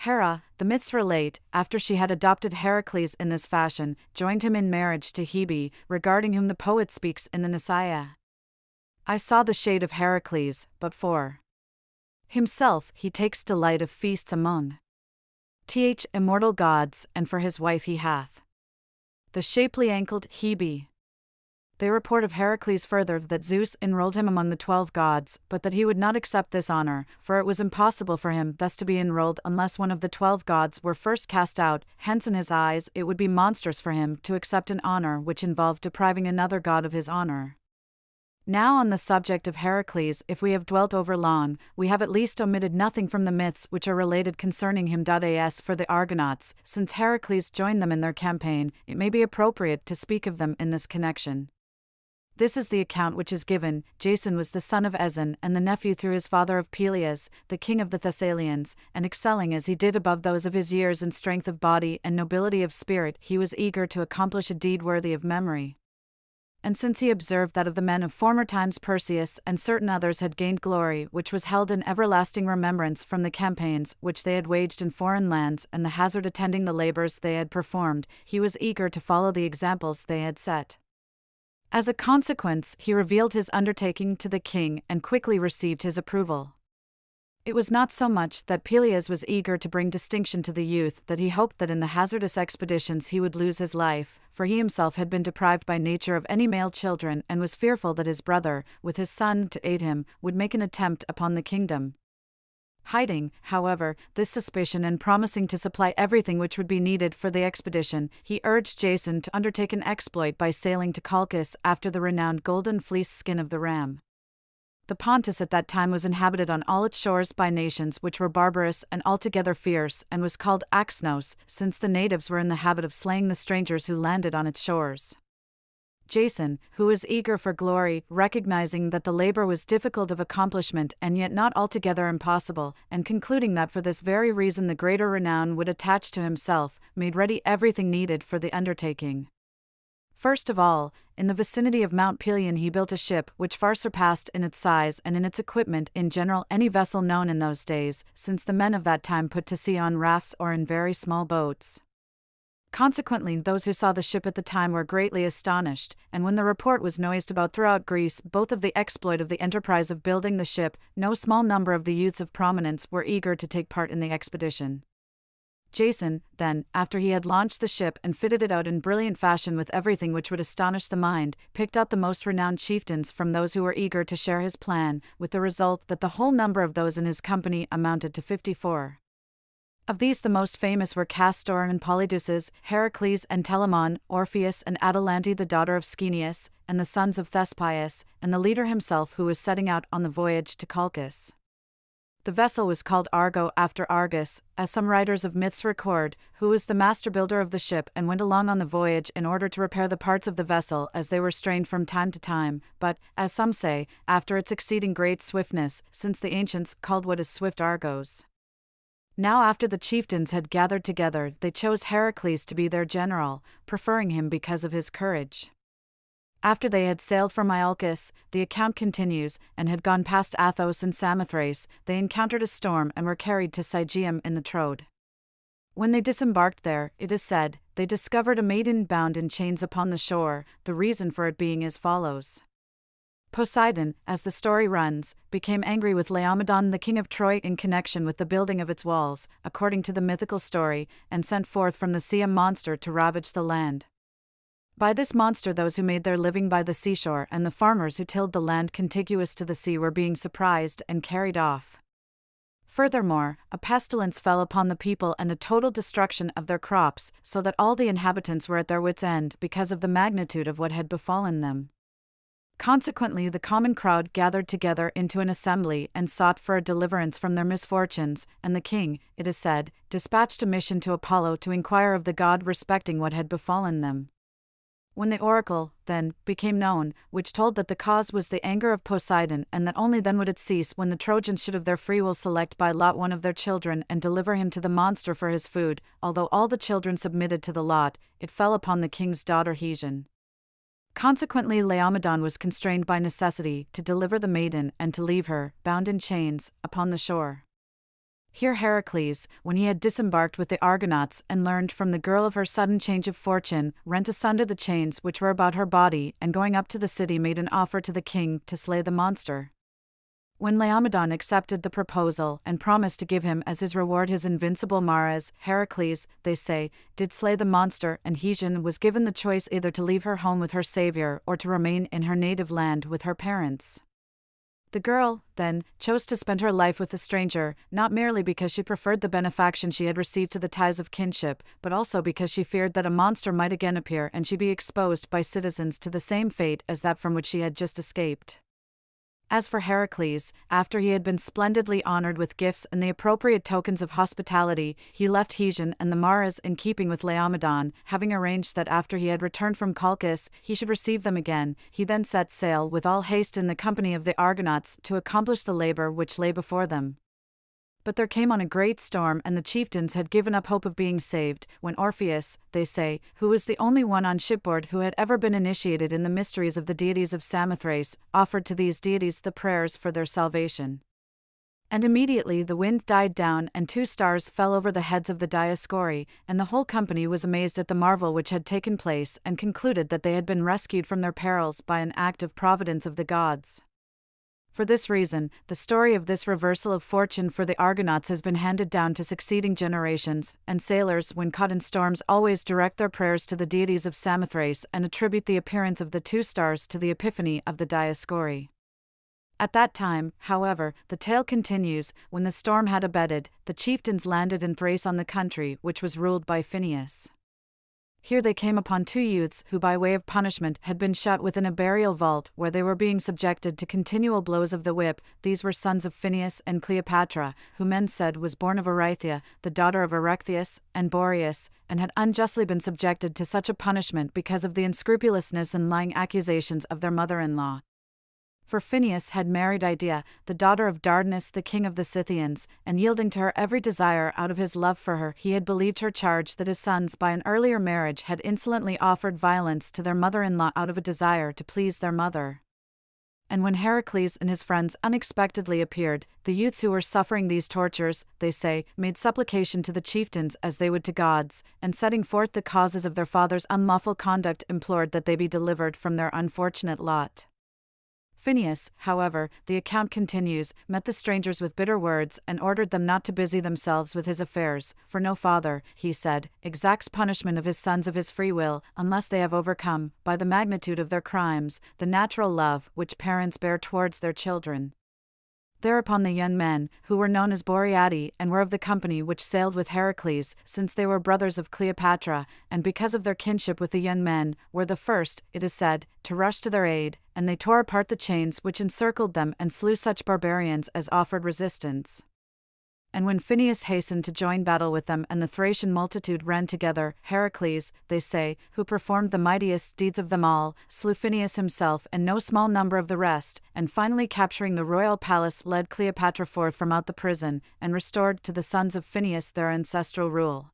Speaker 1: Hera, the myths relate, after she had adopted Heracles in this fashion, joined him in marriage to Hebe, regarding whom the poet speaks in the Nasiah. I saw the shade of Heracles, but for himself he takes delight of feasts among immortal gods, and for his wife he hath the shapely-ankled Hebe. They report of Heracles further that Zeus enrolled him among the 12 gods, but that he would not accept this honor, for it was impossible for him thus to be enrolled unless one of the 12 gods were first cast out. Hence in his eyes it would be monstrous for him to accept an honor which involved depriving another god of his honor. Now on the subject of Heracles, if we have dwelt over long, we have at least omitted nothing from the myths which are related concerning him. As for the Argonauts, since Heracles joined them in their campaign, it may be appropriate to speak of them in this connection. This is the account which is given. Jason was the son of Ezon and the nephew through his father of Peleus, the king of the Thessalians, and excelling as he did above those of his years in strength of body and nobility of spirit, he was eager to accomplish a deed worthy of memory. And since he observed that of the men of former times Perseus and certain others had gained glory which was held in everlasting remembrance from the campaigns which they had waged in foreign lands and the hazard attending the labors they had performed, he was eager to follow the examples they had set. As a consequence, he revealed his undertaking to the king and quickly received his approval. It was not so much that Peleus was eager to bring distinction to the youth that he hoped that in the hazardous expeditions he would lose his life, for he himself had been deprived by nature of any male children and was fearful that his brother, with his son to aid him, would make an attempt upon the kingdom. Hiding, however, this suspicion and promising to supply everything which would be needed for the expedition, he urged Jason to undertake an exploit by sailing to Colchis after the renowned golden fleece skin of the ram. The Pontus at that time was inhabited on all its shores by nations which were barbarous and altogether fierce, and was called Axnos, since the natives were in the habit of slaying the strangers who landed on its shores. Jason, who was eager for glory, recognizing that the labor was difficult of accomplishment and yet not altogether impossible, and concluding that for this very reason the greater renown would attach to himself, made ready everything needed for the undertaking. First of all, in the vicinity of Mount Pelion he built a ship which far surpassed in its size and in its equipment in general any vessel known in those days, since the men of that time put to sea on rafts or in very small boats. Consequently, those who saw the ship at the time were greatly astonished, and when the report was noised about throughout Greece both of the exploit of the enterprise of building the ship, no small number of the youths of prominence were eager to take part in the expedition. Jason, then, after he had launched the ship and fitted it out in brilliant fashion with everything which would astonish the mind, picked out the most renowned chieftains from those who were eager to share his plan, with the result that the whole number of those in his company amounted to 54. Of these the most famous were Castor and Polydeuces, Heracles and Telamon, Orpheus and Atalante the daughter of Schoeneus, and the sons of Thespius, and the leader himself who was setting out on the voyage to Colchis. The vessel was called Argo after Argus, as some writers of myths record, who was the master builder of the ship and went along on the voyage in order to repair the parts of the vessel as they were strained from time to time, but, as some say, after its exceeding great swiftness, since the ancients called what is swift Argos. Now after the chieftains had gathered together, they chose Heracles to be their general, preferring him because of his courage. After they had sailed from Iolcus, the account continues, and had gone past Athos and Samothrace, they encountered a storm and were carried to Sigeum in the Troad. When they disembarked there, it is said, they discovered a maiden bound in chains upon the shore, the reason for it being as follows. Poseidon, as the story runs, became angry with Laomedon the king of Troy in connection with the building of its walls, according to the mythical story, and sent forth from the sea a monster to ravage the land. By this monster those who made their living by the seashore and the farmers who tilled the land contiguous to the sea were being surprised and carried off. Furthermore, a pestilence fell upon the people and a total destruction of their crops, so that all the inhabitants were at their wits' end because of the magnitude of what had befallen them. Consequently, the common crowd gathered together into an assembly and sought for a deliverance from their misfortunes, and the king, it is said, dispatched a mission to Apollo to inquire of the god respecting what had befallen them. When the oracle, then, became known, which told that the cause was the anger of Poseidon and that only then would it cease when the Trojans should of their free will select by lot one of their children and deliver him to the monster for his food, although all the children submitted to the lot, it fell upon the king's daughter Hesione. Consequently Laomedon was constrained by necessity to deliver the maiden and to leave her, bound in chains, upon the shore. Here Heracles, when he had disembarked with the Argonauts and learned from the girl of her sudden change of fortune, rent asunder the chains which were about her body and going up to the city made an offer to the king to slay the monster. When Laomedon accepted the proposal and promised to give him as his reward his invincible Mares, Heracles, they say, did slay the monster, and Hesione was given the choice either to leave her home with her savior or to remain in her native land with her parents. The girl, then, chose to spend her life with the stranger, not merely because she preferred the benefaction she had received to the ties of kinship, but also because she feared that a monster might again appear and she be exposed by citizens to the same fate as that from which she had just escaped. As for Heracles, after he had been splendidly honored with gifts and the appropriate tokens of hospitality, he left Hesione and the Mares in keeping with Laomedon, having arranged that after he had returned from Colchis, he should receive them again. He then set sail with all haste in the company of the Argonauts to accomplish the labor which lay before them. But there came on a great storm, and the chieftains had given up hope of being saved, when Orpheus, they say, who was the only one on shipboard who had ever been initiated in the mysteries of the deities of Samothrace, offered to these deities the prayers for their salvation. And immediately the wind died down, and 2 stars fell over the heads of the Dioscuri, and the whole company was amazed at the marvel which had taken place, and concluded that they had been rescued from their perils by an act of providence of the gods. For this reason, the story of this reversal of fortune for the Argonauts has been handed down to succeeding generations, and sailors, when caught in storms, always direct their prayers to the deities of Samothrace and attribute the appearance of the 2 stars to the epiphany of the Dioscuri. At that time, however, the tale continues, when the storm had abated, the chieftains landed in Thrace on the country which was ruled by Phineus. Here they came upon 2 youths who by way of punishment had been shut within a burial vault where they were being subjected to continual blows of the whip. These were sons of Phineus and Cleopatra, who men said was born of Oreithyia, the daughter of Erechtheus and Boreas, and had unjustly been subjected to such a punishment because of the unscrupulousness and lying accusations of their mother-in-law. For Phineus had married Idea, the daughter of Dardanus the king of the Scythians, and yielding to her every desire out of his love for her, he had believed her charge that his sons by an earlier marriage had insolently offered violence to their mother-in-law out of a desire to please their mother. And when Heracles and his friends unexpectedly appeared, the youths who were suffering these tortures, they say, made supplication to the chieftains as they would to gods, and setting forth the causes of their father's unlawful conduct implored that they be delivered from their unfortunate lot. Phineus, however, the account continues, met the strangers with bitter words and ordered them not to busy themselves with his affairs, for no father, he said, exacts punishment of his sons of his free will, unless they have overcome, by the magnitude of their crimes, the natural love which parents bear towards their children. Thereupon the young men, who were known as Boreadi and were of the company which sailed with Heracles, since they were brothers of Cleopatra, and because of their kinship with the young men, were the first, it is said, to rush to their aid, and they tore apart the chains which encircled them and slew such barbarians as offered resistance. And when Phineus hastened to join battle with them and the Thracian multitude ran together, Heracles, they say, who performed the mightiest deeds of them all, slew Phineus himself and no small number of the rest, and finally capturing the royal palace led Cleopatra forth from out the prison, and restored to the sons of Phineus their ancestral rule.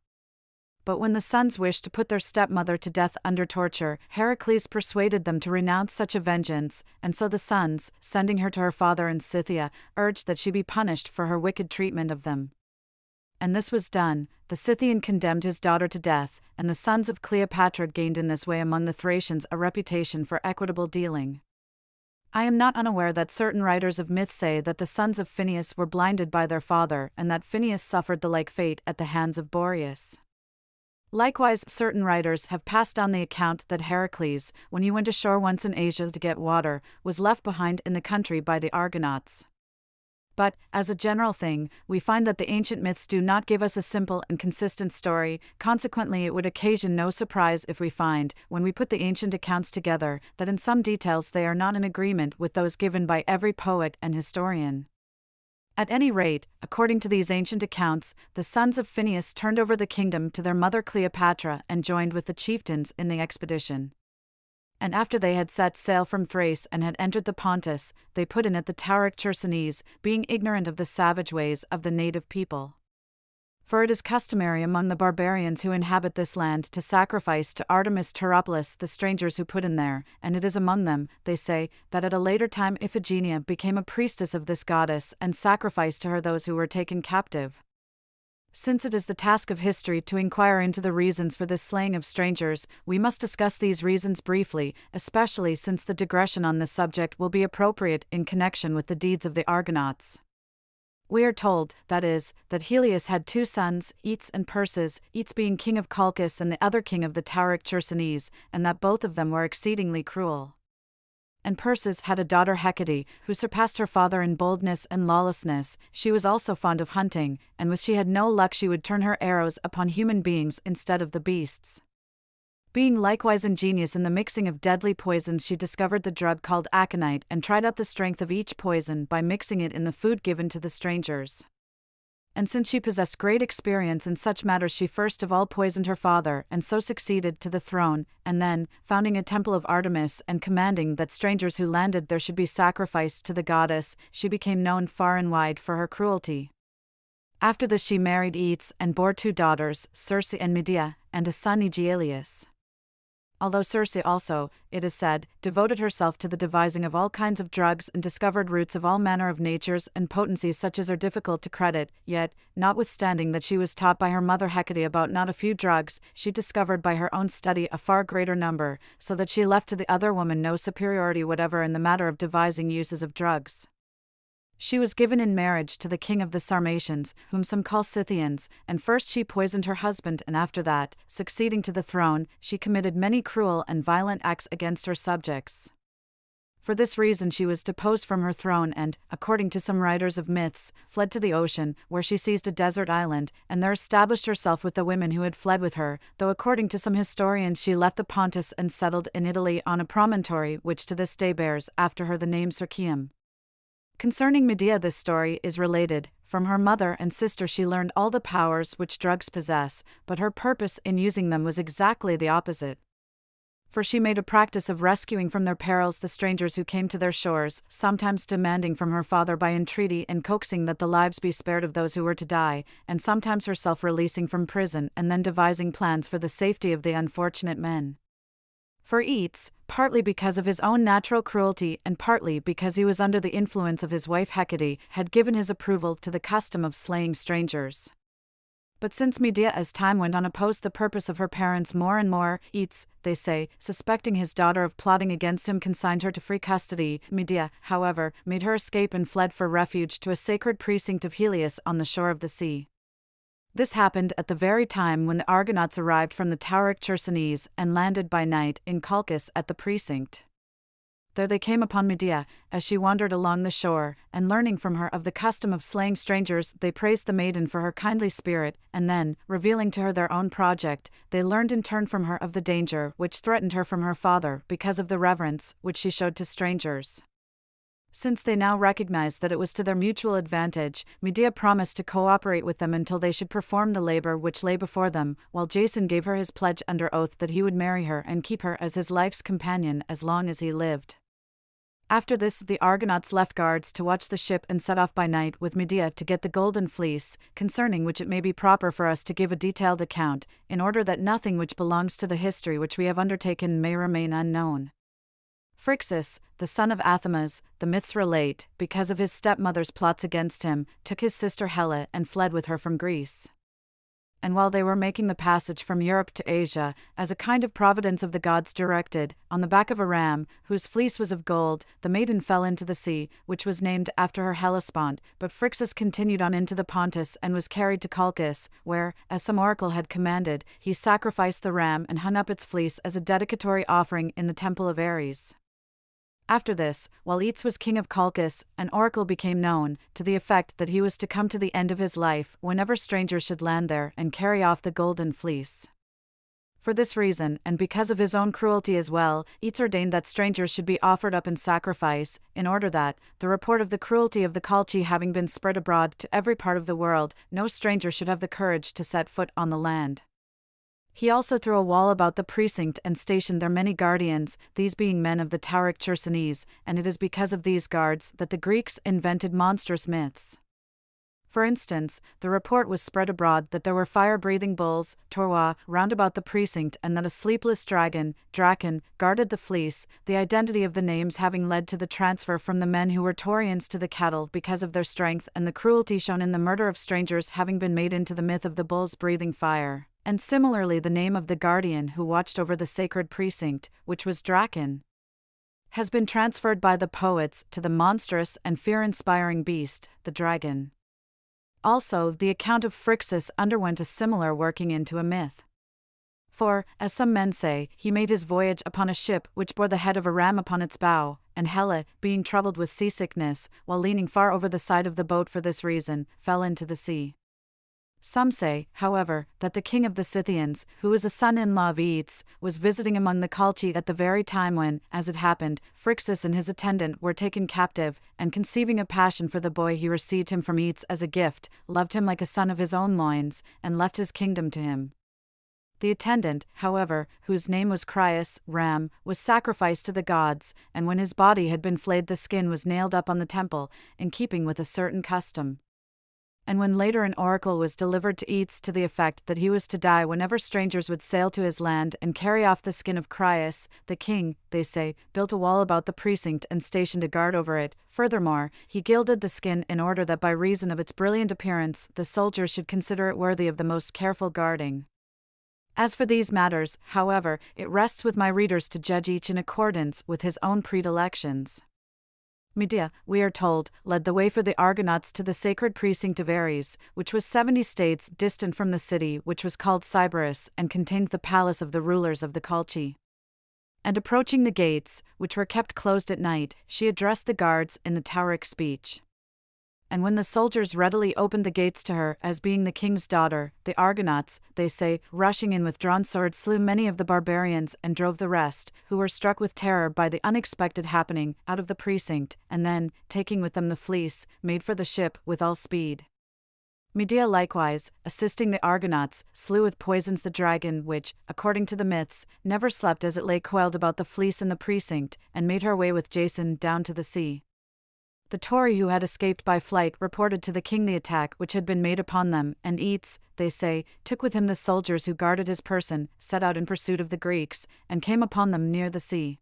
Speaker 1: But when the sons wished to put their stepmother to death under torture, Heracles persuaded them to renounce such a vengeance, and so the sons, sending her to her father in Scythia, urged that she be punished for her wicked treatment of them. And this was done. The Scythian condemned his daughter to death, and the sons of Cleopatra gained in this way among the Thracians a reputation for equitable dealing. I am not unaware that certain writers of myth say that the sons of Phineus were blinded by their father, and that Phineus suffered the like fate at the hands of Boreas. Likewise, certain writers have passed on the account that Heracles, when he went ashore once in Asia to get water, was left behind in the country by the Argonauts. But, as a general thing, we find that the ancient myths do not give us a simple and consistent story. Consequently, it would occasion no surprise if we find, when we put the ancient accounts together, that in some details they are not in agreement with those given by every poet and historian. At any rate, according to these ancient accounts, the sons of Phineus turned over the kingdom to their mother Cleopatra and joined with the chieftains in the expedition. And after they had set sail from Thrace and had entered the Pontus, they put in at the Tauric Chersonese, being ignorant of the savage ways of the native people. For it is customary among the barbarians who inhabit this land to sacrifice to Artemis Tauropolis the strangers who put in there, and it is among them, they say, that at a later time Iphigenia became a priestess of this goddess and sacrificed to her those who were taken captive. Since it is the task of history to inquire into the reasons for this slaying of strangers, we must discuss these reasons briefly, especially since the digression on this subject will be appropriate in connection with the deeds of the Argonauts. We are told, that is, that Helios had two sons, Eetes and Perses, Eetes being king of Colchis and the other king of the Tauric Chersonese, and that both of them were exceedingly cruel. And Perses had a daughter Hecate, who surpassed her father in boldness and lawlessness. She was also fond of hunting, and with she had no luck she would turn her arrows upon human beings instead of the beasts. Being likewise ingenious in the mixing of deadly poisons, she discovered the drug called aconite and tried out the strength of each poison by mixing it in the food given to the strangers. And since she possessed great experience in such matters, she first of all poisoned her father, and so succeeded to the throne, and then, founding a temple of Artemis and commanding that strangers who landed there should be sacrificed to the goddess, she became known far and wide for her cruelty. After this she married Eetes and bore two daughters, Circe and Medea, and a son Aegialeus. Although Circe also, it is said, devoted herself to the devising of all kinds of drugs and discovered roots of all manner of natures and potencies such as are difficult to credit, yet, notwithstanding that she was taught by her mother Hecate about not a few drugs, she discovered by her own study a far greater number, so that she left to the other woman no superiority whatever in the matter of devising uses of drugs. She was given in marriage to the king of the Sarmatians, whom some call Scythians, and first she poisoned her husband, and after that, succeeding to the throne, she committed many cruel and violent acts against her subjects. For this reason she was deposed from her throne and, according to some writers of myths, fled to the ocean, where she seized a desert island, and there established herself with the women who had fled with her, though according to some historians she left the Pontus and settled in Italy on a promontory which to this day bears after her the name Circeum. Concerning Medea, this story is related. From her mother and sister she learned all the powers which drugs possess, but her purpose in using them was exactly the opposite. For she made a practice of rescuing from their perils the strangers who came to their shores, sometimes demanding from her father by entreaty and coaxing that the lives be spared of those who were to die, and sometimes herself releasing from prison and then devising plans for the safety of the unfortunate men. For Eetes, partly because of his own natural cruelty and partly because he was under the influence of his wife Hecate, had given his approval to the custom of slaying strangers. But since Medea as time went on opposed the purpose of her parents more and more, Eetes, they say, suspecting his daughter of plotting against him, consigned her to free custody. Medea, however, made her escape and fled for refuge to a sacred precinct of Helios on the shore of the sea. This happened at the very time when the Argonauts arrived from the Tauric Chersonese and landed by night in Colchis at the precinct. There they came upon Medea, as she wandered along the shore, and learning from her of the custom of slaying strangers, they praised the maiden for her kindly spirit, and then, revealing to her their own project, they learned in turn from her of the danger which threatened her from her father because of the reverence which she showed to strangers. Since they now recognized that it was to their mutual advantage, Medea promised to cooperate with them until they should perform the labor which lay before them, while Jason gave her his pledge under oath that he would marry her and keep her as his life's companion as long as he lived. After this, the Argonauts left guards to watch the ship and set off by night with Medea to get the golden fleece, concerning which it may be proper for us to give a detailed account, in order that nothing which belongs to the history which we have undertaken may remain unknown. Phrixus, the son of Athamas, the myths relate, because of his stepmother's plots against him, took his sister Helle and fled with her from Greece. And while they were making the passage from Europe to Asia, as a kind of providence of the gods directed, on the back of a ram, whose fleece was of gold, the maiden fell into the sea, which was named after her Hellespont, but Phrixus continued on into the Pontus and was carried to Colchis, where, as some oracle had commanded, he sacrificed the ram and hung up its fleece as a dedicatory offering in the temple of Ares. After this, while Eetes was king of Colchis, an oracle became known, to the effect that he was to come to the end of his life whenever strangers should land there and carry off the golden fleece. For this reason, and because of his own cruelty as well, Eetes ordained that strangers should be offered up in sacrifice, in order that, the report of the cruelty of the Colchi having been spread abroad to every part of the world, no stranger should have the courage to set foot on the land. He also threw a wall about the precinct and stationed there many guardians, these being men of the Tauric Chersonese, and it is because of these guards that the Greeks invented monstrous myths. For instance, the report was spread abroad that there were fire-breathing bulls, torwa, round about the precinct, and that a sleepless dragon, draken, guarded the fleece, the identity of the names having led to the transfer from the men who were Taurians to the cattle because of their strength, and the cruelty shown in the murder of strangers having been made into the myth of the bulls breathing fire, and similarly the name of the guardian who watched over the sacred precinct, which was Draken, has been transferred by the poets to the monstrous and fear-inspiring beast, the dragon. Also, the account of Phrixus underwent a similar working into a myth. For, as some men say, he made his voyage upon a ship which bore the head of a ram upon its bow, and Helle, being troubled with seasickness, while leaning far over the side of the boat for this reason, fell into the sea. Some say, however, that the king of the Scythians, who was a son-in-law of Aeetes, was visiting among the Colchi at the very time when, as it happened, Phrixus and his attendant were taken captive, and conceiving a passion for the boy he received him from Aeetes as a gift, loved him like a son of his own loins, and left his kingdom to him. The attendant, however, whose name was Crius, Ram, was sacrificed to the gods, and when his body had been flayed the skin was nailed up on the temple, in keeping with a certain custom. And when later an oracle was delivered to Aeetes to the effect that he was to die whenever strangers would sail to his land and carry off the skin of Crius, the king, they say, built a wall about the precinct and stationed a guard over it. Furthermore, he gilded the skin in order that by reason of its brilliant appearance the soldiers should consider it worthy of the most careful guarding. As for these matters, however, it rests with my readers to judge each in accordance with his own predilections. Medea, we are told, led the way for the Argonauts to the sacred precinct of Ares, which was 70 stades distant from the city, which was called Sybaris, and contained the palace of the rulers of the Colchi. And approaching the gates, which were kept closed at night, she addressed the guards in the Tauric speech. And when the soldiers readily opened the gates to her, as being the king's daughter, the Argonauts, they say, rushing in with drawn swords, slew many of the barbarians and drove the rest, who were struck with terror by the unexpected happening, out of the precinct, and then, taking with them the fleece, made for the ship with all speed. Medea likewise, assisting the Argonauts, slew with poisons the dragon which, according to the myths, never slept as it lay coiled about the fleece in the precinct, and made her way with Jason down to the sea. The Tauri who had escaped by flight reported to the king the attack which had been made upon them, and Aeetes, they say, took with him the soldiers who guarded his person, set out in pursuit of the Greeks, and came upon them near the sea.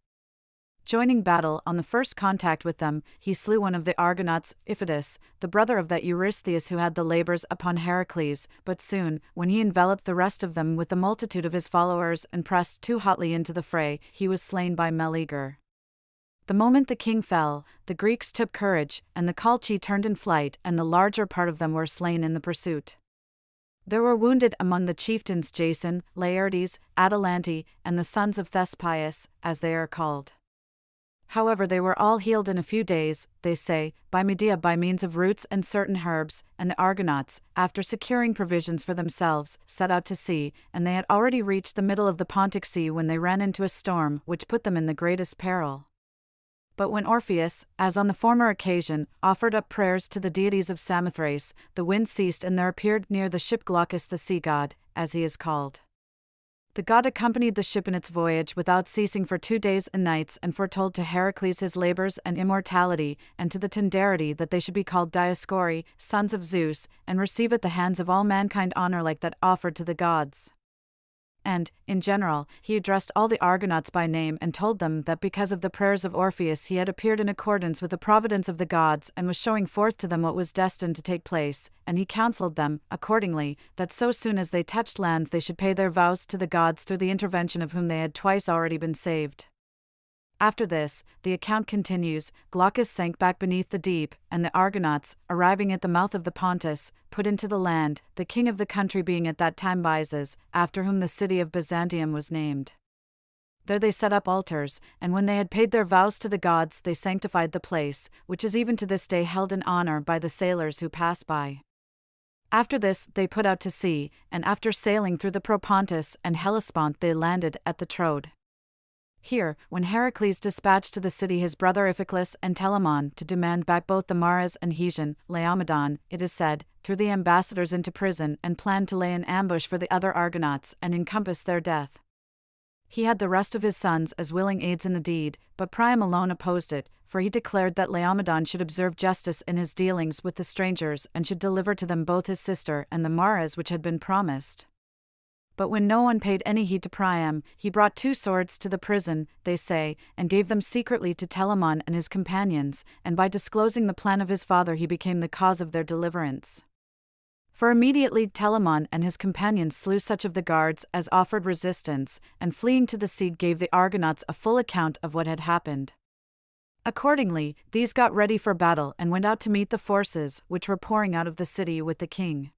Speaker 1: Joining battle on the first contact with them, he slew one of the Argonauts, Iphitus, the brother of that Eurystheus who had the labors upon Heracles, but soon, when he enveloped the rest of them with the multitude of his followers and pressed too hotly into the fray, he was slain by Meleager. The moment the king fell, the Greeks took courage, and the Colchi turned in flight, and the larger part of them were slain in the pursuit. There were wounded among the chieftains Jason, Laertes, Atalante, and the sons of Thespius, as they are called. However, they were all healed in a few days, they say, by Medea by means of roots and certain herbs, and the Argonauts, after securing provisions for themselves, set out to sea, and they had already reached the middle of the Pontic Sea when they ran into a storm which put them in the greatest peril. But when Orpheus, as on the former occasion, offered up prayers to the deities of Samothrace, the wind ceased and there appeared near the ship Glaucus the sea god, as he is called. The god accompanied the ship in its voyage without ceasing for 2 days and nights and foretold to Heracles his labors and immortality, and to the Tenderity that they should be called Dioscuri, sons of Zeus, and receive at the hands of all mankind honor like that offered to the gods. And, in general, he addressed all the Argonauts by name and told them that because of the prayers of Orpheus he had appeared in accordance with the providence of the gods and was showing forth to them what was destined to take place, and he counseled them, accordingly, that so soon as they touched land they should pay their vows to the gods through the intervention of whom they had twice already been saved. After this, the account continues, Glaucus sank back beneath the deep, and the Argonauts, arriving at the mouth of the Pontus, put into the land, the king of the country being at that time Byzas, after whom the city of Byzantium was named. There they set up altars, and when they had paid their vows to the gods they sanctified the place, which is even to this day held in honor by the sailors who pass by. After this they put out to sea, and after sailing through the Propontis and Hellespont they landed at the Troad. Here, when Heracles dispatched to the city his brother Iphiclus and Telamon to demand back both the Mares and Hesian, Laomedon, it is said, threw the ambassadors into prison and planned to lay an ambush for the other Argonauts and encompass their death. He had the rest of his sons as willing aids in the deed, but Priam alone opposed it, for he declared that Laomedon should observe justice in his dealings with the strangers and should deliver to them both his sister and the Mares which had been promised. But when no one paid any heed to Priam, he brought 2 swords to the prison, they say, and gave them secretly to Telamon and his companions, and by disclosing the plan of his father he became the cause of their deliverance. For immediately Telamon and his companions slew such of the guards as offered resistance, and fleeing to the sea gave the Argonauts a full account of what had happened. Accordingly, these got ready for battle and went out to meet the forces which were pouring out of the city with the king.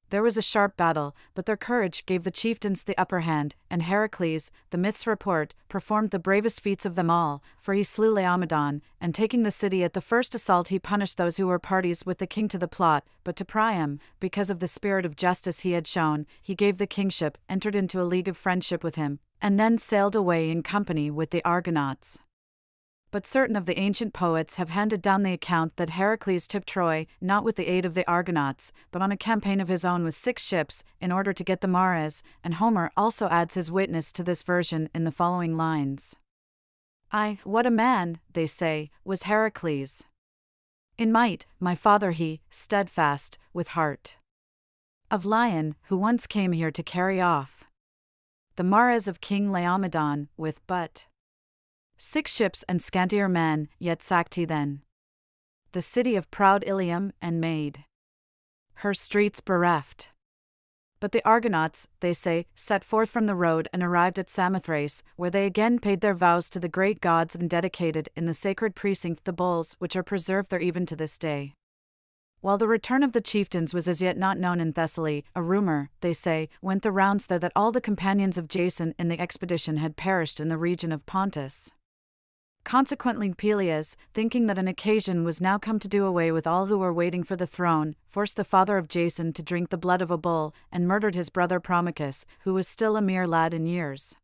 Speaker 1: There was a sharp battle, but their courage gave the chieftains the upper hand, and Heracles, the myths report, performed the bravest feats of them all, for he slew Laomedon, and taking the city at the first assault he punished those who were parties with the king to the plot, but to Priam, because of the spirit of justice he had shown, he gave the kingship, entered into a league of friendship with him, and then sailed away in company with the Argonauts. But certain of the ancient poets have handed down the account that Heracles took Troy, not with the aid of the Argonauts, but on a campaign of his own with 6 ships, in order to get the Mares, and Homer also adds his witness to this version in the following lines. What a man, they say, was Heracles. In might, my father he, steadfast, with heart of lion, who once came here to carry off the Mares of King Laomedon, with but 6 ships and scantier men, yet sacked he then the city of proud Ilium, and made her streets bereft. But the Argonauts, they say, set forth from the road and arrived at Samothrace, where they again paid their vows to the great gods and dedicated in the sacred precinct the bulls which are preserved there even to this day. While the return of the chieftains was as yet not known in Thessaly, a rumor, they say, went the rounds there that all the companions of Jason in the expedition had perished in the region of Pontus. Consequently Pelias, thinking that an occasion was now come to do away with all who were waiting for the throne, forced the father of Jason to drink the blood of a bull, and murdered his brother Promachus, who was still a mere lad in years.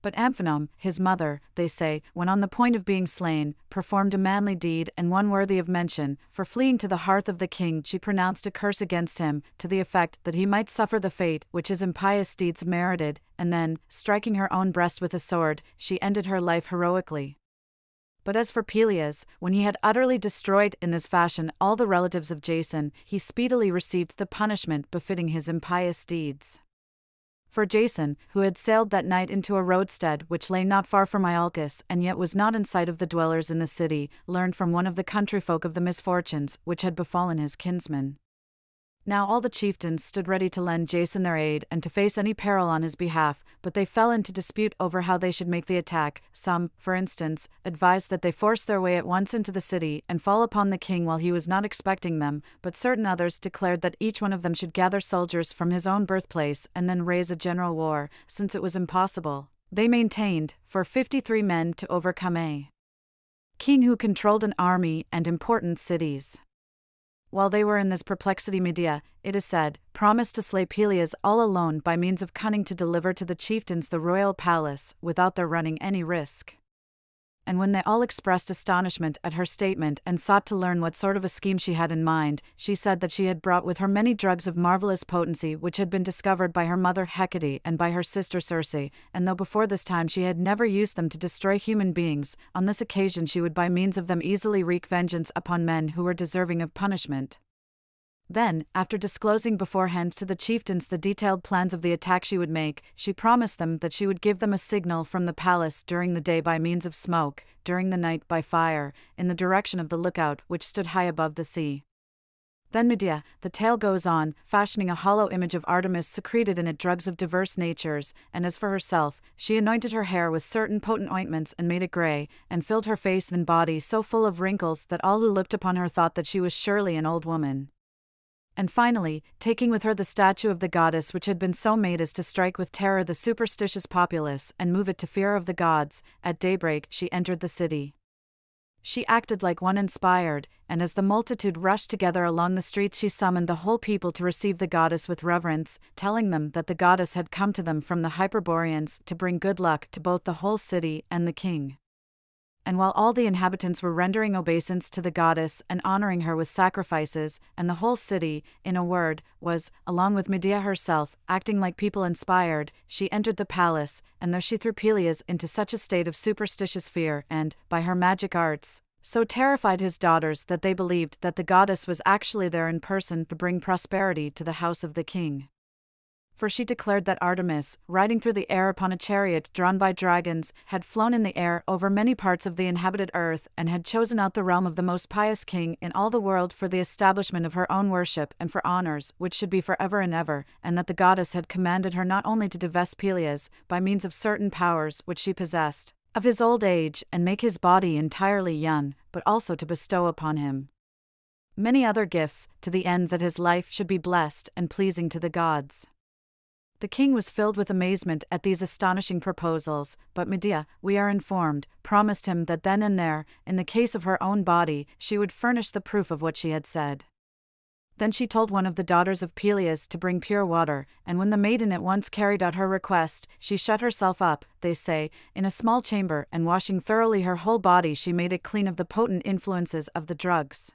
Speaker 1: But Amphinom, his mother, they say, when on the point of being slain, performed a manly deed and one worthy of mention, for fleeing to the hearth of the king she pronounced a curse against him, to the effect that he might suffer the fate which his impious deeds merited, and then, striking her own breast with a sword, she ended her life heroically. But as for Pelias, when he had utterly destroyed in this fashion all the relatives of Jason, he speedily received the punishment befitting his impious deeds. For Jason, who had sailed that night into a roadstead which lay not far from Iolcus and yet was not in sight of the dwellers in the city, learned from one of the countryfolk of the misfortunes which had befallen his kinsman. Now all the chieftains stood ready to lend Jason their aid and to face any peril on his behalf, but they fell into dispute over how they should make the attack. Some, for instance, advised that they force their way at once into the city and fall upon the king while he was not expecting them, but certain others declared that each one of them should gather soldiers from his own birthplace and then raise a general war, since it was impossible, they maintained, for 53 men to overcome a king who controlled an army and important cities. While they were in this perplexity, Medea, it is said, promised to slay Pelias all alone by means of cunning to deliver to the chieftains the royal palace, without their running any risk. And when they all expressed astonishment at her statement and sought to learn what sort of a scheme she had in mind, she said that she had brought with her many drugs of marvelous potency which had been discovered by her mother Hecate and by her sister Circe, and though before this time she had never used them to destroy human beings, on this occasion she would by means of them easily wreak vengeance upon men who were deserving of punishment. Then, after disclosing beforehand to the chieftains the detailed plans of the attack she would make, she promised them that she would give them a signal from the palace during the day by means of smoke, during the night by fire, in the direction of the lookout which stood high above the sea. Then Medea, the tale goes on, fashioning a hollow image of Artemis secreted in it drugs of diverse natures, and as for herself, she anointed her hair with certain potent ointments and made it grey, and filled her face and body so full of wrinkles that all who looked upon her thought that she was surely an old woman. And finally, taking with her the statue of the goddess which had been so made as to strike with terror the superstitious populace and move it to fear of the gods, at daybreak she entered the city. She acted like one inspired, and as the multitude rushed together along the streets she summoned the whole people to receive the goddess with reverence, telling them that the goddess had come to them from the Hyperboreans to bring good luck to both the whole city and the king. And while all the inhabitants were rendering obeisance to the goddess and honoring her with sacrifices, and the whole city, in a word, was, along with Medea herself, acting like people inspired, she entered the palace, and there she threw Pelias into such a state of superstitious fear and, by her magic arts, so terrified his daughters that they believed that the goddess was actually there in person to bring prosperity to the house of the king. For she declared that Artemis, riding through the air upon a chariot drawn by dragons, had flown in the air over many parts of the inhabited earth and had chosen out the realm of the most pious king in all the world for the establishment of her own worship and for honors which should be forever and ever, and that the goddess had commanded her not only to divest Pelias, by means of certain powers which she possessed, of his old age and make his body entirely young, but also to bestow upon him many other gifts, to the end that his life should be blessed and pleasing to the gods. The king was filled with amazement at these astonishing proposals, but Medea, we are informed, promised him that then and there, in the case of her own body, she would furnish the proof of what she had said. Then she told one of the daughters of Pelias to bring pure water, and when the maiden at once carried out her request, she shut herself up, they say, in a small chamber, and washing thoroughly her whole body she made it clean of the potent influences of the drugs.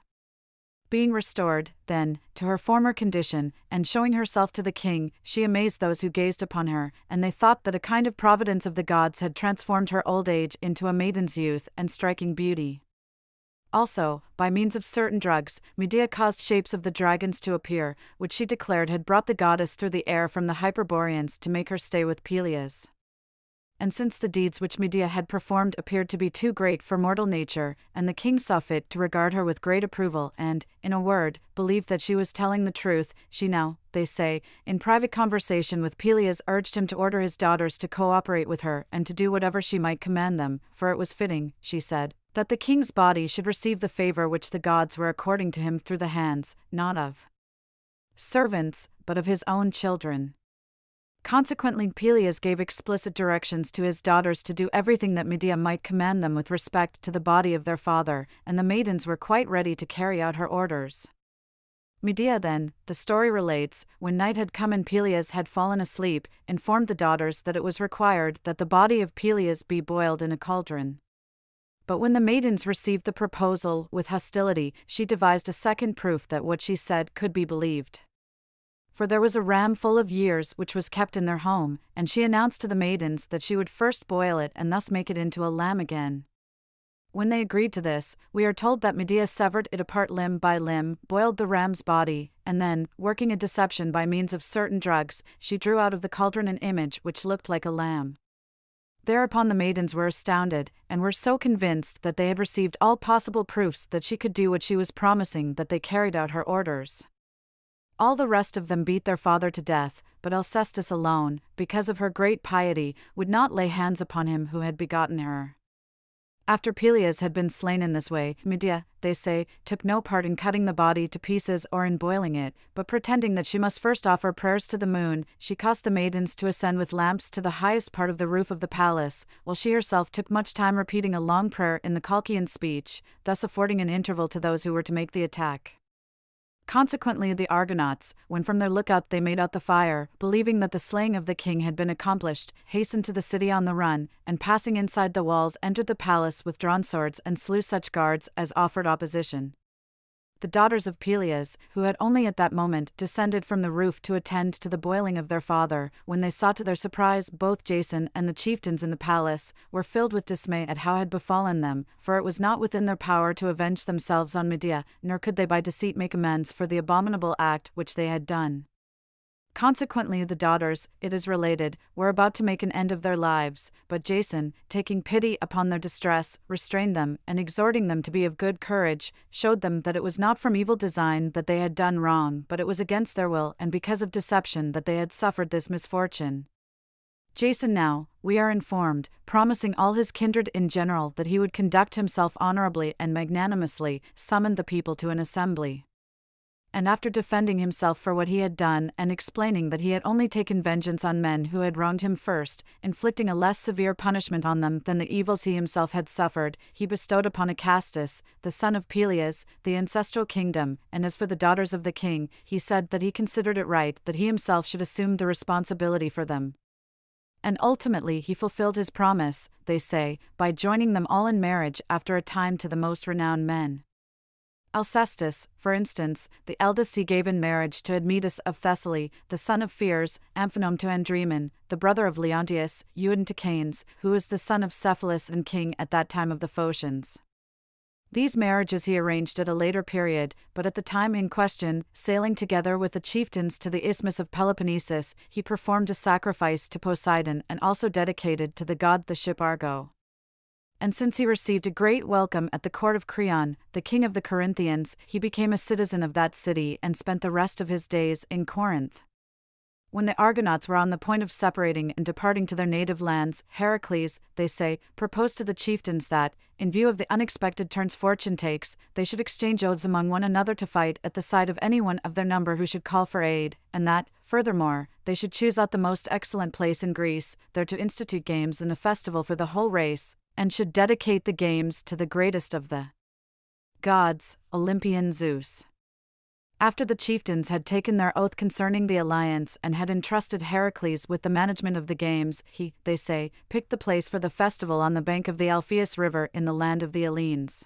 Speaker 1: Being restored, then, to her former condition, and showing herself to the king, she amazed those who gazed upon her, and they thought that a kind of providence of the gods had transformed her old age into a maiden's youth and striking beauty. Also, by means of certain drugs, Medea caused shapes of the dragons to appear, which she declared had brought the goddess through the air from the Hyperboreans to make her stay with Pelias. And since the deeds which Medea had performed appeared to be too great for mortal nature, and the king saw fit to regard her with great approval and, in a word, believed that she was telling the truth, she now, they say, in private conversation with Pelias urged him to order his daughters to cooperate with her and to do whatever she might command them, for it was fitting, she said, that the king's body should receive the favor which the gods were according to him through the hands, not of servants, but of his own children. Consequently, Pelias gave explicit directions to his daughters to do everything that Medea might command them with respect to the body of their father, and the maidens were quite ready to carry out her orders. Medea then, the story relates, when night had come and Pelias had fallen asleep, informed the daughters that it was required that the body of Pelias be boiled in a cauldron. But when the maidens received the proposal with hostility, she devised a second proof that what she said could be believed. For there was a ram full of years which was kept in their home, and she announced to the maidens that she would first boil it and thus make it into a lamb again. When they agreed to this, we are told that Medea severed it apart limb by limb, boiled the ram's body, and then, working a deception by means of certain drugs, she drew out of the cauldron an image which looked like a lamb. Thereupon the maidens were astounded, and were so convinced that they had received all possible proofs that she could do what she was promising that they carried out her orders. All the rest of them beat their father to death, but Alcestis alone, because of her great piety, would not lay hands upon him who had begotten her. After Pelias had been slain in this way, Medea, they say, took no part in cutting the body to pieces or in boiling it, but pretending that she must first offer prayers to the moon, she caused the maidens to ascend with lamps to the highest part of the roof of the palace, while she herself took much time repeating a long prayer in the Colchian speech, thus affording an interval to those who were to make the attack. Consequently, the Argonauts, when from their lookout they made out the fire, believing that the slaying of the king had been accomplished, hastened to the city on the run, and passing inside the walls entered the palace with drawn swords and slew such guards as offered opposition. The daughters of Pelias, who had only at that moment descended from the roof to attend to the boiling of their father, when they saw to their surprise both Jason and the chieftains in the palace, were filled with dismay at how had befallen them, for it was not within their power to avenge themselves on Medea, nor could they by deceit make amends for the abominable act which they had done. Consequently, the daughters, it is related, were about to make an end of their lives, but Jason, taking pity upon their distress, restrained them, and exhorting them to be of good courage, showed them that it was not from evil design that they had done wrong, but it was against their will and because of deception that they had suffered this misfortune. Jason now, we are informed, promising all his kindred in general that he would conduct himself honorably and magnanimously, summoned the people to an assembly. And after defending himself for what he had done and explaining that he had only taken vengeance on men who had wronged him first, inflicting a less severe punishment on them than the evils he himself had suffered, he bestowed upon Acastus, the son of Pelias, the ancestral kingdom, and as for the daughters of the king, he said that he considered it right that he himself should assume the responsibility for them. And ultimately he fulfilled his promise, they say, by joining them all in marriage after a time to the most renowned men. Alcestis, for instance, the eldest he gave in marriage to Admetus of Thessaly, the son of Pheres, Amphinom to Andremon, the brother of Leontius, Euan to Canes, who was the son of Cephalus and king at that time of the Phocians. These marriages he arranged at a later period, but at the time in question, sailing together with the chieftains to the Isthmus of Peloponnesus, he performed a sacrifice to Poseidon and also dedicated to the god the ship Argo. And since he received a great welcome at the court of Creon, the king of the Corinthians, he became a citizen of that city and spent the rest of his days in Corinth. When the Argonauts were on the point of separating and departing to their native lands, Heracles, they say, proposed to the chieftains that, in view of the unexpected turns fortune takes, they should exchange oaths among one another to fight at the side of anyone of their number who should call for aid, and that, furthermore, they should choose out the most excellent place in Greece, there to institute games and a festival for the whole race, and should dedicate the games to the greatest of the gods, Olympian Zeus. After the chieftains had taken their oath concerning the alliance and had entrusted Heracles with the management of the games, he, they say, picked the place for the festival on the bank of the Alpheus River in the land of the Hellenes.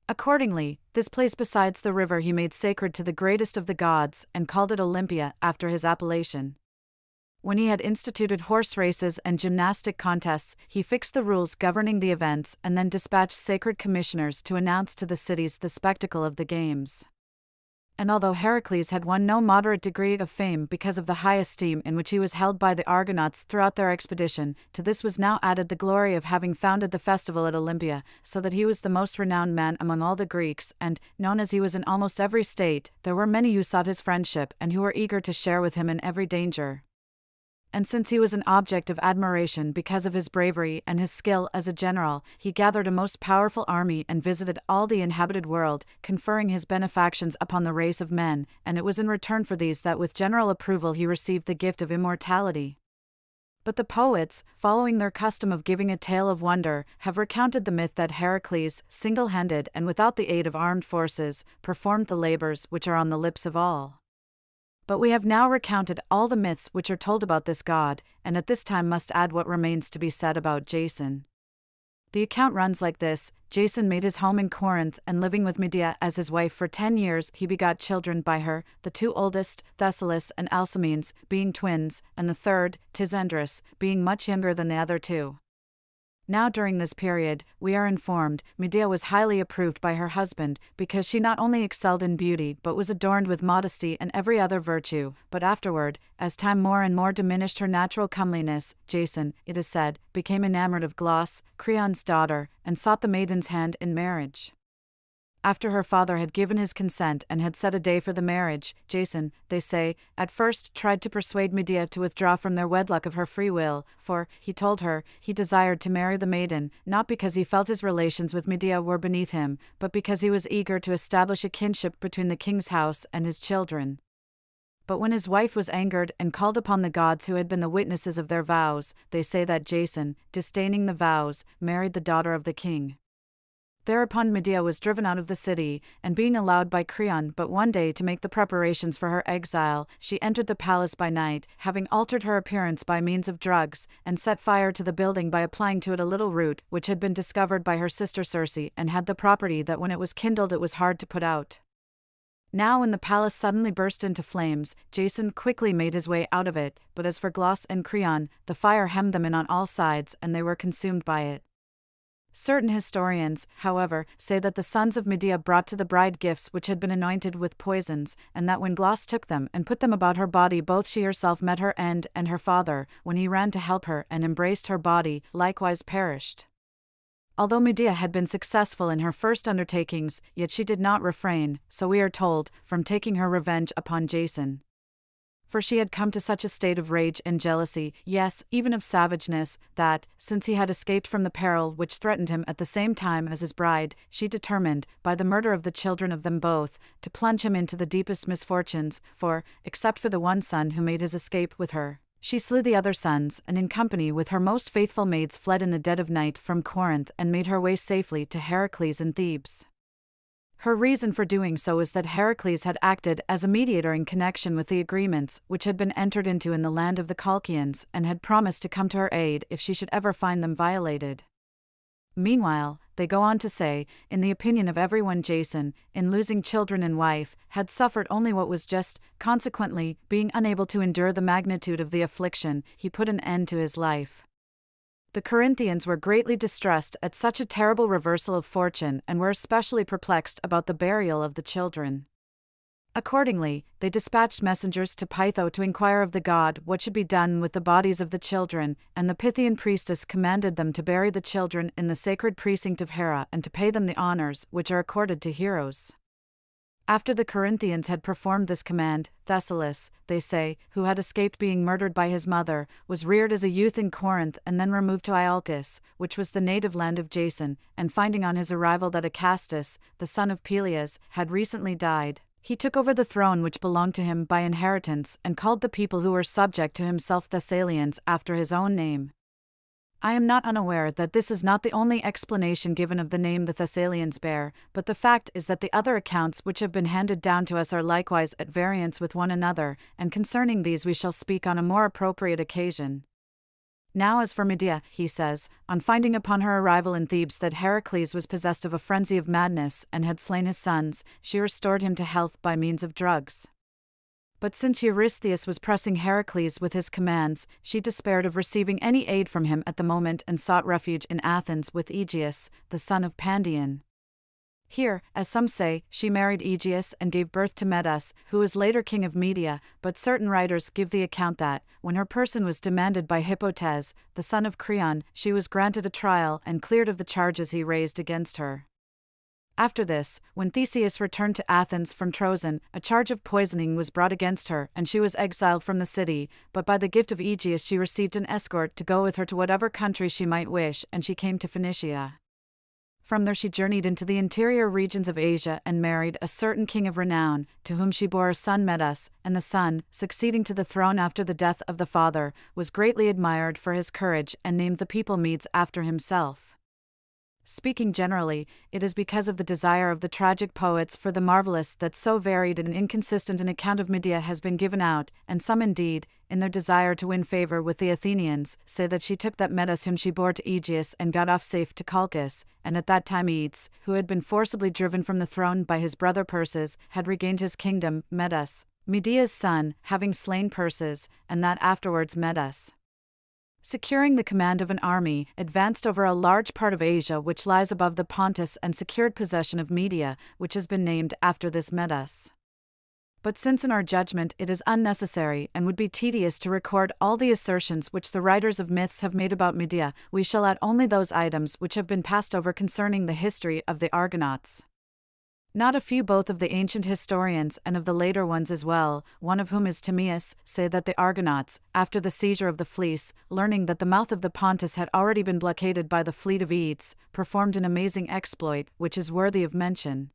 Speaker 1: Accordingly, this place besides the river he made sacred to the greatest of the gods and called it Olympia after his appellation. When he had instituted horse races and gymnastic contests, he fixed the rules governing the events and then dispatched sacred commissioners to announce to the cities the spectacle of the games. And although Heracles had won no moderate degree of fame because of the high esteem in which he was held by the Argonauts throughout their expedition, to this was now added the glory of having founded the festival at Olympia, so that he was the most renowned man among all the Greeks, and, known as he was in almost every state, there were many who sought his friendship and who were eager to share with him in every danger. And since he was an object of admiration because of his bravery and his skill as a general, he gathered a most powerful army and visited all the inhabited world, conferring his benefactions upon the race of men, and it was in return for these that with general approval he received the gift of immortality. But the poets, following their custom of giving a tale of wonder, have recounted the myth that Heracles, single-handed and without the aid of armed forces, performed the labors which are on the lips of all. But we have now recounted all the myths which are told about this god, and at this time must add what remains to be said about Jason. The account runs like this: Jason made his home in Corinth, and living with Medea as his wife for 10 years, he begot children by her, the two oldest, Thessalus and Alcimenes, being twins, and the third, Tisandrus, being much younger than the other two. Now during this period, we are informed, Medea was highly approved by her husband, because she not only excelled in beauty but was adorned with modesty and every other virtue, but afterward, as time more and more diminished her natural comeliness, Jason, it is said, became enamored of Glauce, Creon's daughter, and sought the maiden's hand in marriage. After her father had given his consent and had set a day for the marriage, Jason, they say, at first tried to persuade Medea to withdraw from their wedlock of her free will, for, he told her, he desired to marry the maiden, not because he felt his relations with Medea were beneath him, but because he was eager to establish a kinship between the king's house and his children. But when his wife was angered and called upon the gods who had been the witnesses of their vows, they say that Jason, disdaining the vows, married the daughter of the king. Thereupon Medea was driven out of the city, and being allowed by Creon but one day to make the preparations for her exile, she entered the palace by night, having altered her appearance by means of drugs, and set fire to the building by applying to it a little root, which had been discovered by her sister Circe, and had the property that when it was kindled it was hard to put out. Now when the palace suddenly burst into flames, Jason quickly made his way out of it, but as for Glauce and Creon, the fire hemmed them in on all sides and they were consumed by it. Certain historians, however, say that the sons of Medea brought to the bride gifts which had been anointed with poisons, and that when Glauce took them and put them about her body, both she herself met her end and her father, when he ran to help her and embraced her body, likewise perished. Although Medea had been successful in her first undertakings, yet she did not refrain, so we are told, from taking her revenge upon Jason. For she had come to such a state of rage and jealousy, yes, even of savageness, that, since he had escaped from the peril which threatened him at the same time as his bride, she determined, by the murder of the children of them both, to plunge him into the deepest misfortunes, for, except for the one son who made his escape with her, she slew the other sons, and in company with her most faithful maids fled in the dead of night from Corinth and made her way safely to Heracles in Thebes. Her reason for doing so is that Heracles had acted as a mediator in connection with the agreements which had been entered into in the land of the Colchians and had promised to come to her aid if she should ever find them violated. Meanwhile, they go on to say, in the opinion of everyone, Jason, in losing children and wife, had suffered only what was just. Consequently, being unable to endure the magnitude of the affliction, he put an end to his life. The Corinthians were greatly distressed at such a terrible reversal of fortune and were especially perplexed about the burial of the children. Accordingly, they dispatched messengers to Pytho to inquire of the god what should be done with the bodies of the children, and the Pythian priestess commanded them to bury the children in the sacred precinct of Hera and to pay them the honors which are accorded to heroes. After the Corinthians had performed this command, Thessalus, they say, who had escaped being murdered by his mother, was reared as a youth in Corinth and then removed to Iolcus, which was the native land of Jason, and finding on his arrival that Acastus, the son of Peleus, had recently died, he took over the throne which belonged to him by inheritance and called the people who were subject to himself Thessalians after his own name. I am not unaware that this is not the only explanation given of the name the Thessalians bear, but the fact is that the other accounts which have been handed down to us are likewise at variance with one another, and concerning these we shall speak on a more appropriate occasion. Now as for Medea, he says, on finding upon her arrival in Thebes that Heracles was possessed of a frenzy of madness and had slain his sons, she restored him to health by means of drugs. But since Eurystheus was pressing Heracles with his commands, she despaired of receiving any aid from him at the moment and sought refuge in Athens with Aegeus, the son of Pandion. Here, as some say, she married Aegeus and gave birth to Medas, who was later king of Media, but certain writers give the account that, when her person was demanded by Hippotes, the son of Creon, she was granted a trial and cleared of the charges he raised against her. After this, when Theseus returned to Athens from Troezen, a charge of poisoning was brought against her and she was exiled from the city, but by the gift of Aegeus she received an escort to go with her to whatever country she might wish, and she came to Phoenicia. From there she journeyed into the interior regions of Asia and married a certain king of renown, to whom she bore a son Medas, and the son, succeeding to the throne after the death of the father, was greatly admired for his courage and named the people Medes after himself. Speaking generally, it is because of the desire of the tragic poets for the marvelous that so varied and inconsistent an account of Medea has been given out, and some indeed, in their desire to win favor with the Athenians, say that she took that Medas whom she bore to Aegeus and got off safe to Colchis, and at that time Aedes, who had been forcibly driven from the throne by his brother Perses, had regained his kingdom, Medas, Medea's son, having slain Perses, and that afterwards Medas, securing the command of an army, advanced over a large part of Asia which lies above the Pontus and secured possession of Media, which has been named after this Medas. But since in our judgment it is unnecessary and would be tedious to record all the assertions which the writers of myths have made about Medea, we shall add only those items which have been passed over concerning the history of the Argonauts. Not a few both of the ancient historians and of the later ones as well, one of whom is Timaeus, say that the Argonauts, after the seizure of the fleece, learning that the mouth of the Pontus had already been blockaded by the fleet of Aedes, performed an amazing exploit, which is worthy of mention.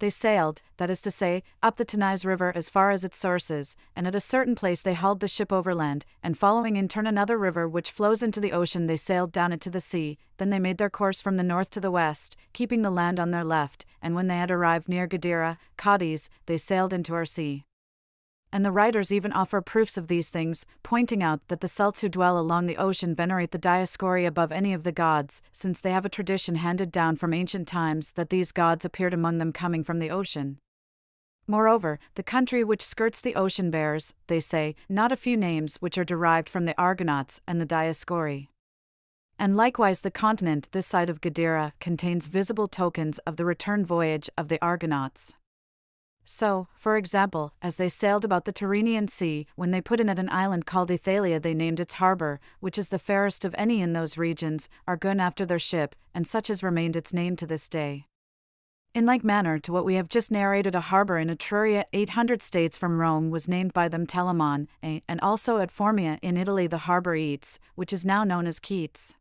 Speaker 1: They sailed, that is to say, up the Tanais River as far as its sources, and at a certain place they hauled the ship overland, and following in turn another river which flows into the ocean they sailed down it to the sea. Then they made their course from the north to the west, keeping the land on their left, and when they had arrived near Gadara, Cadiz, they sailed into our sea. And the writers even offer proofs of these things, pointing out that the Celts who dwell along the ocean venerate the Dioscuri above any of the gods, since they have a tradition handed down from ancient times that these gods appeared among them coming from the ocean. Moreover, the country which skirts the ocean bears, they say, not a few names which are derived from the Argonauts and the Dioscuri. And likewise the continent this side of Gadara contains visible tokens of the return voyage of the Argonauts. So, for example, as they sailed about the Tyrrhenian Sea, when they put in at an island called Aethalia they named its harbour, which is the fairest of any in those regions, Argon after their ship, and such has remained its name to this day. In like manner to what we have just narrated, a harbour in Etruria 800 states from Rome was named by them Telamon, and also at Formia in Italy the harbour Eats, which is now known as Keats.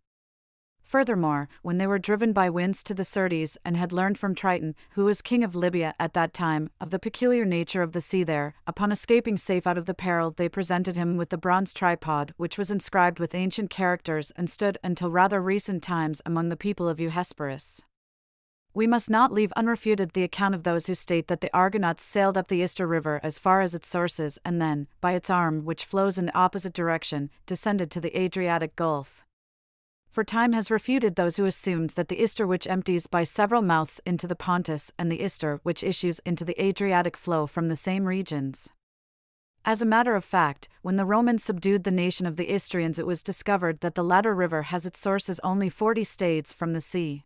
Speaker 1: Furthermore, when they were driven by winds to the Syrtes and had learned from Triton, who was king of Libya at that time, of the peculiar nature of the sea there, upon escaping safe out of the peril they presented him with the bronze tripod which was inscribed with ancient characters and stood until rather recent times among the people of Euhesperus. We must not leave unrefuted the account of those who state that the Argonauts sailed up the Ister River as far as its sources and then, by its arm which flows in the opposite direction, descended to the Adriatic Gulf. For time has refuted those who assumed that the Ister which empties by several mouths into the Pontus and the Ister which issues into the Adriatic flow from the same regions. As a matter of fact, when the Romans subdued the nation of the Istrians, it was discovered that the latter river has its sources only 40 stades from the sea.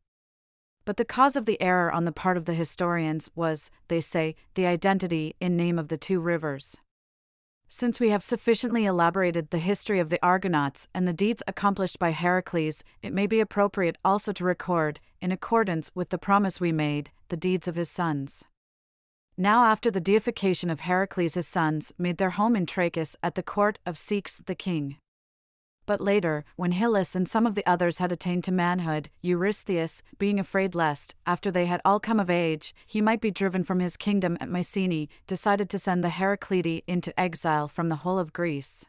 Speaker 1: But the cause of the error on the part of the historians was, they say, the identity in name of the two rivers. Since we have sufficiently elaborated the history of the Argonauts and the deeds accomplished by Heracles, it may be appropriate also to record, in accordance with the promise we made, the deeds of his sons. Now after the deification of Heracles, his sons made their home in Trachis at the court of Ceyx the king. But later, when Hyllus and some of the others had attained to manhood, Eurystheus, being afraid lest, after they had all come of age, he might be driven from his kingdom at Mycenae, decided to send the Heraclidae into exile from the whole of Greece.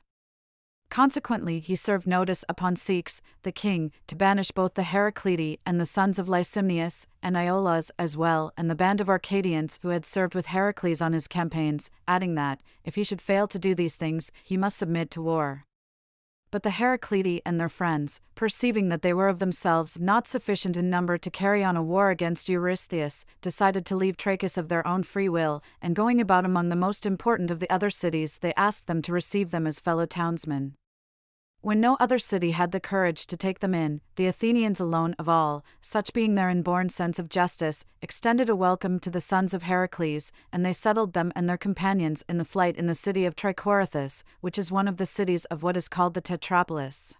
Speaker 1: Consequently, he served notice upon Ceyx, the king, to banish both the Heraclidae and the sons of Licymnius, and Iolas as well, and the band of Arcadians who had served with Heracles on his campaigns, adding that, if he should fail to do these things, he must submit to war. But the Heraclidae and their friends, perceiving that they were of themselves not sufficient in number to carry on a war against Eurystheus, decided to leave Trachis of their own free will, and going about among the most important of the other cities, they asked them to receive them as fellow townsmen. When no other city had the courage to take them in, the Athenians alone of all, such being their inborn sense of justice, extended a welcome to the sons of Heracles, and they settled them and their companions in the flight in the city of Trichorithus, which is one of the cities of what is called the Tetrapolis.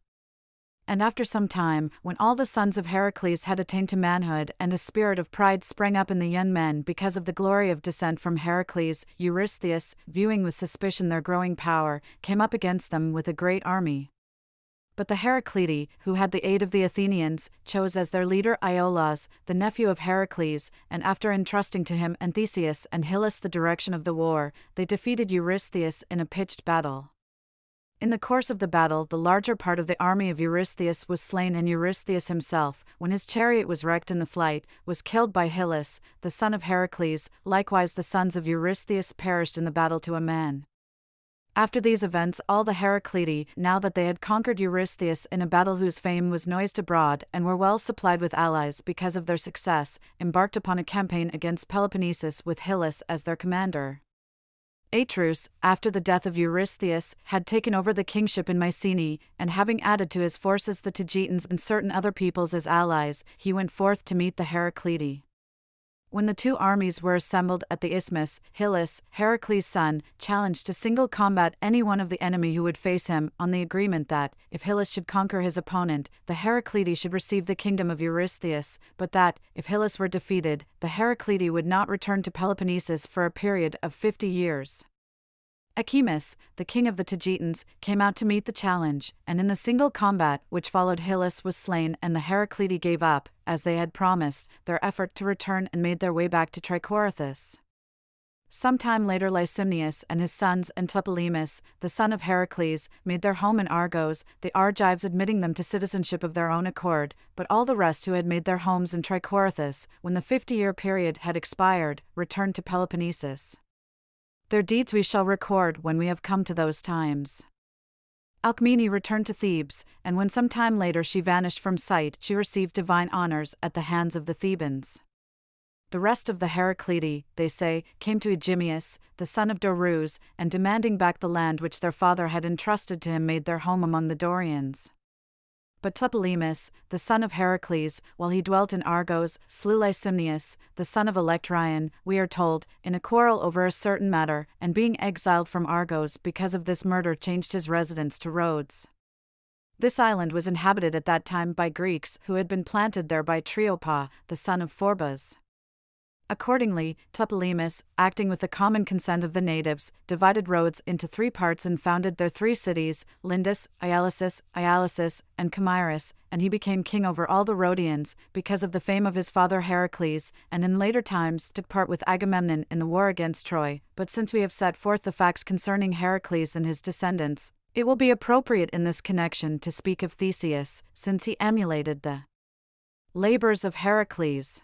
Speaker 1: And after some time, when all the sons of Heracles had attained to manhood and a spirit of pride sprang up in the young men because of the glory of descent from Heracles, Eurystheus, viewing with suspicion their growing power, came up against them with a great army. But the Heraclidae, who had the aid of the Athenians, chose as their leader Iolas, the nephew of Heracles, and after entrusting to him and Theseus and Hyllus the direction of the war, they defeated Eurystheus in a pitched battle. In the course of the battle, the larger part of the army of Eurystheus was slain, and Eurystheus himself, when his chariot was wrecked in the flight, was killed by Hyllus, the son of Heracles. Likewise the sons of Eurystheus perished in the battle to a man. After these events, all the Heraclidae, now that they had conquered Eurystheus in a battle whose fame was noised abroad and were well supplied with allies because of their success, embarked upon a campaign against Peloponnesus with Hyllus as their commander. Atreus, after the death of Eurystheus, had taken over the kingship in Mycenae, and having added to his forces the Tagetans and certain other peoples as allies, he went forth to meet the Heraclidae. When the two armies were assembled at the isthmus, Hyllus, Heracles' son, challenged to single combat any one of the enemy who would face him, on the agreement that, if Hyllus should conquer his opponent, the Heraclidae should receive the kingdom of Eurystheus, but that, if Hyllus were defeated, the Heraclidae would not return to Peloponnesus for a period of 50 years. Achemus, the king of the Tagetans, came out to meet the challenge, and in the single combat which followed Hyllus was slain, and the Heraclidae gave up, as they had promised, their effort to return and made their way back to Trichorithus. Some time later Licymnius and his sons and Tlepolemus, the son of Heracles, made their home in Argos, the Argives admitting them to citizenship of their own accord, but all the rest who had made their homes in Trichorithus, when the 50-year period had expired, returned to Peloponnesus. Their deeds we shall record when we have come to those times. Alcmene returned to Thebes, and when some time later she vanished from sight, she received divine honors at the hands of the Thebans. The rest of the Heraclidae, they say, came to Eugemius, the son of Dorus, and demanding back the land which their father had entrusted to him, made their home among the Dorians. But Tlepolemus, the son of Heracles, while he dwelt in Argos, slew Licymnius, the son of Electryon, we are told, in a quarrel over a certain matter, and being exiled from Argos because of this murder changed his residence to Rhodes. This island was inhabited at that time by Greeks who had been planted there by Triopa, the son of Phorbas. Accordingly, Tlepolemus, acting with the common consent of the natives, divided Rhodes into 3 parts and founded their 3 cities, Lindus, Ialysus, and Chimyrus, and he became king over all the Rhodians, because of the fame of his father Heracles, and in later times took part with Agamemnon in the war against Troy. But since we have set forth the facts concerning Heracles and his descendants, it will be appropriate in this connection to speak of Theseus, since he emulated the labors of Heracles.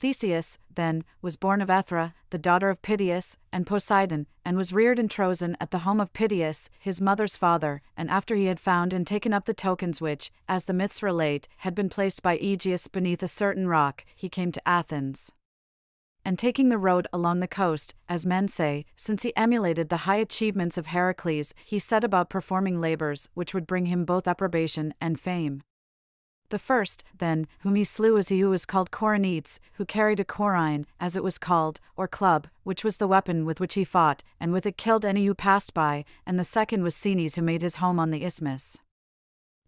Speaker 1: Theseus, then, was born of Ethra, the daughter of Piteus, and Poseidon, and was reared in Troezen at the home of Piteus, his mother's father, and after he had found and taken up the tokens which, as the myths relate, had been placed by Aegeus beneath a certain rock, he came to Athens. And taking the road along the coast, as men say, since he emulated the high achievements of Heracles, he set about performing labors which would bring him both approbation and fame. The first, then, whom he slew was he who was called Corynetes, who carried a corine, as it was called, or club, which was the weapon with which he fought, and with it killed any who passed by, and the second was Cenes, who made his home on the isthmus.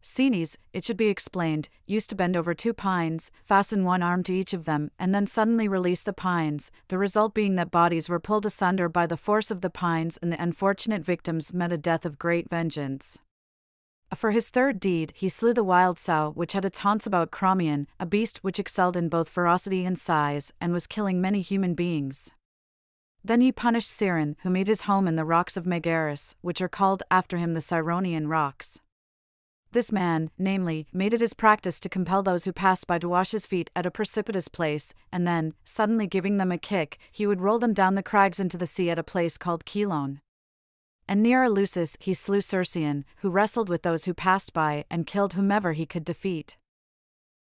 Speaker 1: Cenes, it should be explained, used to bend over 2 pines, fasten one arm to each of them, and then suddenly release the pines, the result being that bodies were pulled asunder by the force of the pines and the unfortunate victims met a death of great vengeance. For his third deed he slew the wild sow which had its haunts about Crommyon, a beast which excelled in both ferocity and size, and was killing many human beings. Then he punished Siren, who made his home in the rocks of Megaris, which are called after him the Cyronian rocks. This man, namely, made it his practice to compel those who passed by to wash his feet at a precipitous place, and then, suddenly giving them a kick, he would roll them down the crags into the sea at a place called Chelone. And near Eleusis he slew Circean, who wrestled with those who passed by and killed whomever he could defeat.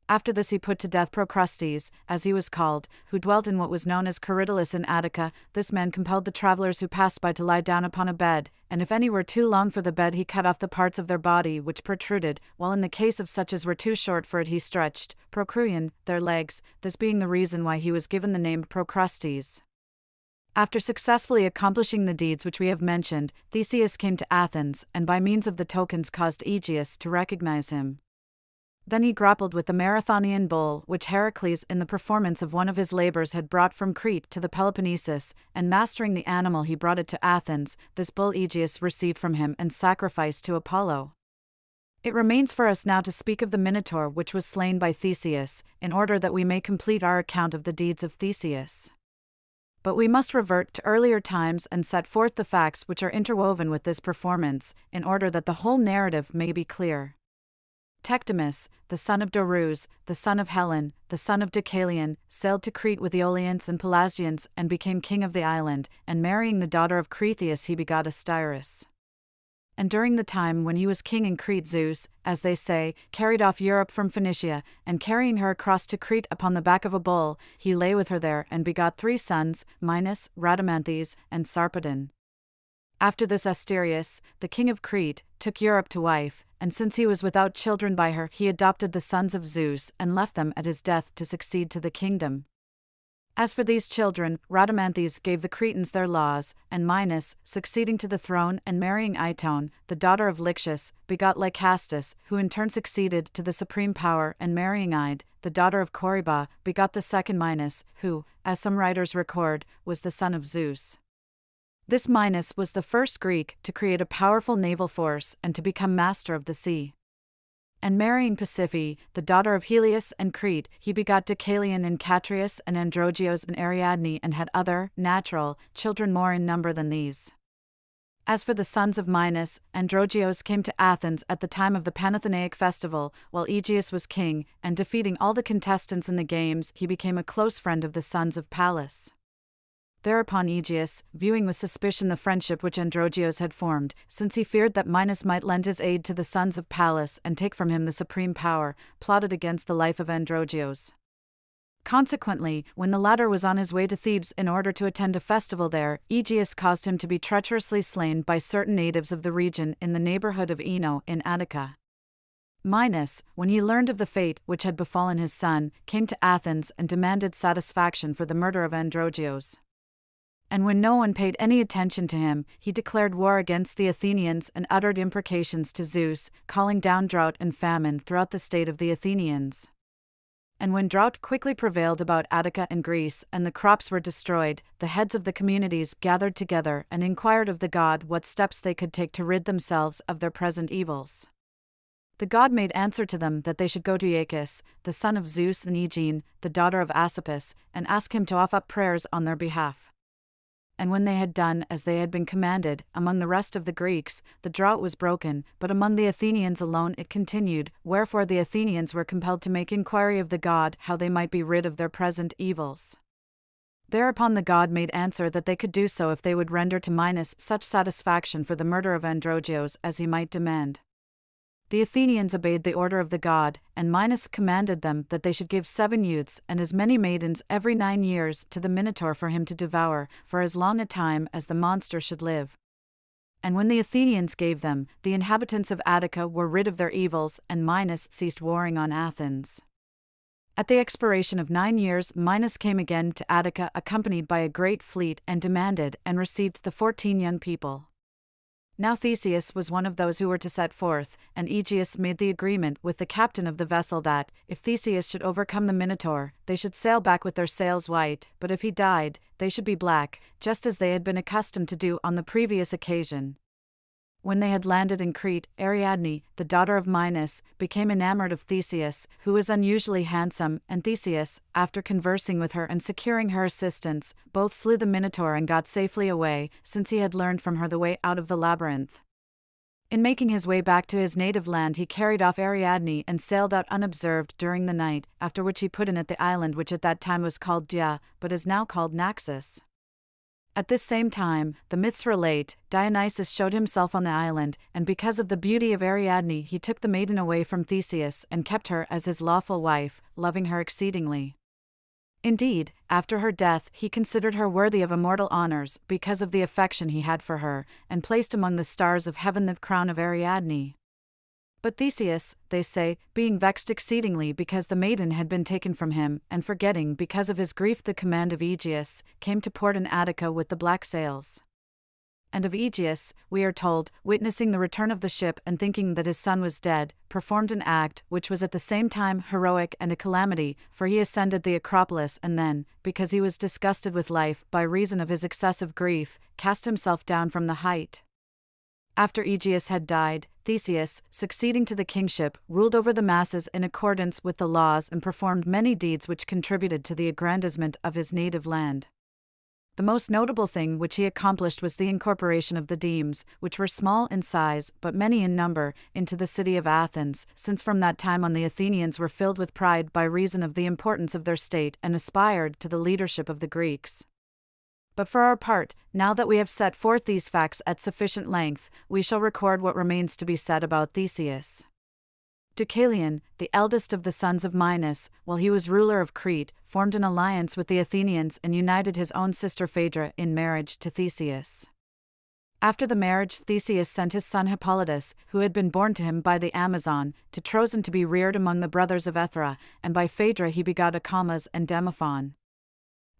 Speaker 1: After this he put to death Procrustes, as he was called, who dwelt in what was known as Caridolis in Attica. This man compelled the travelers who passed by to lie down upon a bed, and if any were too long for the bed he cut off the parts of their body which protruded, while in the case of such as were too short for it he stretched, Procruion, their legs, this being the reason why he was given the name Procrustes. After successfully accomplishing the deeds which we have mentioned, Theseus came to Athens, and by means of the tokens caused Aegeus to recognize him. Then he grappled with the Marathonian bull which Heracles in the performance of one of his labors had brought from Crete to the Peloponnesus, and mastering the animal he brought it to Athens. This bull Aegeus received from him and sacrificed to Apollo. It remains for us now to speak of the Minotaur which was slain by Theseus, in order that we may complete our account of the deeds of Theseus. But we must revert to earlier times and set forth the facts which are interwoven with this performance, in order that the whole narrative may be clear. Tectimus, the son of Dorus, the son of Helen, the son of Deucalion, sailed to Crete with the Aeolians and Pelasgians and became king of the island, and marrying the daughter of Cretheus he begot Astyrus. And during the time when he was king in Crete Zeus, as they say, carried off Europe from Phoenicia, and carrying her across to Crete upon the back of a bull, he lay with her there and begot 3 sons, Minos, Rhadamanthys, and Sarpedon. After this Astyrus, the king of Crete, took Europe to wife, and since he was without children by her he adopted the sons of Zeus and left them at his death to succeed to the kingdom. As for these children, Rhadamanthys gave the Cretans their laws, and Minos, succeeding to the throne and marrying Itone, the daughter of Lichtus, begot Lycastus, who in turn succeeded to the supreme power, and marrying Ide, the daughter of Coryba, begot the second Minos, who, as some writers record, was the son of Zeus. This Minos was the first Greek to create a powerful naval force and to become master of the sea. And marrying Pasiphae, the daughter of Helios and Crete, he begot Deucalion and Catrius and Androgeos and Ariadne, and had other, natural, children more in number than these. As for the sons of Minos, Androgeos came to Athens at the time of the Panathenaic festival, while Aegeus was king, and defeating all the contestants in the games he became a close friend of the sons of Pallas. Thereupon Aegeus, viewing with suspicion the friendship which Androgeos had formed, since he feared that Minos might lend his aid to the sons of Pallas and take from him the supreme power, plotted against the life of Androgeos. Consequently, when the latter was on his way to Thebes in order to attend a festival there, Aegeus caused him to be treacherously slain by certain natives of the region in the neighborhood of Eno in Attica. Minos, when he learned of the fate which had befallen his son, came to Athens and demanded satisfaction for the murder of Androgeos. And when no one paid any attention to him, he declared war against the Athenians and uttered imprecations to Zeus, calling down drought and famine throughout the state of the Athenians. And when drought quickly prevailed about Attica and Greece and the crops were destroyed, the heads of the communities gathered together and inquired of the god what steps they could take to rid themselves of their present evils. The god made answer to them that they should go to Aeacus, the son of Zeus, and Aegine, the daughter of Asopus, and ask him to offer up prayers on their behalf. And when they had done as they had been commanded, among the rest of the Greeks, the drought was broken, but among the Athenians alone it continued, wherefore the Athenians were compelled to make inquiry of the god how they might be rid of their present evils. Thereupon the god made answer that they could do so if they would render to Minos such satisfaction for the murder of Androgeos as he might demand. The Athenians obeyed the order of the god, and Minos commanded them that they should give 7 youths and as many maidens every 9 years to the Minotaur for him to devour, for as long a time as the monster should live. And when the Athenians gave them, the inhabitants of Attica were rid of their evils, and Minos ceased warring on Athens. At the expiration of 9 years, Minos came again to Attica accompanied by a great fleet and demanded and received the 14 young people. Now Theseus was one of those who were to set forth, and Aegeus made the agreement with the captain of the vessel that, if Theseus should overcome the Minotaur, they should sail back with their sails white, but if he died, they should be black, just as they had been accustomed to do on the previous occasion. When they had landed in Crete, Ariadne, the daughter of Minos, became enamored of Theseus, who was unusually handsome, and Theseus, after conversing with her and securing her assistance, both slew the Minotaur and got safely away, since he had learned from her the way out of the labyrinth. In making his way back to his native land he carried off Ariadne and sailed out unobserved during the night, after which he put in at the island which at that time was called Dia, but is now called Naxos. At this same time, the myths relate, Dionysus showed himself on the island, and because of the beauty of Ariadne he took the maiden away from Theseus and kept her as his lawful wife, loving her exceedingly. Indeed, after her death he considered her worthy of immortal honors because of the affection he had for her, and placed among the stars of heaven the crown of Ariadne. But Theseus, they say, being vexed exceedingly because the maiden had been taken from him, and forgetting because of his grief the command of Aegeus, came to port in Attica with the black sails. And of Aegeus, we are told, witnessing the return of the ship and thinking that his son was dead, performed an act which was at the same time heroic and a calamity, for he ascended the Acropolis and then, because he was disgusted with life by reason of his excessive grief, cast himself down from the height. After Aegeus had died, Theseus, succeeding to the kingship, ruled over the masses in accordance with the laws and performed many deeds which contributed to the aggrandizement of his native land. The most notable thing which he accomplished was the incorporation of the demes, which were small in size but many in number, into the city of Athens, since from that time on the Athenians were filled with pride by reason of the importance of their state and aspired to the leadership of the Greeks. But for our part, now that we have set forth these facts at sufficient length, we shall record what remains to be said about Theseus. Deucalion, the eldest of the sons of Minos, while he was ruler of Crete, formed an alliance with the Athenians and united his own sister Phaedra in marriage to Theseus. After the marriage Theseus sent his son Hippolytus, who had been born to him by the Amazon, to Troezen to be reared among the brothers of Ethra, and by Phaedra he begot Acamas and Demophon.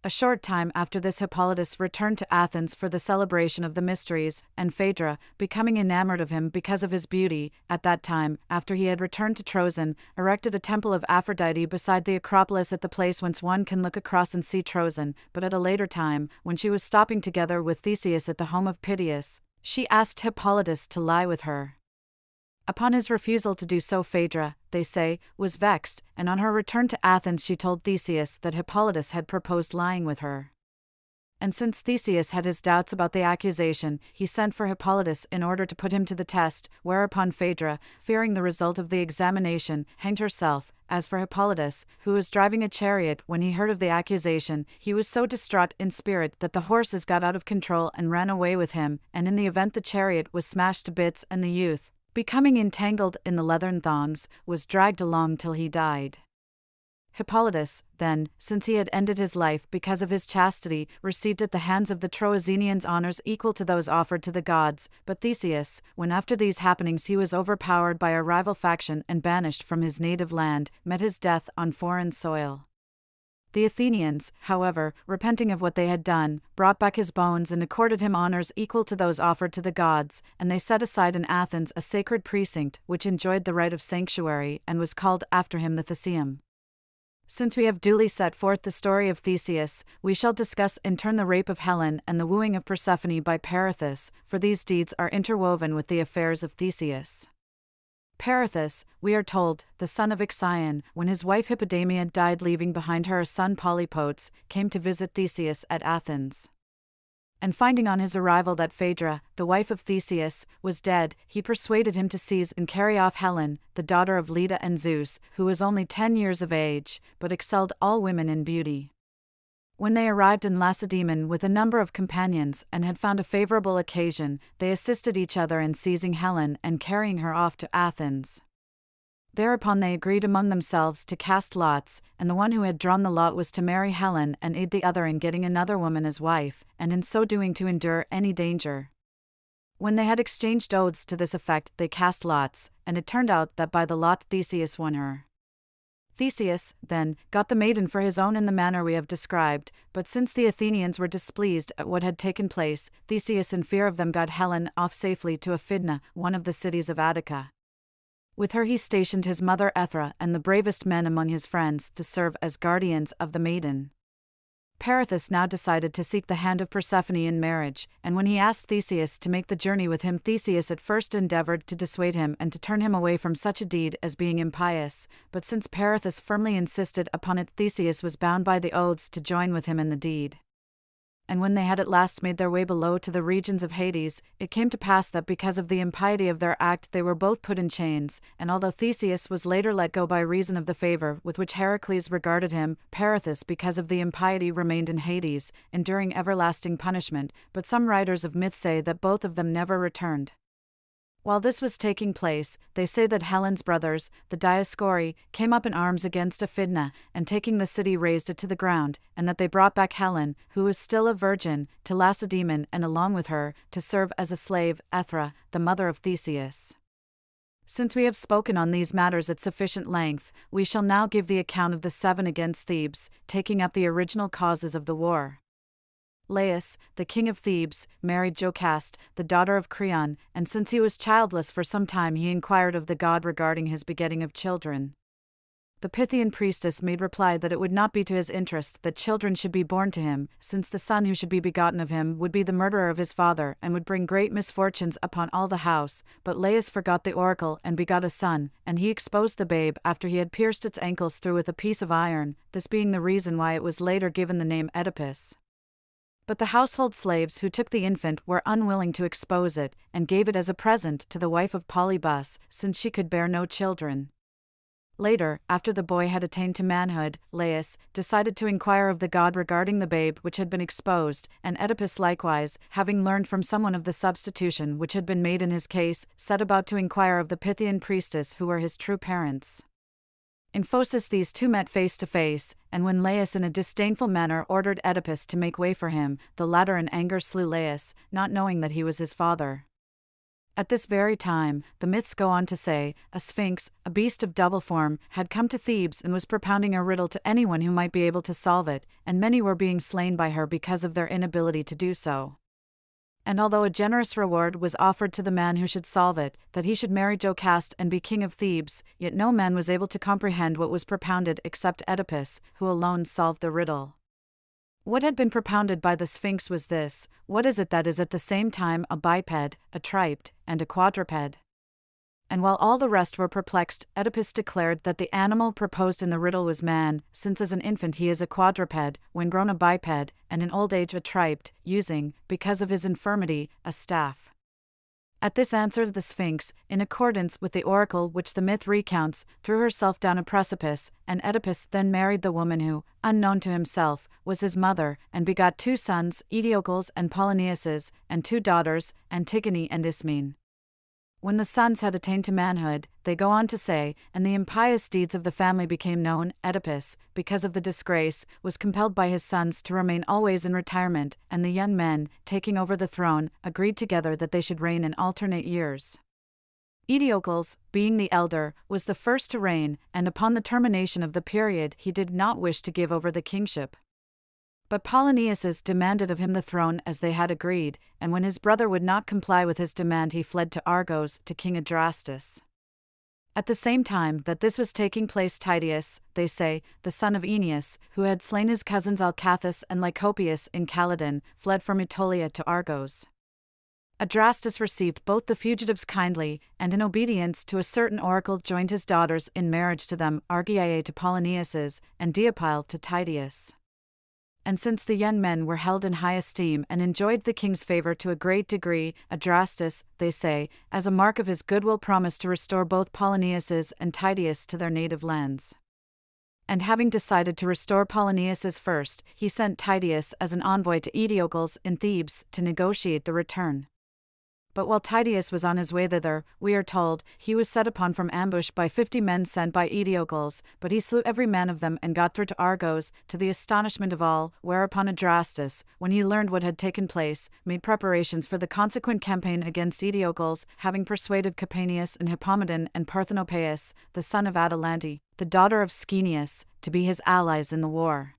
Speaker 1: A short time after this Hippolytus returned to Athens for the celebration of the mysteries, and Phaedra, becoming enamored of him because of his beauty, at that time, after he had returned to Troezen, erected a temple of Aphrodite beside the Acropolis at the place whence one can look across and see Troezen, but at a later time, when she was stopping together with Theseus at the home of Pythias, she asked Hippolytus to lie with her. Upon his refusal to do so Phaedra, they say, was vexed, and on her return to Athens she told Theseus that Hippolytus had proposed lying with her. And since Theseus had his doubts about the accusation, he sent for Hippolytus in order to put him to the test, whereupon Phaedra, fearing the result of the examination, hanged herself. As for Hippolytus, who was driving a chariot when he heard of the accusation, he was so distraught in spirit that the horses got out of control and ran away with him, and in the event the chariot was smashed to bits and the youth, becoming entangled in the leathern thongs, was dragged along till he died. Hippolytus, then, since he had ended his life because of his chastity, received at the hands of the Troezenians honors equal to those offered to the gods, but Theseus, when after these happenings he was overpowered by a rival faction and banished from his native land, met his death on foreign soil. The Athenians, however, repenting of what they had done, brought back his bones and accorded him honors equal to those offered to the gods, and they set aside in Athens a sacred precinct which enjoyed the right of sanctuary and was called after him the Theseum. Since we have duly set forth the story of Theseus, we shall discuss in turn the rape of Helen and the wooing of Persephone by Perithous, for these deeds are interwoven with the affairs of Theseus. Perithous, we are told, the son of Ixion, when his wife Hippodamia died leaving behind her a son Polypotes, came to visit Theseus at Athens. and finding on his arrival that Phaedra, the wife of Theseus, was dead, he persuaded him to seize and carry off Helen, the daughter of Leda and Zeus, who was only 10 years of age, but excelled all women in beauty. When they arrived in Lacedaemon with a number of companions and had found a favorable occasion, they assisted each other in seizing Helen and carrying her off to Athens. Thereupon they agreed among themselves to cast lots, and the one who had drawn the lot was to marry Helen and aid the other in getting another woman as wife, and in so doing to endure any danger. When they had exchanged oaths to this effect, they cast lots, and it turned out that by the lot Theseus won her. Theseus, then, got the maiden for his own in the manner we have described, but since the Athenians were displeased at what had taken place, Theseus in fear of them got Helen off safely to Aphidna, one of the cities of Attica. With her he stationed his mother Ethra and the bravest men among his friends to serve as guardians of the maiden. Perithous now decided to seek the hand of Persephone in marriage, and when he asked Theseus to make the journey with him, Theseus at first endeavored to dissuade him and to turn him away from such a deed as being impious, but since Perithous firmly insisted upon it, Theseus was bound by the oaths to join with him in the deed. And when they had at last made their way below to the regions of Hades, it came to pass that because of the impiety of their act they were both put in chains, and although Theseus was later let go by reason of the favor with which Heracles regarded him, Perithous because of the impiety remained in Hades, enduring everlasting punishment, but some writers of myth say that both of them never returned. While this was taking place, they say that Helen's brothers, the Dioscuri, came up in arms against Aphidna, and taking the city razed it to the ground, and that they brought back Helen, who was still a virgin, to Lacedaemon, and along with her, to serve as a slave, Ethra, the mother of Theseus. Since we have spoken on these matters at sufficient length, we shall now give the account of the 7 against Thebes, taking up the original causes of the war. Laius, the king of Thebes, married Jocaste, the daughter of Creon, and since he was childless for some time he inquired of the god regarding his begetting of children. The Pythian priestess made reply that it would not be to his interest that children should be born to him, since the son who should be begotten of him would be the murderer of his father and would bring great misfortunes upon all the house, but Laius forgot the oracle and begot a son, and he exposed the babe after he had pierced its ankles through with a piece of iron, this being the reason why it was later given the name Oedipus. But the household slaves who took the infant were unwilling to expose it, and gave it as a present to the wife of Polybus, since she could bear no children. Later, after the boy had attained to manhood, Laius decided to inquire of the god regarding the babe which had been exposed, and Oedipus likewise, having learned from someone of the substitution which had been made in his case, set about to inquire of the Pythian priestess who were his true parents. In Phocis these two met face to face, and when Laius in a disdainful manner ordered Oedipus to make way for him, the latter in anger slew Laius, not knowing that he was his father. At this very time, the myths go on to say, a sphinx, a beast of double form, had come to Thebes and was propounding a riddle to anyone who might be able to solve it, and many were being slain by her because of their inability to do so. And although a generous reward was offered to the man who should solve it, that he should marry Jocaste and be king of Thebes, yet no man was able to comprehend what was propounded except Oedipus, who alone solved the riddle. What had been propounded by the Sphinx was this: what is it that is at the same time a biped, a triped, and a quadruped? And while all the rest were perplexed, Oedipus declared that the animal proposed in the riddle was man, since as an infant he is a quadruped, when grown a biped, and in old age a triped, using, because of his infirmity, a staff. At this answer the Sphinx, in accordance with the oracle which the myth recounts, threw herself down a precipice, and Oedipus then married the woman who, unknown to himself, was his mother, and begot 2 sons, Eteocles and Polynices, and 2 daughters, Antigone and Ismene. When the sons had attained to manhood, they go on to say, and the impious deeds of the family became known, Oedipus, because of the disgrace, was compelled by his sons to remain always in retirement, and the young men, taking over the throne, agreed together that they should reign in alternate years. Eteocles, being the elder, was the first to reign, and upon the termination of the period he did not wish to give over the kingship. But Polynices demanded of him the throne as they had agreed, and when his brother would not comply with his demand he fled to Argos to King Adrastus. At the same time that this was taking place Titius, they say, the son of Aeneas, who had slain his cousins Alcathous and Lycopius in Calydon, fled from Aetolia to Argos. Adrastus received both the fugitives kindly, and in obedience to a certain oracle joined his daughters in marriage to them, Argiae to Polynices, and Deipyle to Titius. And since the young men were held in high esteem and enjoyed the king's favor to a great degree, Adrastus, they say, as a mark of his goodwill promised to restore both Polonius's and Titius to their native lands. And having decided to restore Polonius's first, he sent Titius as an envoy to Aethiocles in Thebes to negotiate the return. But while Titius was on his way thither, we are told, he was set upon from ambush by 50 men sent by Aethiocles, but he slew every man of them and got through to Argos, to the astonishment of all, whereupon Adrastus, when he learned what had taken place, made preparations for the consequent campaign against Aethiocles, having persuaded Capaneus and Hippomedon and Parthenopaeus, the son of Atalante, the daughter of Schoeneus, to be his allies in the war.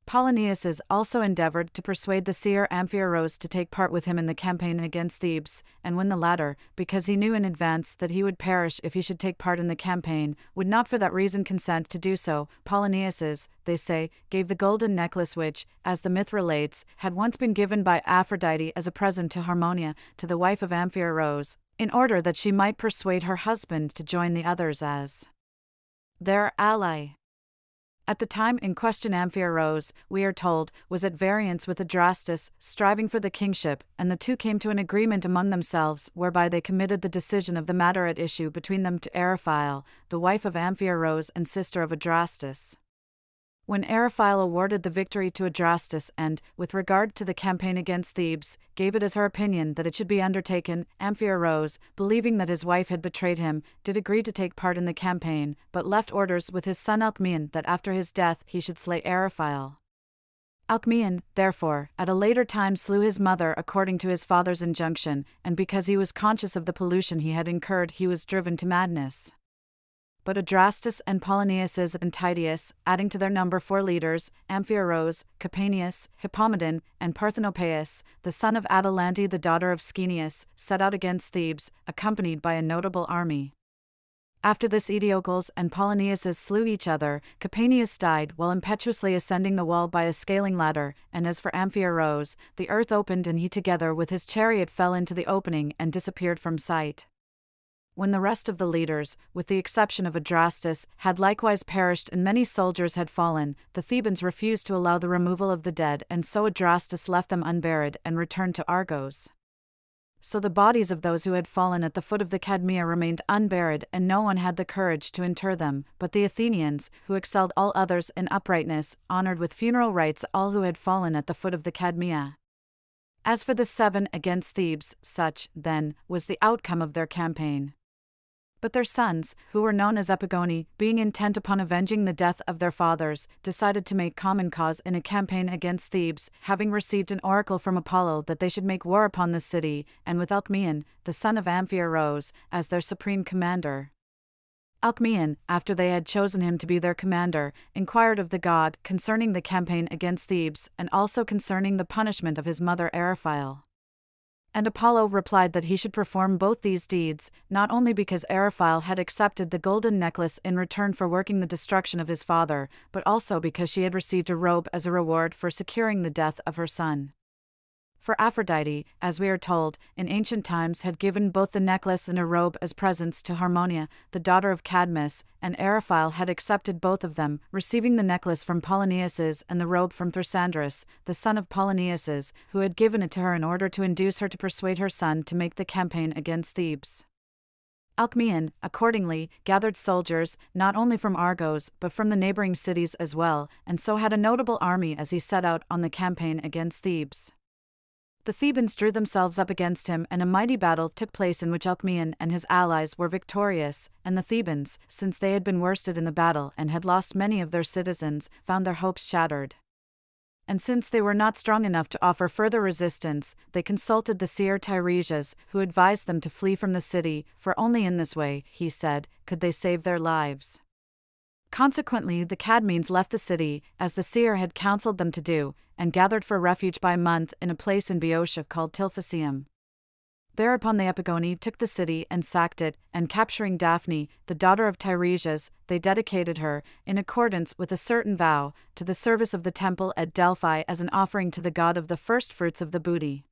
Speaker 1: Polonius also endeavored to persuade the seer Amphiaraus to take part with him in the campaign against Thebes, and when the latter, because he knew in advance that he would perish if he should take part in the campaign, would not for that reason consent to do so, Polonius, they say, gave the golden necklace which, as the myth relates, had once been given by Aphrodite as a present to Harmonia, to the wife of Amphiaraus, in order that she might persuade her husband to join the others as their ally. At the time in question Amphiaraus, we are told, was at variance with Adrastus, striving for the kingship, and the two came to an agreement among themselves, whereby they committed the decision of the matter at issue between them to Eriphyle, the wife of Amphiaraus and sister of Adrastus. When Eriphyle awarded the victory to Adrastus and, with regard to the campaign against Thebes, gave it as her opinion that it should be undertaken, Amphiaraus, believing that his wife had betrayed him, did agree to take part in the campaign, but left orders with his son Alcmaeon that after his death he should slay Eriphyle. Alcmaeon, therefore, at a later time slew his mother according to his father's injunction, and because he was conscious of the pollution he had incurred he was driven to madness. But Adrastus and Polonius and Titius, adding to their number 4 leaders, Amphiaraus, Capaneus, Hippomedon, and Parthenopaeus, the son of Atalante the daughter of Schoeneus, set out against Thebes, accompanied by a notable army. After this Aethiocles and Polonius slew each other, Capaneus died while impetuously ascending the wall by a scaling ladder, and as for Amphiaraus, the earth opened and he together with his chariot fell into the opening and disappeared from sight. When the rest of the leaders, with the exception of Adrastus, had likewise perished and many soldiers had fallen, the Thebans refused to allow the removal of the dead, and so Adrastus left them unburied and returned to Argos. So the bodies of those who had fallen at the foot of the Cadmea remained unburied, and no one had the courage to inter them, but the Athenians, who excelled all others in uprightness, honored with funeral rites all who had fallen at the foot of the Cadmea. As for the 7 against Thebes, such, then, was the outcome of their campaign. But their sons, who were known as Epigoni, being intent upon avenging the death of their fathers, decided to make common cause in a campaign against Thebes, having received an oracle from Apollo that they should make war upon the city, and with Alcmaeon, the son of Amphiaraus, as their supreme commander. Alcmaeon, after they had chosen him to be their commander, inquired of the god concerning the campaign against Thebes, and also concerning the punishment of his mother Eriphyle. And Apollo replied that he should perform both these deeds, not only because Eriphyle had accepted the golden necklace in return for working the destruction of his father, but also because she had received a robe as a reward for securing the death of her son. For Aphrodite, as we are told, in ancient times had given both the necklace and a robe as presents to Harmonia, the daughter of Cadmus, and Eriphyle had accepted both of them, receiving the necklace from Polonius and the robe from Thrasandrus, the son of Polonius, who had given it to her in order to induce her to persuade her son to make the campaign against Thebes. Alcmaeon, accordingly, gathered soldiers, not only from Argos, but from the neighboring cities as well, and so had a notable army as he set out on the campaign against Thebes. The Thebans drew themselves up against him, and a mighty battle took place in which Alcmaeon and his allies were victorious, and the Thebans, since they had been worsted in the battle and had lost many of their citizens, found their hopes shattered. And since they were not strong enough to offer further resistance, they consulted the seer Tiresias, who advised them to flee from the city, for only in this way, he said, could they save their lives. Consequently, the Cadmeans left the city, as the seer had counseled them to do, and gathered for refuge by a month in a place in Boeotia called Tilphacium. Thereupon the Epigoni took the city and sacked it, and capturing Daphne, the daughter of Tiresias, they dedicated her, in accordance with a certain vow, to the service of the temple at Delphi as an offering to the god of the first fruits of the booty.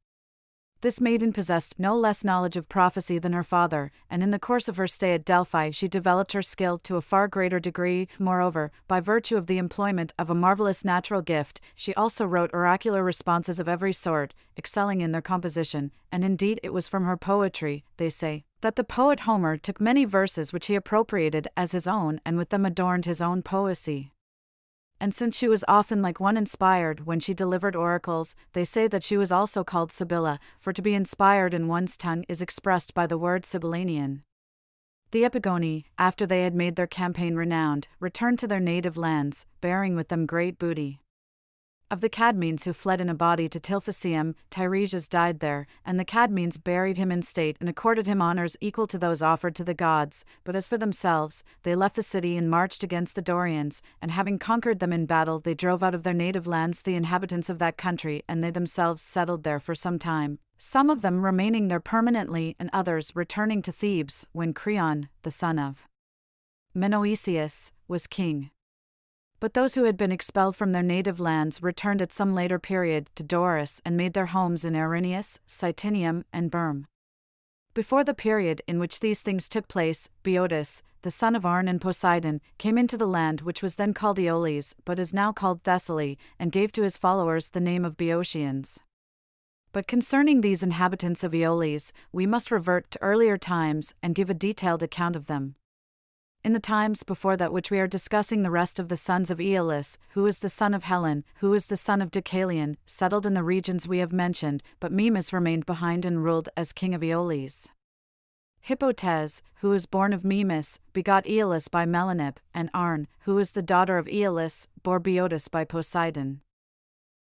Speaker 1: This maiden possessed no less knowledge of prophecy than her father, and in the course of her stay at Delphi she developed her skill to a far greater degree. Moreover, by virtue of the employment of a marvelous natural gift, she also wrote oracular responses of every sort, excelling in their composition, and indeed it was from her poetry, they say, that the poet Homer took many verses which he appropriated as his own and with them adorned his own poesy. And since she was often like one inspired when she delivered oracles, they say that she was also called Sibylla, for to be inspired in one's tongue is expressed by the word Sibyllanian. The Epigoni, after they had made their campaign renowned, returned to their native lands, bearing with them great booty. Of the Cadmeans who fled in a body to Tilphysium, Tiresias died there, and the Cadmeans buried him in state and accorded him honors equal to those offered to the gods, but as for themselves, they left the city and marched against the Dorians, and having conquered them in battle they drove out of their native lands the inhabitants of that country, and they themselves settled there for some time, some of them remaining there permanently and others returning to Thebes, when Creon, the son of Menoetius, was king. But those who had been expelled from their native lands returned at some later period to Doris and made their homes in Erineus, Cytinium, and Berm. Before the period in which these things took place, Boeotus, the son of Arne and Poseidon, came into the land which was then called Aeolis, but is now called Thessaly, and gave to his followers the name of Boeotians. But concerning these inhabitants of Aeolis, we must revert to earlier times and give a detailed account of them. In the times before that which we are discussing, the rest of the sons of Aeolus, who is the son of Hellen, who is the son of Deucalion, settled in the regions we have mentioned, but Mimas remained behind and ruled as king of Aeolis. Hippotes, who was born of Mimas, begot Aeolus by Melanippe, and Arne, who is the daughter of Aeolus, bore Boeotus by Poseidon.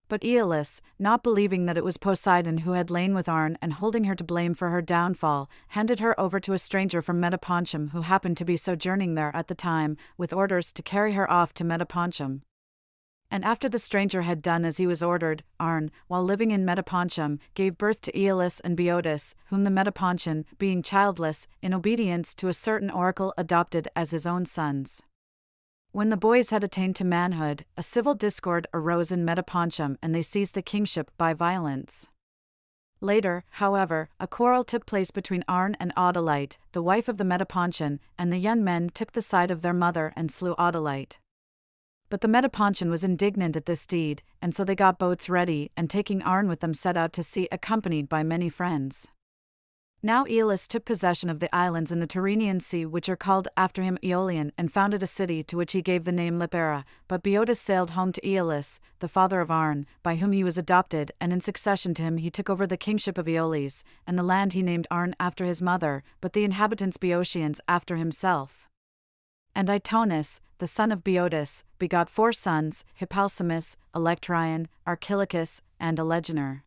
Speaker 1: But Aeolus, not believing that it was Poseidon who had lain with Arne and holding her to blame for her downfall, handed her over to a stranger from Metapontum who happened to be sojourning there at the time, with orders to carry her off to Metapontum. And after the stranger had done as he was ordered, Arne, while living in Metapontum, gave birth to Aeolus and Boeotus, whom the Metapontian, being childless, in obedience to a certain oracle adopted as his own sons. When the boys had attained to manhood, a civil discord arose in Metapontum and they seized the kingship by violence. Later, however, a quarrel took place between Arne and Autolyte, the wife of the Metapontian, and the young men took the side of their mother and slew Autolyte. But the Metapontian was indignant at this deed, and so they got boats ready, and taking Arne with them set out to sea accompanied by many friends. Now Aeolus took possession of the islands in the Tyrrhenian Sea which are called after him Aeolian, and founded a city to which he gave the name Lipara. But Boeotus sailed home to Aeolus, the father of Arne, by whom he was adopted, and in succession to him he took over the kingship of Aeolis, and the land he named Arne after his mother, but the inhabitants Boeotians after himself. And Itonus, the son of Boeotus, begot 4 sons, Hippalsamus, Electryon, Archilochus, and Alegenor.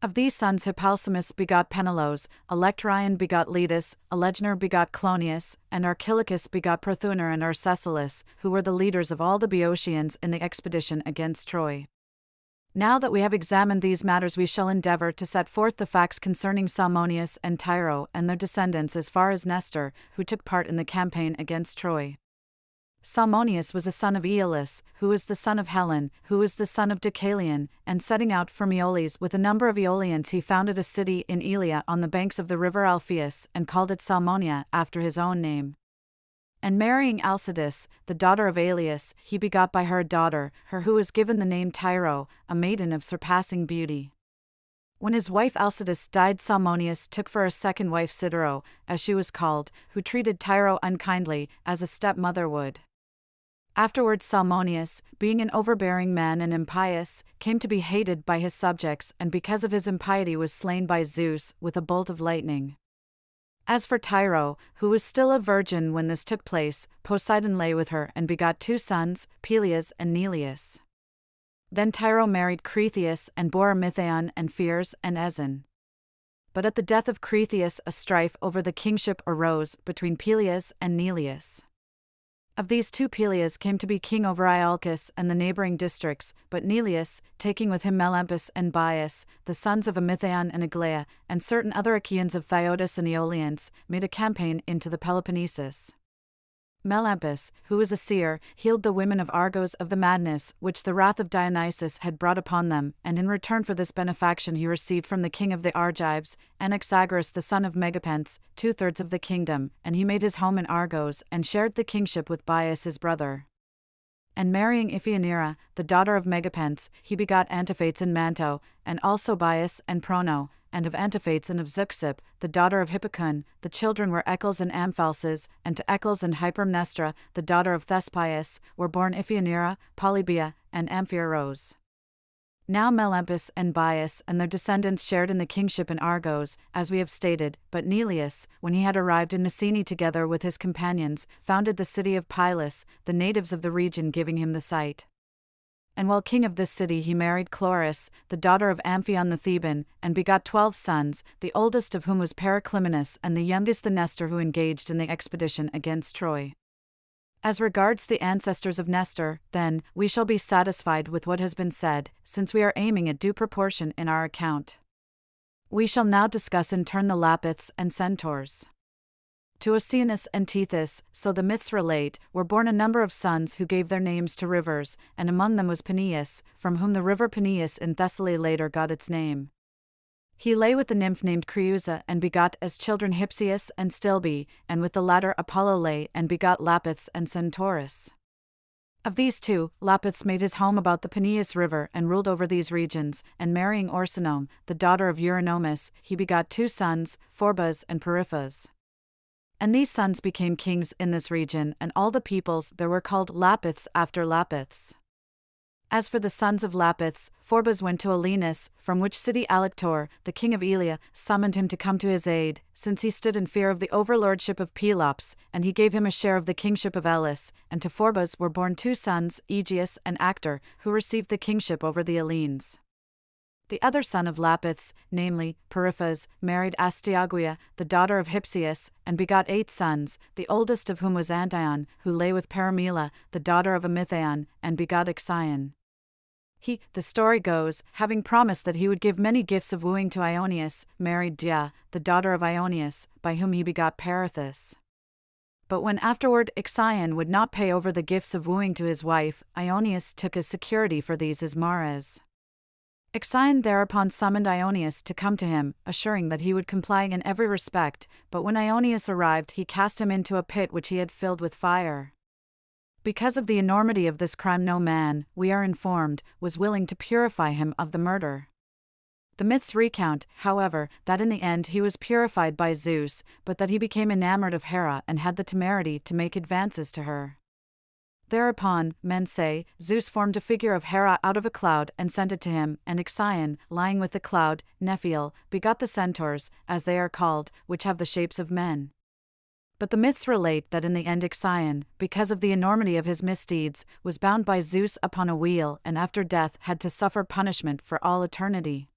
Speaker 1: Of these sons Hippalsamus begot Penelos, Electryon begot Letus, Alegenor begot Clonius, and Archilochus begot Prothunor and Arcesilas, who were the leaders of all the Boeotians in the expedition against Troy. Now that we have examined these matters we shall endeavor to set forth the facts concerning Salmoneus and Tyro and their descendants as far as Nestor, who took part in the campaign against Troy. Salmoneus was a son of Aeolus, who was the son of Hellen, who was the son of Deucalion, and setting out from Aeolis with a number of Aeolians he founded a city in Aelia on the banks of the river Alpheus, and called it Salmonia after his own name. And marrying Alcides, the daughter of Aelius, he begot by her a daughter, her who was given the name Tyro, a maiden of surpassing beauty. When his wife Alcides died, Salmoneus took for a second wife Sidero, as she was called, who treated Tyro unkindly, as a stepmother would. Afterwards Salmoneus, being an overbearing man and impious, came to be hated by his subjects, and because of his impiety was slain by Zeus with a bolt of lightning. As for Tyro, who was still a virgin when this took place, Poseidon lay with her and begot 2 sons, Peleus and Neleus. Then Tyro married Cretheus and bore Mithaon and Pheres and Ezon. But at the death of Cretheus a strife over the kingship arose between Peleus and Neleus. Of these 2 Peleus came to be king over Iolcus and the neighboring districts, but Neleus, taking with him Melampus and Bias, the sons of Amithaon and Aglaea, and certain other Achaeans of Thyotis and Aeolians, made a campaign into the Peloponnesus. Melampus, who was a seer, healed the women of Argos of the madness which the wrath of Dionysus had brought upon them, and in return for this benefaction he received from the king of the Argives, Anaxagoras the son of Megapenthes, 2/3 of the kingdom, and he made his home in Argos and shared the kingship with Bias his brother. And marrying Iphigenia, the daughter of Megapenthes, he begot Antiphates and Manto, and also Bias and Prono, and of Antiphates and of Zeuxip, the daughter of Hippocon, the children were Eccles and Amphalces, and to Eccles and Hypermnestra, the daughter of Thespius, were born Iphigenia, Polybia, and Amphiorose. Now Melampus and Bias and their descendants shared in the kingship in Argos, as we have stated, but Neleus, when he had arrived in Messene together with his companions, founded the city of Pylos, the natives of the region giving him the site. And while king of this city he married Chloris, the daughter of Amphion the Theban, and begot 12 sons, the oldest of whom was Periclymenus and the youngest the Nestor who engaged in the expedition against Troy. As regards the ancestors of Nestor, then, we shall be satisfied with what has been said, since we are aiming at due proportion in our account. We shall now discuss in turn the Lapiths and Centaurs. To Oceanus and Tethys, so the myths relate, were born a number of sons who gave their names to rivers, and among them was Peneus, from whom the river Peneus in Thessaly later got its name. He lay with the nymph named Creusa and begot as children Hypsias and Stilbe, and with the latter Apollo lay and begot Lapiths and Centaurus. Of these two, Lapiths made his home about the Peneus river and ruled over these regions, and marrying Orsinome, the daughter of Eurynomus, he begot 2 sons, Phorbas and Periphas. And these sons became kings in this region, and all the peoples there were called Lapiths after Lapiths. As for the sons of Lapiths, Phorbas went to Elenus, from which city Alector, the king of Elia, summoned him to come to his aid, since he stood in fear of the overlordship of Pelops, and he gave him a share of the kingship of Elis, and to Phorbas were born 2 sons, Aegeus and Actor, who received the kingship over the Hellenes. The other son of Lapiths, namely, Periphas, married Astyagia, the daughter of Hypsias, and begot 8 sons, the oldest of whom was Antion, who lay with Paramela, the daughter of Amithaon, and begot Ixion. He, the story goes, having promised that he would give many gifts of wooing to Ionius, married Dia, the daughter of Ionius, by whom he begot Perithous. But when afterward Ixion would not pay over the gifts of wooing to his wife, Ionius took as security for these his mares. Ixion thereupon summoned Ionius to come to him, assuring that he would comply in every respect, but when Ionius arrived he cast him into a pit which he had filled with fire. Because of the enormity of this crime no man, we are informed, was willing to purify him of the murder. The myths recount, however, that in the end he was purified by Zeus, but that he became enamored of Hera and had the temerity to make advances to her. Thereupon, men say, Zeus formed a figure of Hera out of a cloud and sent it to him, and Ixion, lying with the cloud, Nephiel, begot the centaurs, as they are called, which have the shapes of men. But the myths relate that in the end Ixion, because of the enormity of his misdeeds, was bound by Zeus upon a wheel and after death had to suffer punishment for all eternity.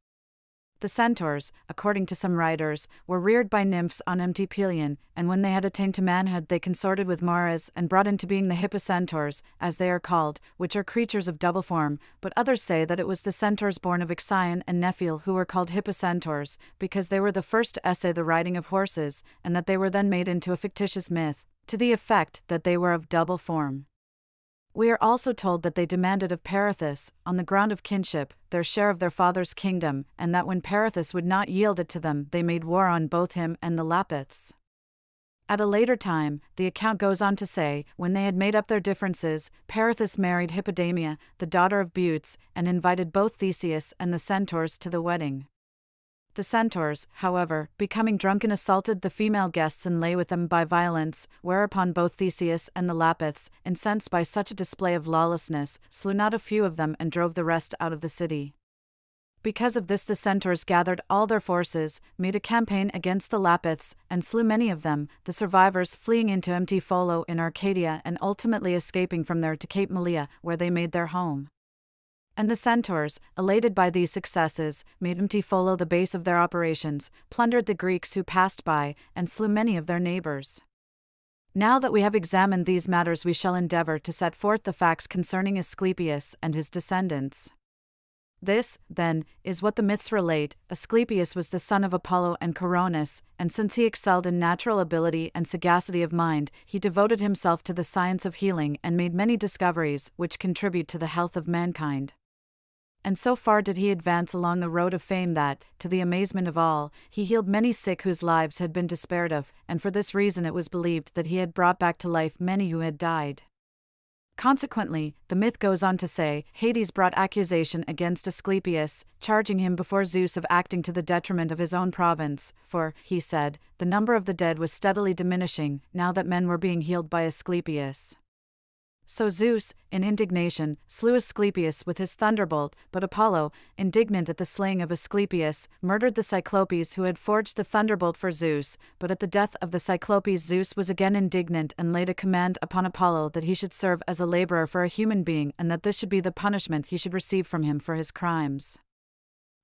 Speaker 1: The centaurs, according to some writers, were reared by nymphs on empty Pelion, and when they had attained to manhood they consorted with Mares and brought into being the hippocentaurs, as they are called, which are creatures of double form, but others say that it was the centaurs born of Ixion and Nephiel who were called hippocentaurs, because they were the first to essay the riding of horses, and that they were then made into a fictitious myth, to the effect that they were of double form. We are also told that they demanded of Perithous, on the ground of kinship, their share of their father's kingdom, and that when Perithous would not yield it to them they made war on both him and the Lapiths. At a later time, the account goes on to say, when they had made up their differences, Perithous married Hippodamia, the daughter of Butes, and invited both Theseus and the centaurs to the wedding. The centaurs, however, becoming drunken assaulted the female guests and lay with them by violence, whereupon both Theseus and the Lapiths, incensed by such a display of lawlessness, slew not a few of them and drove the rest out of the city. Because of this the centaurs gathered all their forces, made a campaign against the Lapiths, and slew many of them, the survivors fleeing into Emptipholo in Arcadia and ultimately escaping from there to Cape Malea, where they made their home. And the centaurs, elated by these successes, made Emptipholo the base of their operations, plundered the Greeks who passed by, and slew many of their neighbors. Now that we have examined these matters we shall endeavor to set forth the facts concerning Asclepius and his descendants. This, then, is what the myths relate. Asclepius was the son of Apollo and Coronis, and since he excelled in natural ability and sagacity of mind, he devoted himself to the science of healing and made many discoveries which contribute to the health of mankind. And so far did he advance along the road of fame that, to the amazement of all, he healed many sick whose lives had been despaired of, and for this reason it was believed that he had brought back to life many who had died. Consequently, the myth goes on to say, Hades brought accusation against Asclepius, charging him before Zeus of acting to the detriment of his own province, for, he said, the number of the dead was steadily diminishing, now that men were being healed by Asclepius. So Zeus, in indignation, slew Asclepius with his thunderbolt, but Apollo, indignant at the slaying of Asclepius, murdered the Cyclopes who had forged the thunderbolt for Zeus, but at the death of the Cyclopes Zeus was again indignant and laid a command upon Apollo that he should serve as a laborer for a human being and that this should be the punishment he should receive from him for his crimes.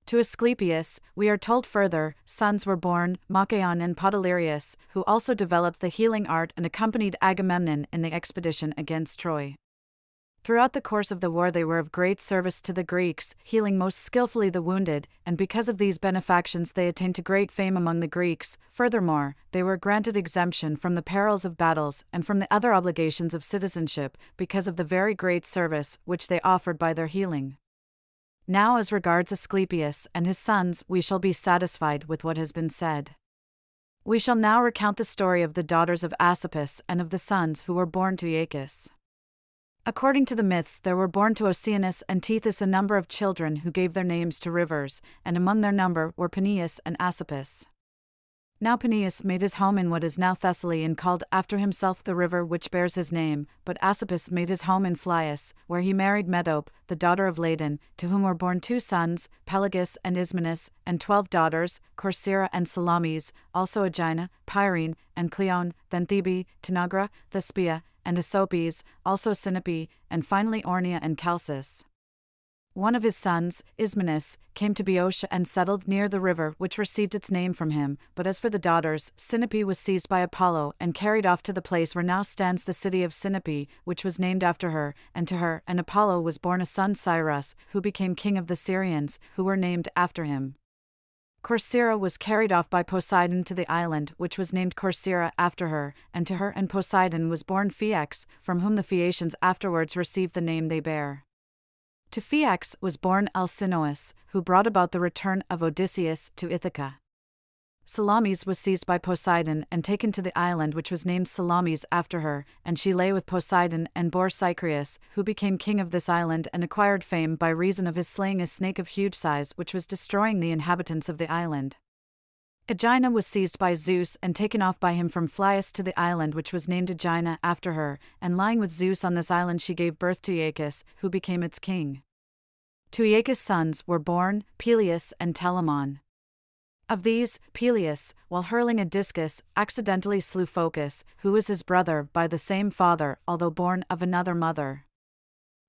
Speaker 1: To Asclepius, we are told further, sons were born, Machaon and Podalirius, who also developed the healing art and accompanied Agamemnon in the expedition against Troy. Throughout the course of the war they were of great service to the Greeks, healing most skillfully the wounded, and because of these benefactions they attained to great fame among the Greeks. Furthermore, they were granted exemption from the perils of battles and from the other obligations of citizenship, because of the very great service which they offered by their healing. Now as regards Asclepius and his sons, we shall be satisfied with what has been said. We shall now recount the story of the daughters of Asopus and of the sons who were born to Aeacus. According to the myths, there were born to Oceanus and Tethys a number of children who gave their names to rivers, and among their number were Peneus and Asopus. Now Peneus made his home in what is now Thessaly and called after himself the river which bears his name, but Asopus made his home in Phlius, where he married Medope, the daughter of Ladon, to whom were born 2 sons, Pelagus and Ismenus, and 12 daughters, Corcyra and Salamis, also Aegina, Pyrene, and Cleone, then Thebe, Tanagra, Thespia, and Asopes, also Sinope, and finally Ornia and Chalcis. One of his sons, Ismenus, came to Boeotia and settled near the river which received its name from him, but as for the daughters, Sinope was seized by Apollo and carried off to the place where now stands the city of Sinope, which was named after her, and to her and Apollo was born a son Cyrus, who became king of the Syrians, who were named after him. Corcyra was carried off by Poseidon to the island which was named Corcyra after her, and to her and Poseidon was born Phaeax, from whom the Phaeacians afterwards received the name they bear. To Phaeax was born Alcinous, who brought about the return of Odysseus to Ithaca. Salamis was seized by Poseidon and taken to the island which was named Salamis after her, and she lay with Poseidon and bore Cycreus, who became king of this island and acquired fame by reason of his slaying a snake of huge size which was destroying the inhabitants of the island. Aegina was seized by Zeus and taken off by him from Phlius to the island which was named Aegina after her, and lying with Zeus on this island she gave birth to Aeacus, who became its king. To Aeacus' sons were born Peleus and Telamon. Of these, Peleus, while hurling a discus, accidentally slew Phocus, who was his brother by the same father, although born of another mother.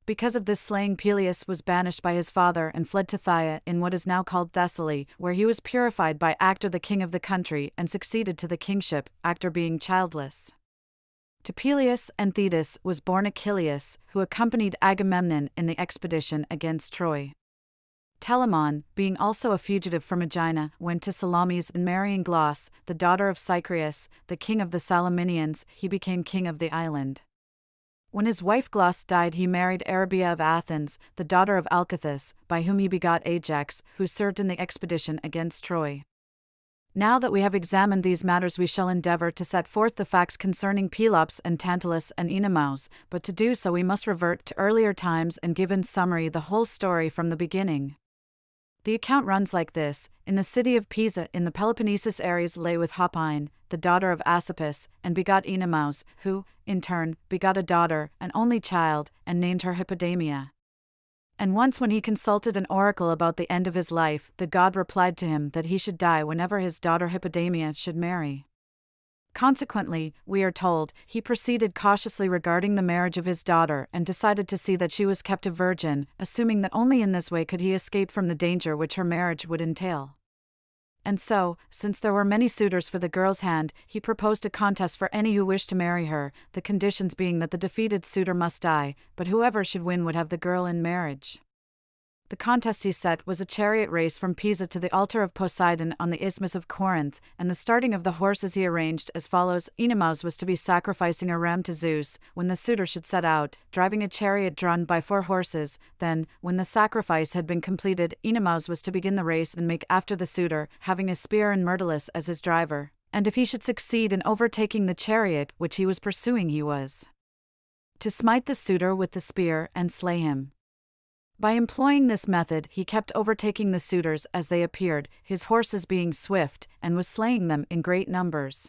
Speaker 1: Because of this slaying, Peleus was banished by his father and fled to Phthia in what is now called Thessaly, where he was purified by Actor the king of the country and succeeded to the kingship, Actor being childless. To Peleus and Thetis was born Achilles, who accompanied Agamemnon in the expedition against Troy. Telamon, being also a fugitive from Aegina, went to Salamis and marrying Glauce, the daughter of Cycreus, the king of the Salaminians, he became king of the island. When his wife Glauce died he married Arabia of Athens, the daughter of Alcathous, by whom he begot Ajax, who served in the expedition against Troy. Now that we have examined these matters we shall endeavor to set forth the facts concerning Pelops and Tantalus and Oenomaus, but to do so we must revert to earlier times and give in summary the whole story from the beginning. The account runs like this: in the city of Pisa in the Peloponnesus Ares lay with Hopine, the daughter of Asopus, and begot Oenomaus, who, in turn, begot a daughter, an only child, and named her Hippodamia. And once when he consulted an oracle about the end of his life, the god replied to him that he should die whenever his daughter Hippodamia should marry. Consequently, we are told, he proceeded cautiously regarding the marriage of his daughter and decided to see that she was kept a virgin, assuming that only in this way could he escape from the danger which her marriage would entail. And so, since there were many suitors for the girl's hand, he proposed a contest for any who wished to marry her, the conditions being that the defeated suitor must die, but whoever should win would have the girl in marriage. The contest he set was a chariot race from Pisa to the altar of Poseidon on the Isthmus of Corinth, and the starting of the horses he arranged as follows. Oenomaus was to be sacrificing a ram to Zeus, when the suitor should set out, driving a chariot drawn by 4 horses. Then, when the sacrifice had been completed, Oenomaus was to begin the race and make after the suitor, having a spear and Myrtilus as his driver. And if he should succeed in overtaking the chariot which he was pursuing, he was to smite the suitor with the spear and slay him. By employing this method, he kept overtaking the suitors as they appeared, his horses being swift, and was slaying them in great numbers.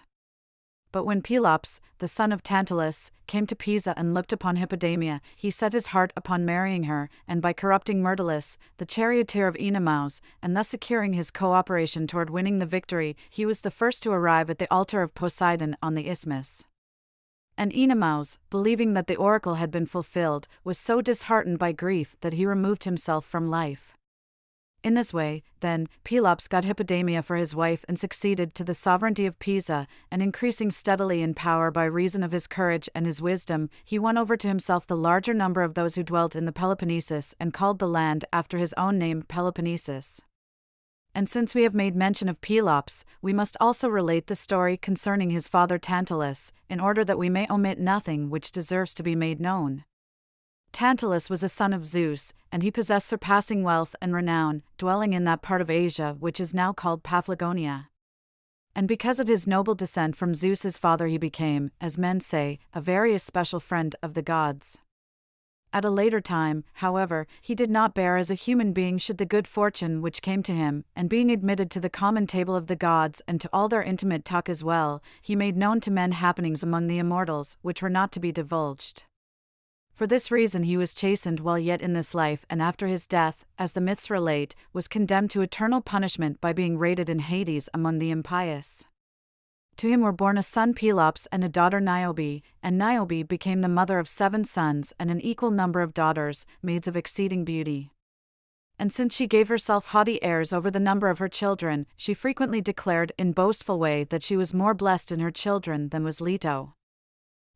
Speaker 1: But when Pelops, the son of Tantalus, came to Pisa and looked upon Hippodamia, he set his heart upon marrying her, and by corrupting Myrtilus, the charioteer of Oenomaus, and thus securing his cooperation toward winning the victory, he was the first to arrive at the altar of Poseidon on the isthmus. And Oenomaus, believing that the oracle had been fulfilled, was so disheartened by grief that he removed himself from life. In this way, then, Pelops got Hippodamia for his wife and succeeded to the sovereignty of Pisa, and increasing steadily in power by reason of his courage and his wisdom, he won over to himself the larger number of those who dwelt in the Peloponnesus and called the land after his own name Peloponnesus. And since we have made mention of Pelops, we must also relate the story concerning his father Tantalus, in order that we may omit nothing which deserves to be made known. Tantalus was a son of Zeus, and he possessed surpassing wealth and renown, dwelling in that part of Asia which is now called Paphlagonia. And because of his noble descent from Zeus his father he became, as men say, a very especial friend of the gods. At a later time, however, he did not bear as a human being should the good fortune which came to him, and being admitted to the common table of the gods and to all their intimate talk as well, he made known to men happenings among the immortals, which were not to be divulged. For this reason he was chastened while yet in this life, and after his death, as the myths relate, was condemned to eternal punishment by being rated in Hades among the impious. To him were born a son Pelops and a daughter Niobe, and Niobe became the mother of 7 sons and an equal number of daughters, maids of exceeding beauty. And since she gave herself haughty airs over the number of her children, she frequently declared in boastful way that she was more blessed in her children than was Leto.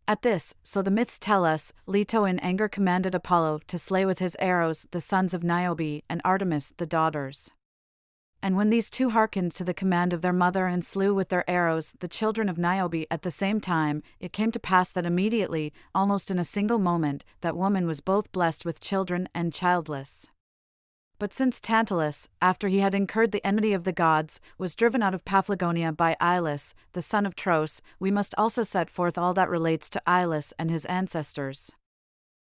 Speaker 1: At this, so the myths tell us, Leto in anger commanded Apollo to slay with his arrows the sons of Niobe and Artemis the daughters. And when these 2 hearkened to the command of their mother and slew with their arrows the children of Niobe at the same time, it came to pass that immediately, almost in a single moment, that woman was both blessed with children and childless. But since Tantalus, after he had incurred the enmity of the gods, was driven out of Paphlagonia by Ilus, the son of Tros, we must also set forth all that relates to Ilus and his ancestors.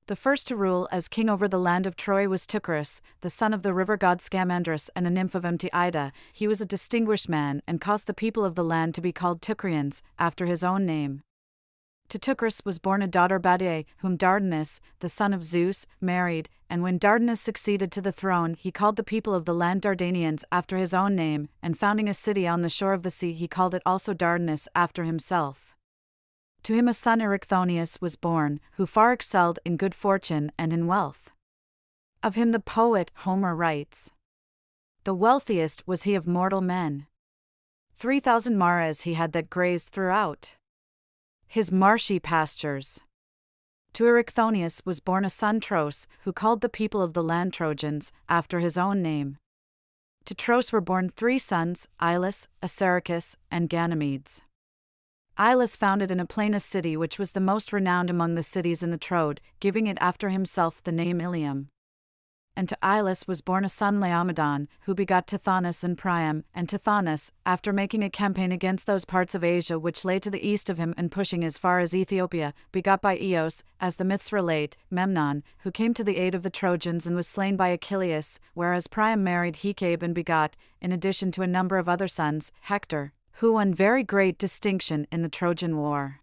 Speaker 1: The first to rule as king over the land of Troy was Teucrus, the son of the river god Scamandrus and a nymph of Ida. He was a distinguished man and caused the people of the land to be called Teucrians, after his own name. To Teucrus was born a daughter Badie, whom Dardanus, the son of Zeus, married, and when Dardanus succeeded to the throne he called the people of the land Dardanians after his own name, and founding a city on the shore of the sea he called it also Dardanus after himself. To him a son Erichthonius was born, who far excelled in good fortune and in wealth. Of him the poet Homer writes, "The wealthiest was he of mortal men. 3,000 mares he had that grazed throughout his marshy pastures." To Erichthonius was born a son Tros, who called the people of the land Trojans, after his own name. To Tros were born 3 sons, Ilus, Assaracus, and Ganymedes. Ilus founded in Aplana a city which was the most renowned among the cities in the Troad, giving it after himself the name Ilium. And to Ilus was born a son Laomedon, who begot Tithonus and Priam, and Tithonus, after making a campaign against those parts of Asia which lay to the east of him and pushing as far as Ethiopia, begot by Eos, as the myths relate, Memnon, who came to the aid of the Trojans and was slain by Achilles, whereas Priam married Hecabe and begot, in addition to a number of other sons, Hector, who won very great distinction in the Trojan War.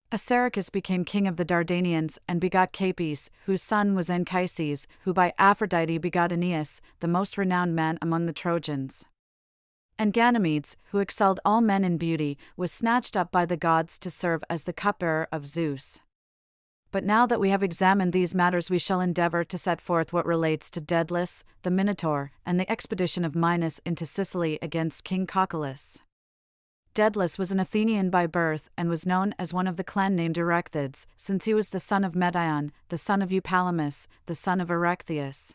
Speaker 1: Assaracus became king of the Dardanians and begot Capys, whose son was Anchises, who by Aphrodite begot Aeneas, the most renowned man among the Trojans. And Ganymedes, who excelled all men in beauty, was snatched up by the gods to serve as the cupbearer of Zeus. But now that we have examined these matters we shall endeavor to set forth what relates to Daedalus, the Minotaur, and the expedition of Minos into Sicily against King Cocalus. Daedalus was an Athenian by birth and was known as one of the clan named Erecthids, since he was the son of Medeion, the son of Eupalamus, the son of Erechtheus.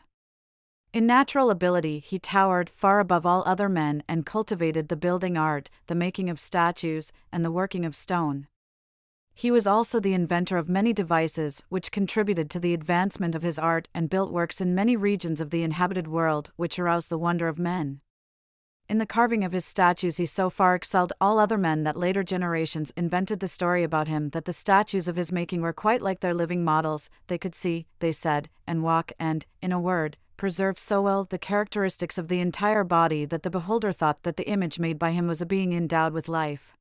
Speaker 1: In natural ability, he towered far above all other men and cultivated the building art, the making of statues, and the working of stone. He was also the inventor of many devices which contributed to the advancement of his art and built works in many regions of the inhabited world which aroused the wonder of men. In the carving of his statues he so far excelled all other men that later generations invented the story about him that the statues of his making were quite like their living models. They could see, they said, and walk and, in a word, preserve so well the characteristics of the entire body that the beholder thought that the image made by him was a being endowed with life.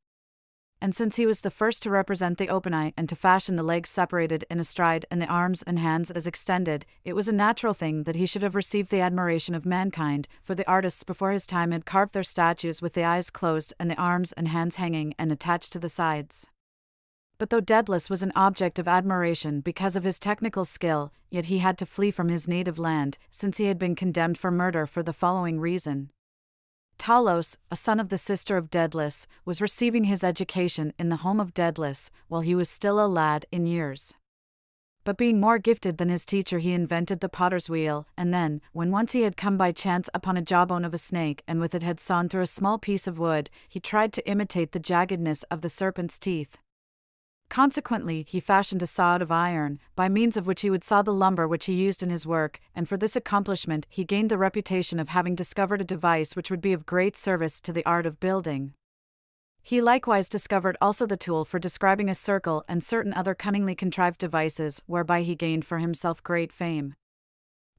Speaker 1: And since he was the first to represent the open eye and to fashion the legs separated in a stride and the arms and hands as extended, it was a natural thing that he should have received the admiration of mankind, for the artists before his time had carved their statues with the eyes closed and the arms and hands hanging and attached to the sides. But though Daedalus was an object of admiration because of his technical skill, yet he had to flee from his native land, since he had been condemned for murder for the following reason. Talos, a son of the sister of Daedalus, was receiving his education in the home of Daedalus, while he was still a lad in years. But being more gifted than his teacher, he invented the potter's wheel, and then, when once he had come by chance upon a jawbone of a snake and with it had sawn through a small piece of wood, he tried to imitate the jaggedness of the serpent's teeth. Consequently, he fashioned a saw out of iron, by means of which he would saw the lumber which he used in his work, and for this accomplishment he gained the reputation of having discovered a device which would be of great service to the art of building. He likewise discovered also the tool for describing a circle and certain other cunningly contrived devices, whereby he gained for himself great fame.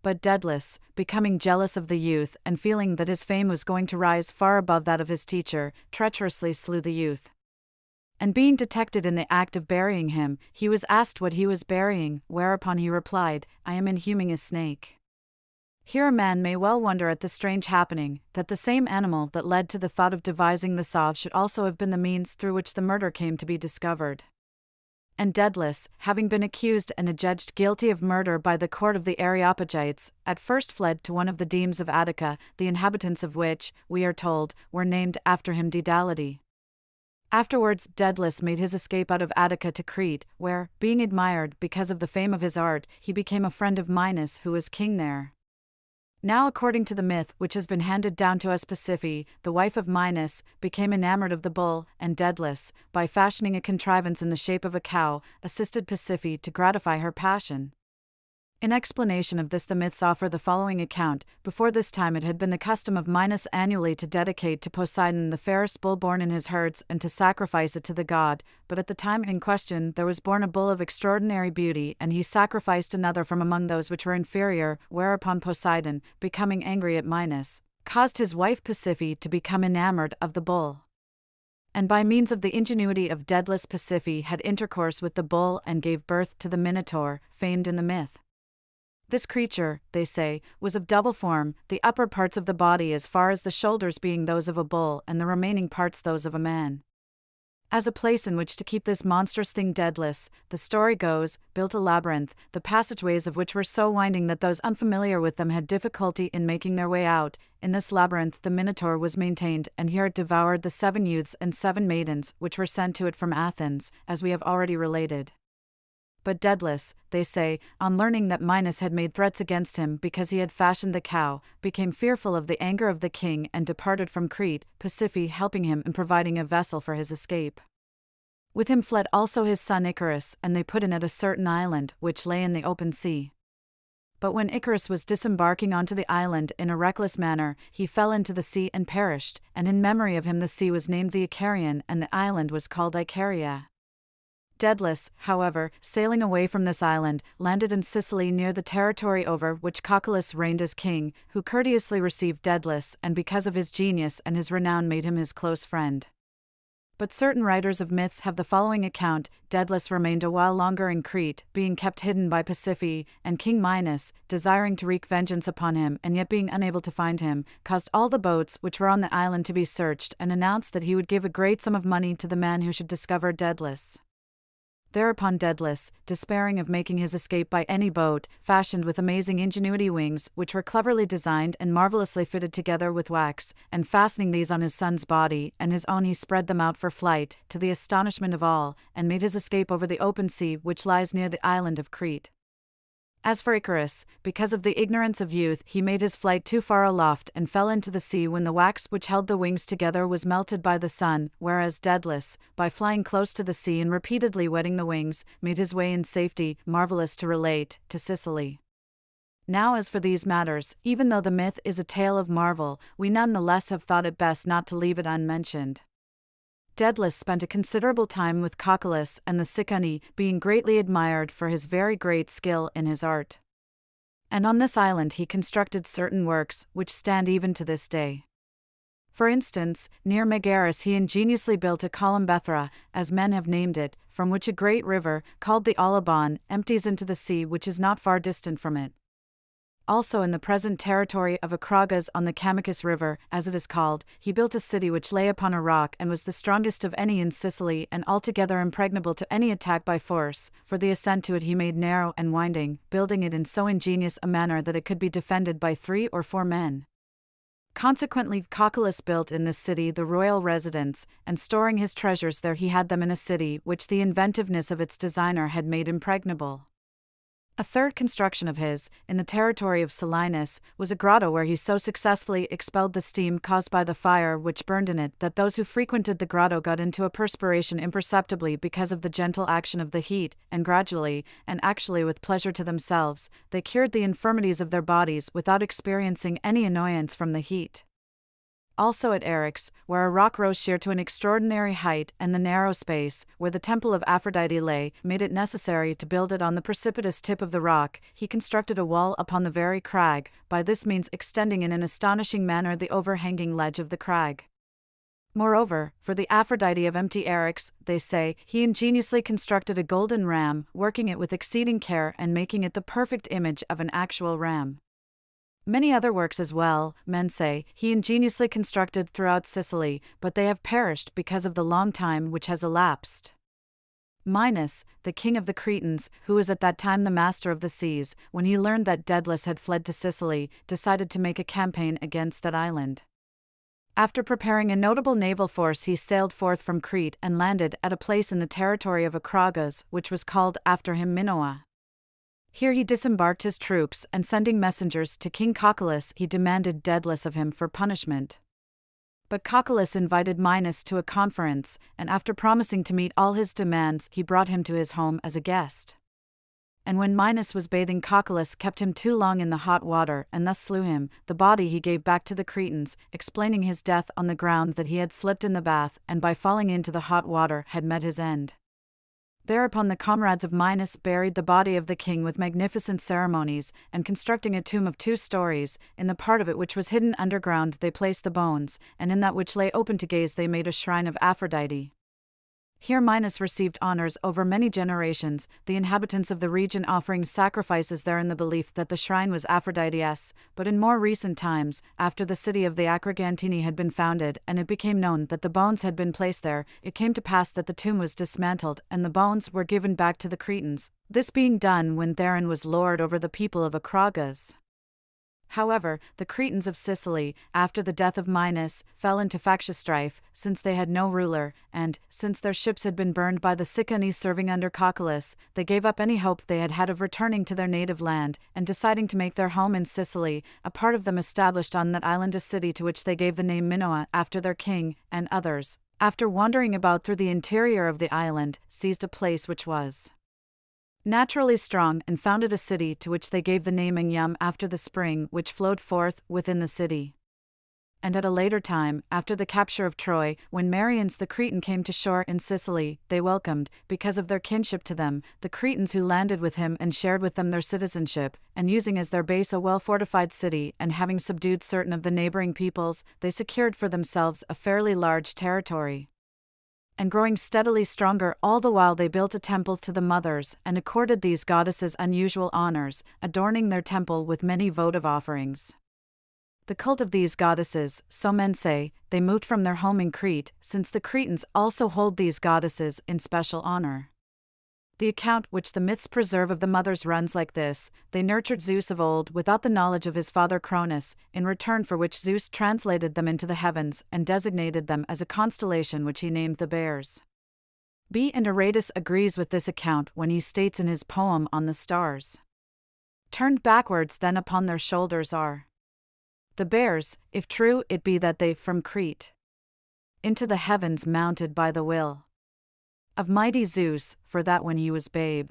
Speaker 1: But Daedalus, becoming jealous of the youth and feeling that his fame was going to rise far above that of his teacher, treacherously slew the youth. And being detected in the act of burying him, he was asked what he was burying, whereupon he replied, "I am inhuming a snake." Here a man may well wonder at the strange happening, that the same animal that led to the thought of devising the saw should also have been the means through which the murder came to be discovered. And Daedalus, having been accused and adjudged guilty of murder by the court of the Areopagites, at first fled to one of the demes of Attica, the inhabitants of which, we are told, were named after him Daedalidi. Afterwards, Daedalus made his escape out of Attica to Crete, where, being admired because of the fame of his art, he became a friend of Minos, who was king there. Now, according to the myth which has been handed down to us, Pasiphae, the wife of Minos, became enamored of the bull, and Daedalus, by fashioning a contrivance in the shape of a cow, assisted Pasiphae to gratify her passion. In explanation of this, the myths offer the following account. Before this time it had been the custom of Minos annually to dedicate to Poseidon the fairest bull born in his herds and to sacrifice it to the god, but at the time in question there was born a bull of extraordinary beauty, and he sacrificed another from among those which were inferior, whereupon Poseidon, becoming angry at Minos, caused his wife Pasiphae to become enamored of the bull. And by means of the ingenuity of Daedalus, Pasiphae had intercourse with the bull and gave birth to the Minotaur, famed in the myth. This creature, they say, was of double form, the upper parts of the body as far as the shoulders being those of a bull and the remaining parts those of a man. As a place in which to keep this monstrous thing, Daedalus, the story goes, built a labyrinth, the passageways of which were so winding that those unfamiliar with them had difficulty in making their way out. In this labyrinth the Minotaur was maintained, and here it devoured the 7 youths and 7 maidens which were sent to it from Athens, as we have already related. But Daedalus, they say, on learning that Minos had made threats against him because he had fashioned the cow, became fearful of the anger of the king and departed from Crete, Pasiphae helping him in providing a vessel for his escape. With him fled also his son Icarus, and they put in at a certain island, which lay in the open sea. But when Icarus was disembarking onto the island in a reckless manner, he fell into the sea and perished, and in memory of him the sea was named the Icarian and the island was called Icaria. Daedalus, however, sailing away from this island, landed in Sicily near the territory over which Cocalus reigned as king, who courteously received Daedalus and because of his genius and his renown made him his close friend. But certain writers of myths have the following account: Daedalus remained a while longer in Crete, being kept hidden by Pasiphae, and King Minos, desiring to wreak vengeance upon him and yet being unable to find him, caused all the boats which were on the island to be searched and announced that he would give a great sum of money to the man who should discover Daedalus. Thereupon Daedalus, despairing of making his escape by any boat, fashioned with amazing ingenuity wings, which were cleverly designed and marvelously fitted together with wax, and fastening these on his son's body and his own he spread them out for flight, to the astonishment of all, and made his escape over the open sea which lies near the island of Crete. As for Icarus, because of the ignorance of youth, he made his flight too far aloft and fell into the sea when the wax which held the wings together was melted by the sun, whereas Daedalus, by flying close to the sea and repeatedly wetting the wings, made his way in safety, marvelous to relate, to Sicily. Now as for these matters, even though the myth is a tale of marvel, we nonetheless have thought it best not to leave it unmentioned. Daedalus spent a considerable time with Cocalus and the Sicani, being greatly admired for his very great skill in his art. And on this island he constructed certain works, which stand even to this day. For instance, near Megaris he ingeniously built a Columbethra, as men have named it, from which a great river, called the Alabon, empties into the sea which is not far distant from it. Also in the present territory of Acragas on the Camicus River, as it is called, he built a city which lay upon a rock and was the strongest of any in Sicily and altogether impregnable to any attack by force, for the ascent to it he made narrow and winding, building it in so ingenious a manner that it could be defended by 3 or 4 men. Consequently Cocalus built in this city the royal residence, and storing his treasures there he had them in a city which the inventiveness of its designer had made impregnable. A third construction of his, in the territory of Selinus, was a grotto where he so successfully expelled the steam caused by the fire which burned in it that those who frequented the grotto got into a perspiration imperceptibly because of the gentle action of the heat, and gradually, and actually with pleasure to themselves, they cured the infirmities of their bodies without experiencing any annoyance from the heat. Also at Eryx, where a rock rose sheer to an extraordinary height and the narrow space, where the temple of Aphrodite lay, made it necessary to build it on the precipitous tip of the rock, he constructed a wall upon the very crag, by this means extending in an astonishing manner the overhanging ledge of the crag. Moreover, for the Aphrodite of empty Eryx, they say, he ingeniously constructed a golden ram, working it with exceeding care and making it the perfect image of an actual ram. Many other works as well, men say, he ingeniously constructed throughout Sicily, but they have perished because of the long time which has elapsed. Minos, the king of the Cretans, who was at that time the master of the seas, when he learned that Daedalus had fled to Sicily, decided to make a campaign against that island. After preparing a notable naval force he sailed forth from Crete and landed at a place in the territory of Acragas, which was called after him Minoa. Here he disembarked his troops and sending messengers to King Cocalus he demanded Daedalus of him for punishment. But Cocalus invited Minos to a conference, and after promising to meet all his demands he brought him to his home as a guest. And when Minos was bathing Cocalus kept him too long in the hot water and thus slew him, the body he gave back to the Cretans, explaining his death on the ground that he had slipped in the bath and by falling into the hot water had met his end. Thereupon the comrades of Minos buried the body of the king with magnificent ceremonies, and constructing a tomb of 2 stories, in the part of it which was hidden underground they placed the bones, and in that which lay open to gaze they made a shrine of Aphrodite. Here Minos received honors over many generations, the inhabitants of the region offering sacrifices there in the belief that the shrine was Aphrodite's, but in more recent times, after the city of the Acragantini had been founded and it became known that the bones had been placed there, it came to pass that the tomb was dismantled and the bones were given back to the Cretans, this being done when Theron was lord over the people of Acragas. However, the Cretans of Sicily, after the death of Minos, fell into factious strife, since they had no ruler, and, since their ships had been burned by the Sicani serving under Cocalus, they gave up any hope they had had of returning to their native land, and deciding to make their home in Sicily, a part of them established on that island a city to which they gave the name Minoa after their king, and others, after wandering about through the interior of the island, seized a place which was naturally strong and founded a city to which they gave the name Inyum after the spring which flowed forth within the city. And at a later time, after the capture of Troy, when Marius the Cretan came to shore in Sicily, they welcomed, because of their kinship to them, the Cretans who landed with him and shared with them their citizenship, and using as their base a well-fortified city and having subdued certain of the neighboring peoples, they secured for themselves a fairly large territory. And growing steadily stronger all the while they built a temple to the mothers and accorded these goddesses unusual honors, adorning their temple with many votive offerings. The cult of these goddesses, so men say, they moved from their home in Crete, since the Cretans also hold these goddesses in special honor. The account which the myths preserve of the mothers runs like this: they nurtured Zeus of old without the knowledge of his father Cronus, in return for which Zeus translated them into the heavens and designated them as a constellation which he named the Bears. B. and Aratus agrees with this account when he states in his poem On the Stars, turned backwards then upon their shoulders are the bears, if true it be that they from Crete into the heavens mounted by the will of mighty Zeus, for that when he was babe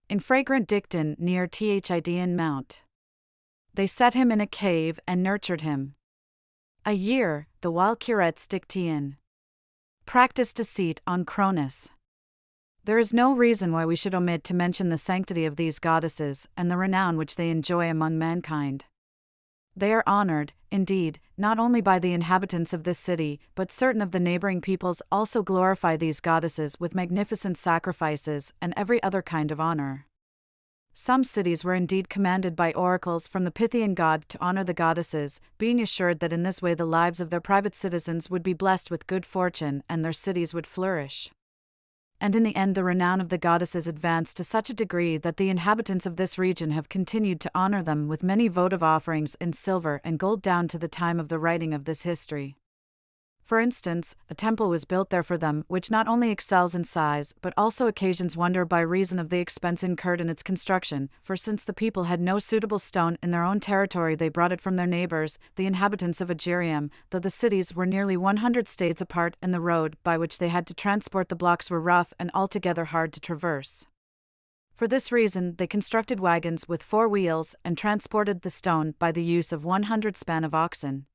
Speaker 1: in fragrant Dictyn near Thidon mount, they set him in a cave and nurtured him a year, the while curettes Dictyon practiced deceit on Cronus. There is no reason why we should omit to mention the sanctity of these goddesses and the renown which they enjoy among mankind. They are honored, indeed, not only by the inhabitants of this city, but certain of the neighboring peoples also glorify these goddesses with magnificent sacrifices and every other kind of honor. Some cities were indeed commanded by oracles from the Pythian god to honor the goddesses, being assured that in this way the lives of their private citizens would be blessed with good fortune and their cities would flourish. And in the end the renown of the goddesses advanced to such a degree that the inhabitants of this region have continued to honor them with many votive offerings in silver and gold down to the time of the writing of this history. For instance, a temple was built there for them, which not only excels in size but also occasions wonder by reason of the expense incurred in its construction, for since the people had no suitable stone in their own territory they brought it from their neighbors, the inhabitants of Agirium, though the cities were nearly 100 stades apart and the road by which they had to transport the blocks were rough and altogether hard to traverse. For this reason they constructed wagons with 4 wheels and transported the stone by the use of 100 span of oxen.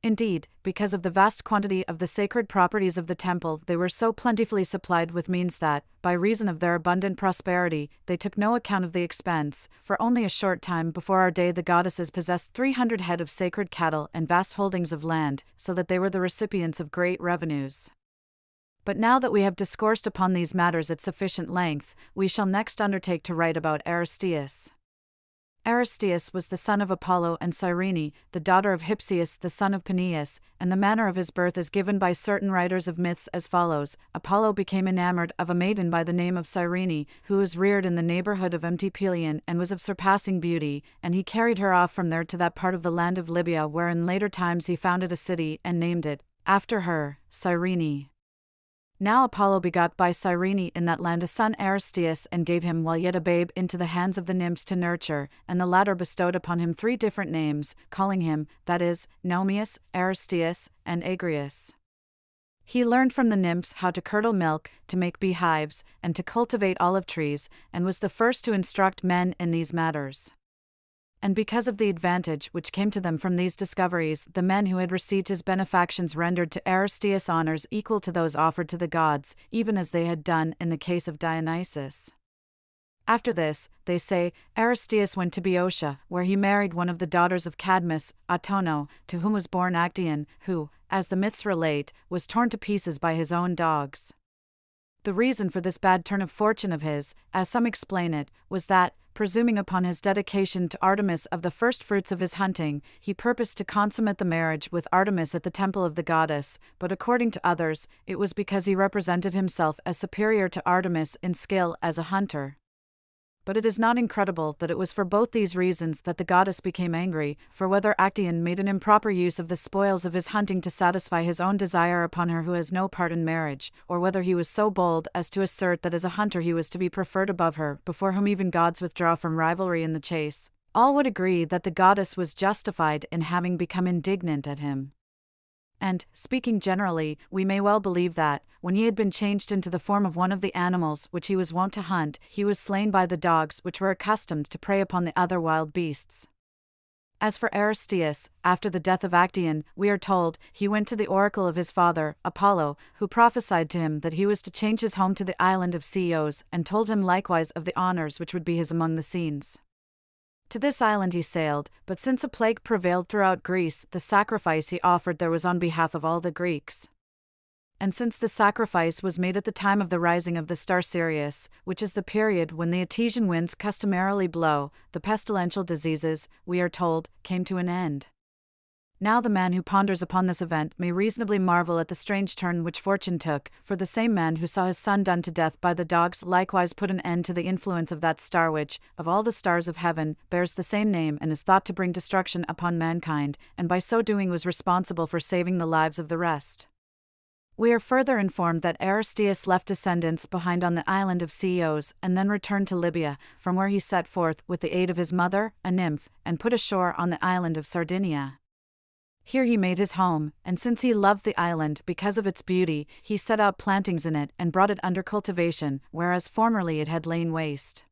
Speaker 1: Indeed, because of the vast quantity of the sacred properties of the temple, they were so plentifully supplied with means that, by reason of their abundant prosperity, they took no account of the expense. For only a short time before our day the goddesses possessed 300 head of sacred cattle and vast holdings of land, so that they were the recipients of great revenues. But now that we have discoursed upon these matters at sufficient length, we shall next undertake to write about Aristeus. Aristeus was the son of Apollo and Cyrene, the daughter of Hypsias the son of Peneus, and the manner of his birth is given by certain writers of myths as follows. Apollo became enamored of a maiden by the name of Cyrene, who was reared in the neighborhood of Pelion and was of surpassing beauty, and he carried her off from there to that part of the land of Libya where in later times he founded a city and named it, after her, Cyrene. Now Apollo begot by Cyrene in that land a son Aristeus and gave him while yet a babe into the hands of the nymphs to nurture, and the latter bestowed upon him 3 different names, calling him, that is, Nomius, Aristeus, and Agrius. He learned from the nymphs how to curdle milk, to make beehives, and to cultivate olive trees, and was the first to instruct men in these matters. And because of the advantage which came to them from these discoveries, the men who had received his benefactions rendered to Aristeus honors equal to those offered to the gods, even as they had done in the case of Dionysus. After this, they say, Aristeus went to Boeotia, where he married one of the daughters of Cadmus, Autono, to whom was born Actaeon, who, as the myths relate, was torn to pieces by his own dogs. The reason for this bad turn of fortune of his, as some explain it, was that, presuming upon his dedication to Artemis of the first fruits of his hunting, he purposed to consummate the marriage with Artemis at the temple of the goddess, but according to others, it was because he represented himself as superior to Artemis in skill as a hunter. But it is not incredible that it was for both these reasons that the goddess became angry, for whether Actaeon made an improper use of the spoils of his hunting to satisfy his own desire upon her who has no part in marriage, or whether he was so bold as to assert that as a hunter he was to be preferred above her, before whom even gods withdraw from rivalry in the chase, all would agree that the goddess was justified in having become indignant at him. And, speaking generally, we may well believe that, when he had been changed into the form of one of the animals which he was wont to hunt, he was slain by the dogs which were accustomed to prey upon the other wild beasts. As for Aristeus, after the death of Actaeon, we are told, he went to the oracle of his father, Apollo, who prophesied to him that he was to change his home to the island of Ceos, and told him likewise of the honors which would be his among the scenes. To this island he sailed, but since a plague prevailed throughout Greece, the sacrifice he offered there was on behalf of all the Greeks. And since the sacrifice was made at the time of the rising of the star Sirius, which is the period when the Etesian winds customarily blow, the pestilential diseases, we are told, came to an end. Now the man who ponders upon this event may reasonably marvel at the strange turn which fortune took, for the same man who saw his son done to death by the dogs likewise put an end to the influence of that star which, of all the stars of heaven, bears the same name and is thought to bring destruction upon mankind, and by so doing was responsible for saving the lives of the rest. We are further informed that Aristeas left descendants behind on the island of Chios and then returned to Libya, from where he set forth with the aid of his mother, a nymph, and put ashore on the island of Sardinia. Here he made his home, and since he loved the island because of its beauty, he set out plantings in it and brought it under cultivation, whereas formerly it had lain waste.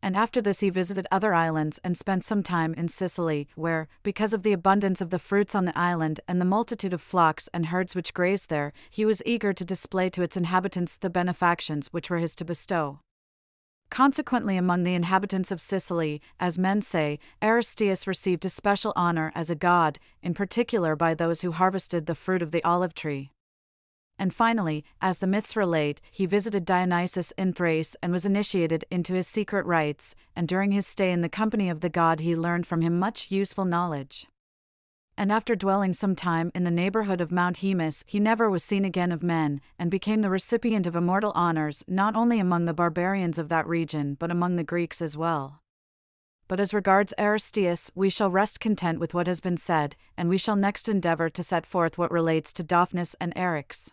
Speaker 1: And after this he visited other islands and spent some time in Sicily, where, because of the abundance of the fruits on the island and the multitude of flocks and herds which grazed there, he was eager to display to its inhabitants the benefactions which were his to bestow. Consequently, among the inhabitants of Sicily, as men say, Aristeas received a special honor as a god, in particular by those who harvested the fruit of the olive tree. And finally, as the myths relate, he visited Dionysus in Thrace and was initiated into his secret rites, and during his stay in the company of the god he learned from him much useful knowledge. And after dwelling some time in the neighborhood of Mount Hemus, he never was seen again of men, and became the recipient of immortal honors not only among the barbarians of that region but among the Greeks as well. But as regards Aristeas, we shall rest content with what has been said, and we shall next endeavor to set forth what relates to Daphnis and Eryx.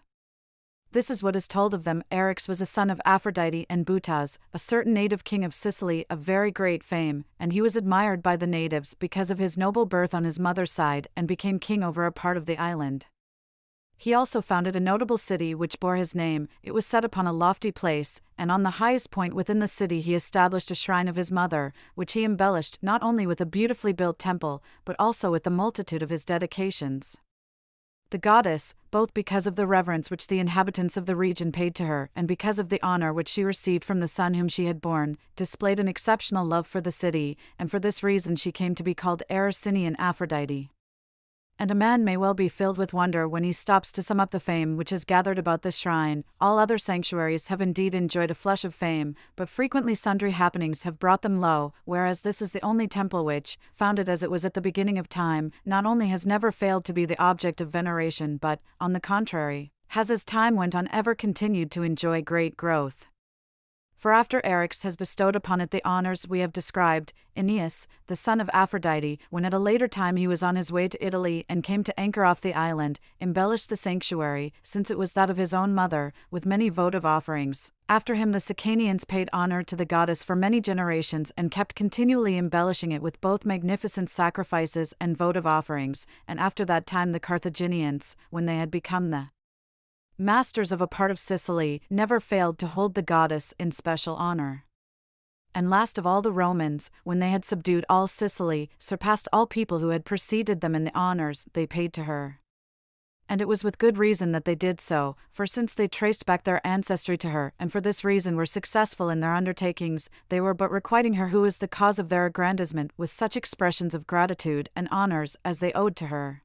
Speaker 1: This is what is told of them. Eryx was a son of Aphrodite and Butaz, a certain native king of Sicily of very great fame, and he was admired by the natives because of his noble birth on his mother's side and became king over a part of the island. He also founded a notable city which bore his name. It was set upon a lofty place, and on the highest point within the city he established a shrine of his mother, which he embellished not only with a beautifully built temple, but also with the multitude of his dedications. The goddess, both because of the reverence which the inhabitants of the region paid to her and because of the honor which she received from the son whom she had borne, displayed an exceptional love for the city, and for this reason she came to be called Erycinian Aphrodite. And a man may well be filled with wonder when he stops to sum up the fame which is gathered about this shrine. All other sanctuaries have indeed enjoyed a flush of fame, but frequently sundry happenings have brought them low, whereas this is the only temple which, founded as it was at the beginning of time, not only has never failed to be the object of veneration but, on the contrary, has as time went on ever continued to enjoy great growth. For after Eryx has bestowed upon it the honors we have described, Aeneas, the son of Aphrodite, when at a later time he was on his way to Italy and came to anchor off the island, embellished the sanctuary, since it was that of his own mother, with many votive offerings. After him the Sicanians paid honor to the goddess for many generations and kept continually embellishing it with both magnificent sacrifices and votive offerings, and after that time the Carthaginians, when they had become the masters of a part of Sicily, never failed to hold the goddess in special honor. And last of all the Romans, when they had subdued all Sicily, surpassed all people who had preceded them in the honors they paid to her. And it was with good reason that they did so, for since they traced back their ancestry to her, and for this reason were successful in their undertakings, they were but requiting her who is the cause of their aggrandizement with such expressions of gratitude and honors as they owed to her.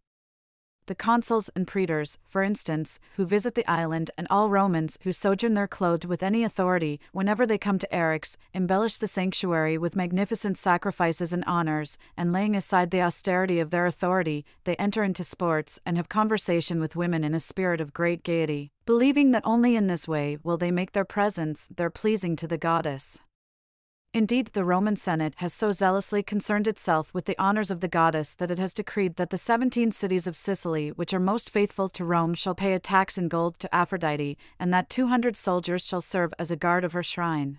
Speaker 1: The consuls and praetors, for instance, who visit the island, and all Romans who sojourn there clothed with any authority, whenever they come to Eryx, embellish the sanctuary with magnificent sacrifices and honors, and laying aside the austerity of their authority, they enter into sports and have conversation with women in a spirit of great gaiety, believing that only in this way will they make their presence there pleasing to the goddess. Indeed, the Roman Senate has so zealously concerned itself with the honors of the goddess that it has decreed that the 17 cities of Sicily which are most faithful to Rome shall pay a tax in gold to Aphrodite, and that 200 soldiers shall serve as a guard of her shrine.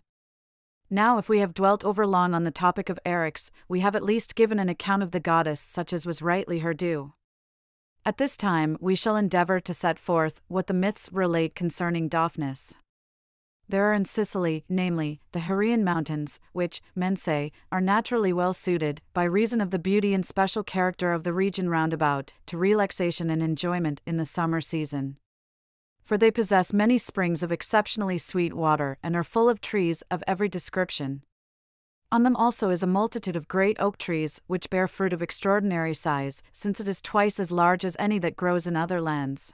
Speaker 1: Now, if we have dwelt overlong on the topic of Eryx, we have at least given an account of the goddess such as was rightly her due. At this time we shall endeavor to set forth what the myths relate concerning Daphnis. There are in Sicily, namely, the Heraean mountains, which, men say, are naturally well suited, by reason of the beauty and special character of the region round about, to relaxation and enjoyment in the summer season. For they possess many springs of exceptionally sweet water and are full of trees of every description. On them also is a multitude of great oak trees, which bear fruit of extraordinary size, since it is twice as large as any that grows in other lands.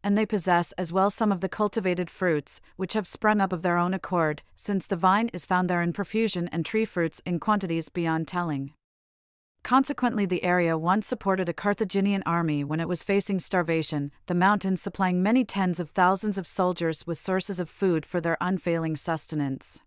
Speaker 1: And they possess as well some of the cultivated fruits, which have sprung up of their own accord, since the vine is found there in profusion and tree fruits in quantities beyond telling. Consequently, the area once supported a Carthaginian army when it was facing starvation, the mountains supplying many tens of thousands of soldiers with sources of food for their unfailing sustenance.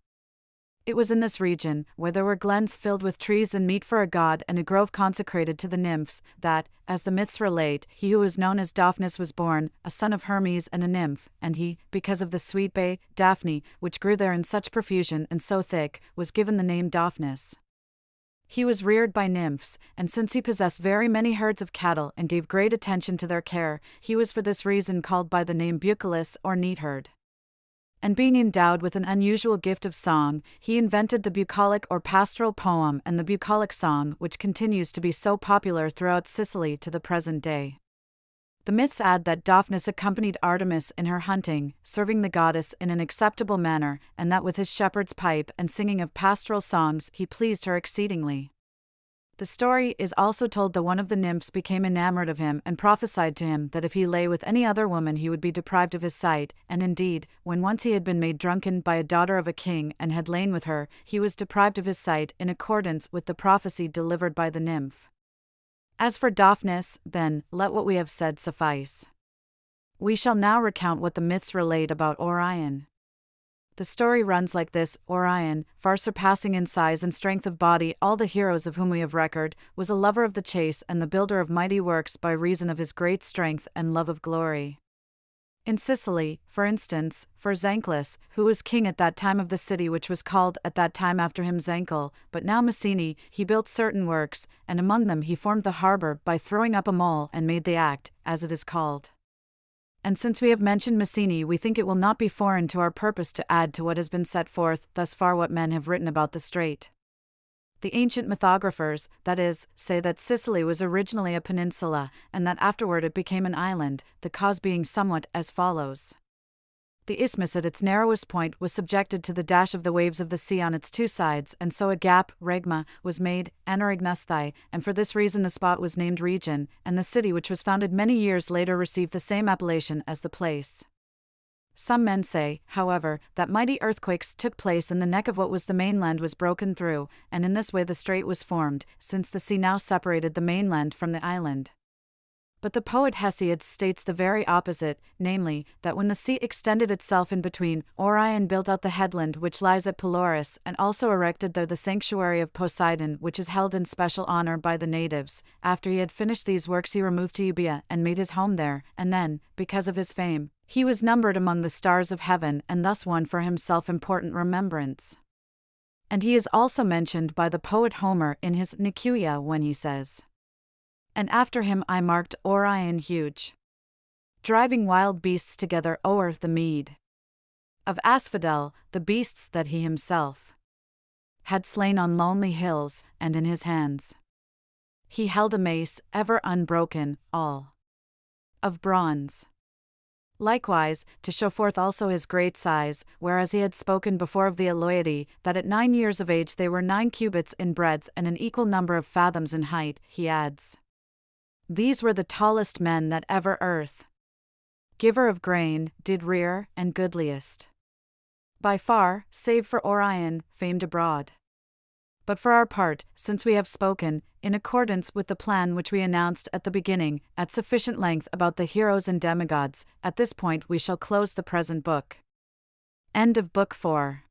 Speaker 1: It was in this region, where there were glens filled with trees and meat for a god and a grove consecrated to the nymphs, that, as the myths relate, he who was known as Daphnis was born, a son of Hermes and a nymph, and he, because of the sweet bay, Daphne, which grew there in such profusion and so thick, was given the name Daphnis. He was reared by nymphs, and since he possessed very many herds of cattle and gave great attention to their care, he was for this reason called by the name Bucolius or neatherd. And being endowed with an unusual gift of song, he invented the bucolic or pastoral poem and the bucolic song, which continues to be so popular throughout Sicily to the present day. The myths add that Daphnis accompanied Artemis in her hunting, serving the goddess in an acceptable manner, and that with his shepherd's pipe and singing of pastoral songs he pleased her exceedingly. The story is also told that one of the nymphs became enamored of him and prophesied to him that if he lay with any other woman he would be deprived of his sight, and indeed, when once he had been made drunken by a daughter of a king and had lain with her, he was deprived of his sight in accordance with the prophecy delivered by the nymph. As for Daphnis, then, let what we have said suffice. We shall now recount what the myths relate about Orion. The story runs like this: Orion, far surpassing in size and strength of body all the heroes of whom we have record, was a lover of the chase and the builder of mighty works by reason of his great strength and love of glory. In Sicily, for instance, for Zanclus, who was king at that time of the city which was called at that time after him Zancle, but now Messene, he built certain works, and among them he formed the harbour by throwing up a mole and made the act, as it is called. And since we have mentioned Messene, we think it will not be foreign to our purpose to add to what has been set forth thus far what men have written about the strait. The ancient mythographers, that is, say that Sicily was originally a peninsula, and that afterward it became an island, the cause being somewhat as follows. The isthmus at its narrowest point was subjected to the dash of the waves of the sea on its two sides, and so a gap, regma, was made, anorignostai, and for this reason the spot was named region, and the city which was founded many years later received the same appellation as the place. Some men say, however, that mighty earthquakes took place and the neck of what was the mainland was broken through, and in this way the strait was formed, since the sea now separated the mainland from the island. But the poet Hesiod states the very opposite, namely, that when the sea extended itself in between, Orion built out the headland which lies at Pelorus and also erected there the sanctuary of Poseidon, which is held in special honor by the natives. After he had finished these works he removed to Euboea and made his home there, and then, because of his fame, he was numbered among the stars of heaven and thus won for himself important remembrance. And he is also mentioned by the poet Homer in his Nicuia when he says, "And after him I marked Orion huge, driving wild beasts together o'er the mead of Asphodel, the beasts that he himself had slain on lonely hills, and in his hands he held a mace, ever unbroken, all of bronze. Likewise, to show forth also his great size, whereas he had spoken before of the Aloidae, that at 9 years of age they were 9 cubits in breadth and an equal number of fathoms in height, he adds, these were the tallest men that ever earth, giver of grain, did rear, and goodliest by far, save for Orion, famed abroad. But for our part, since we have spoken, in accordance with the plan which we announced at the beginning, at sufficient length about the heroes and demigods, at this point we shall close the present book. End of Book 4.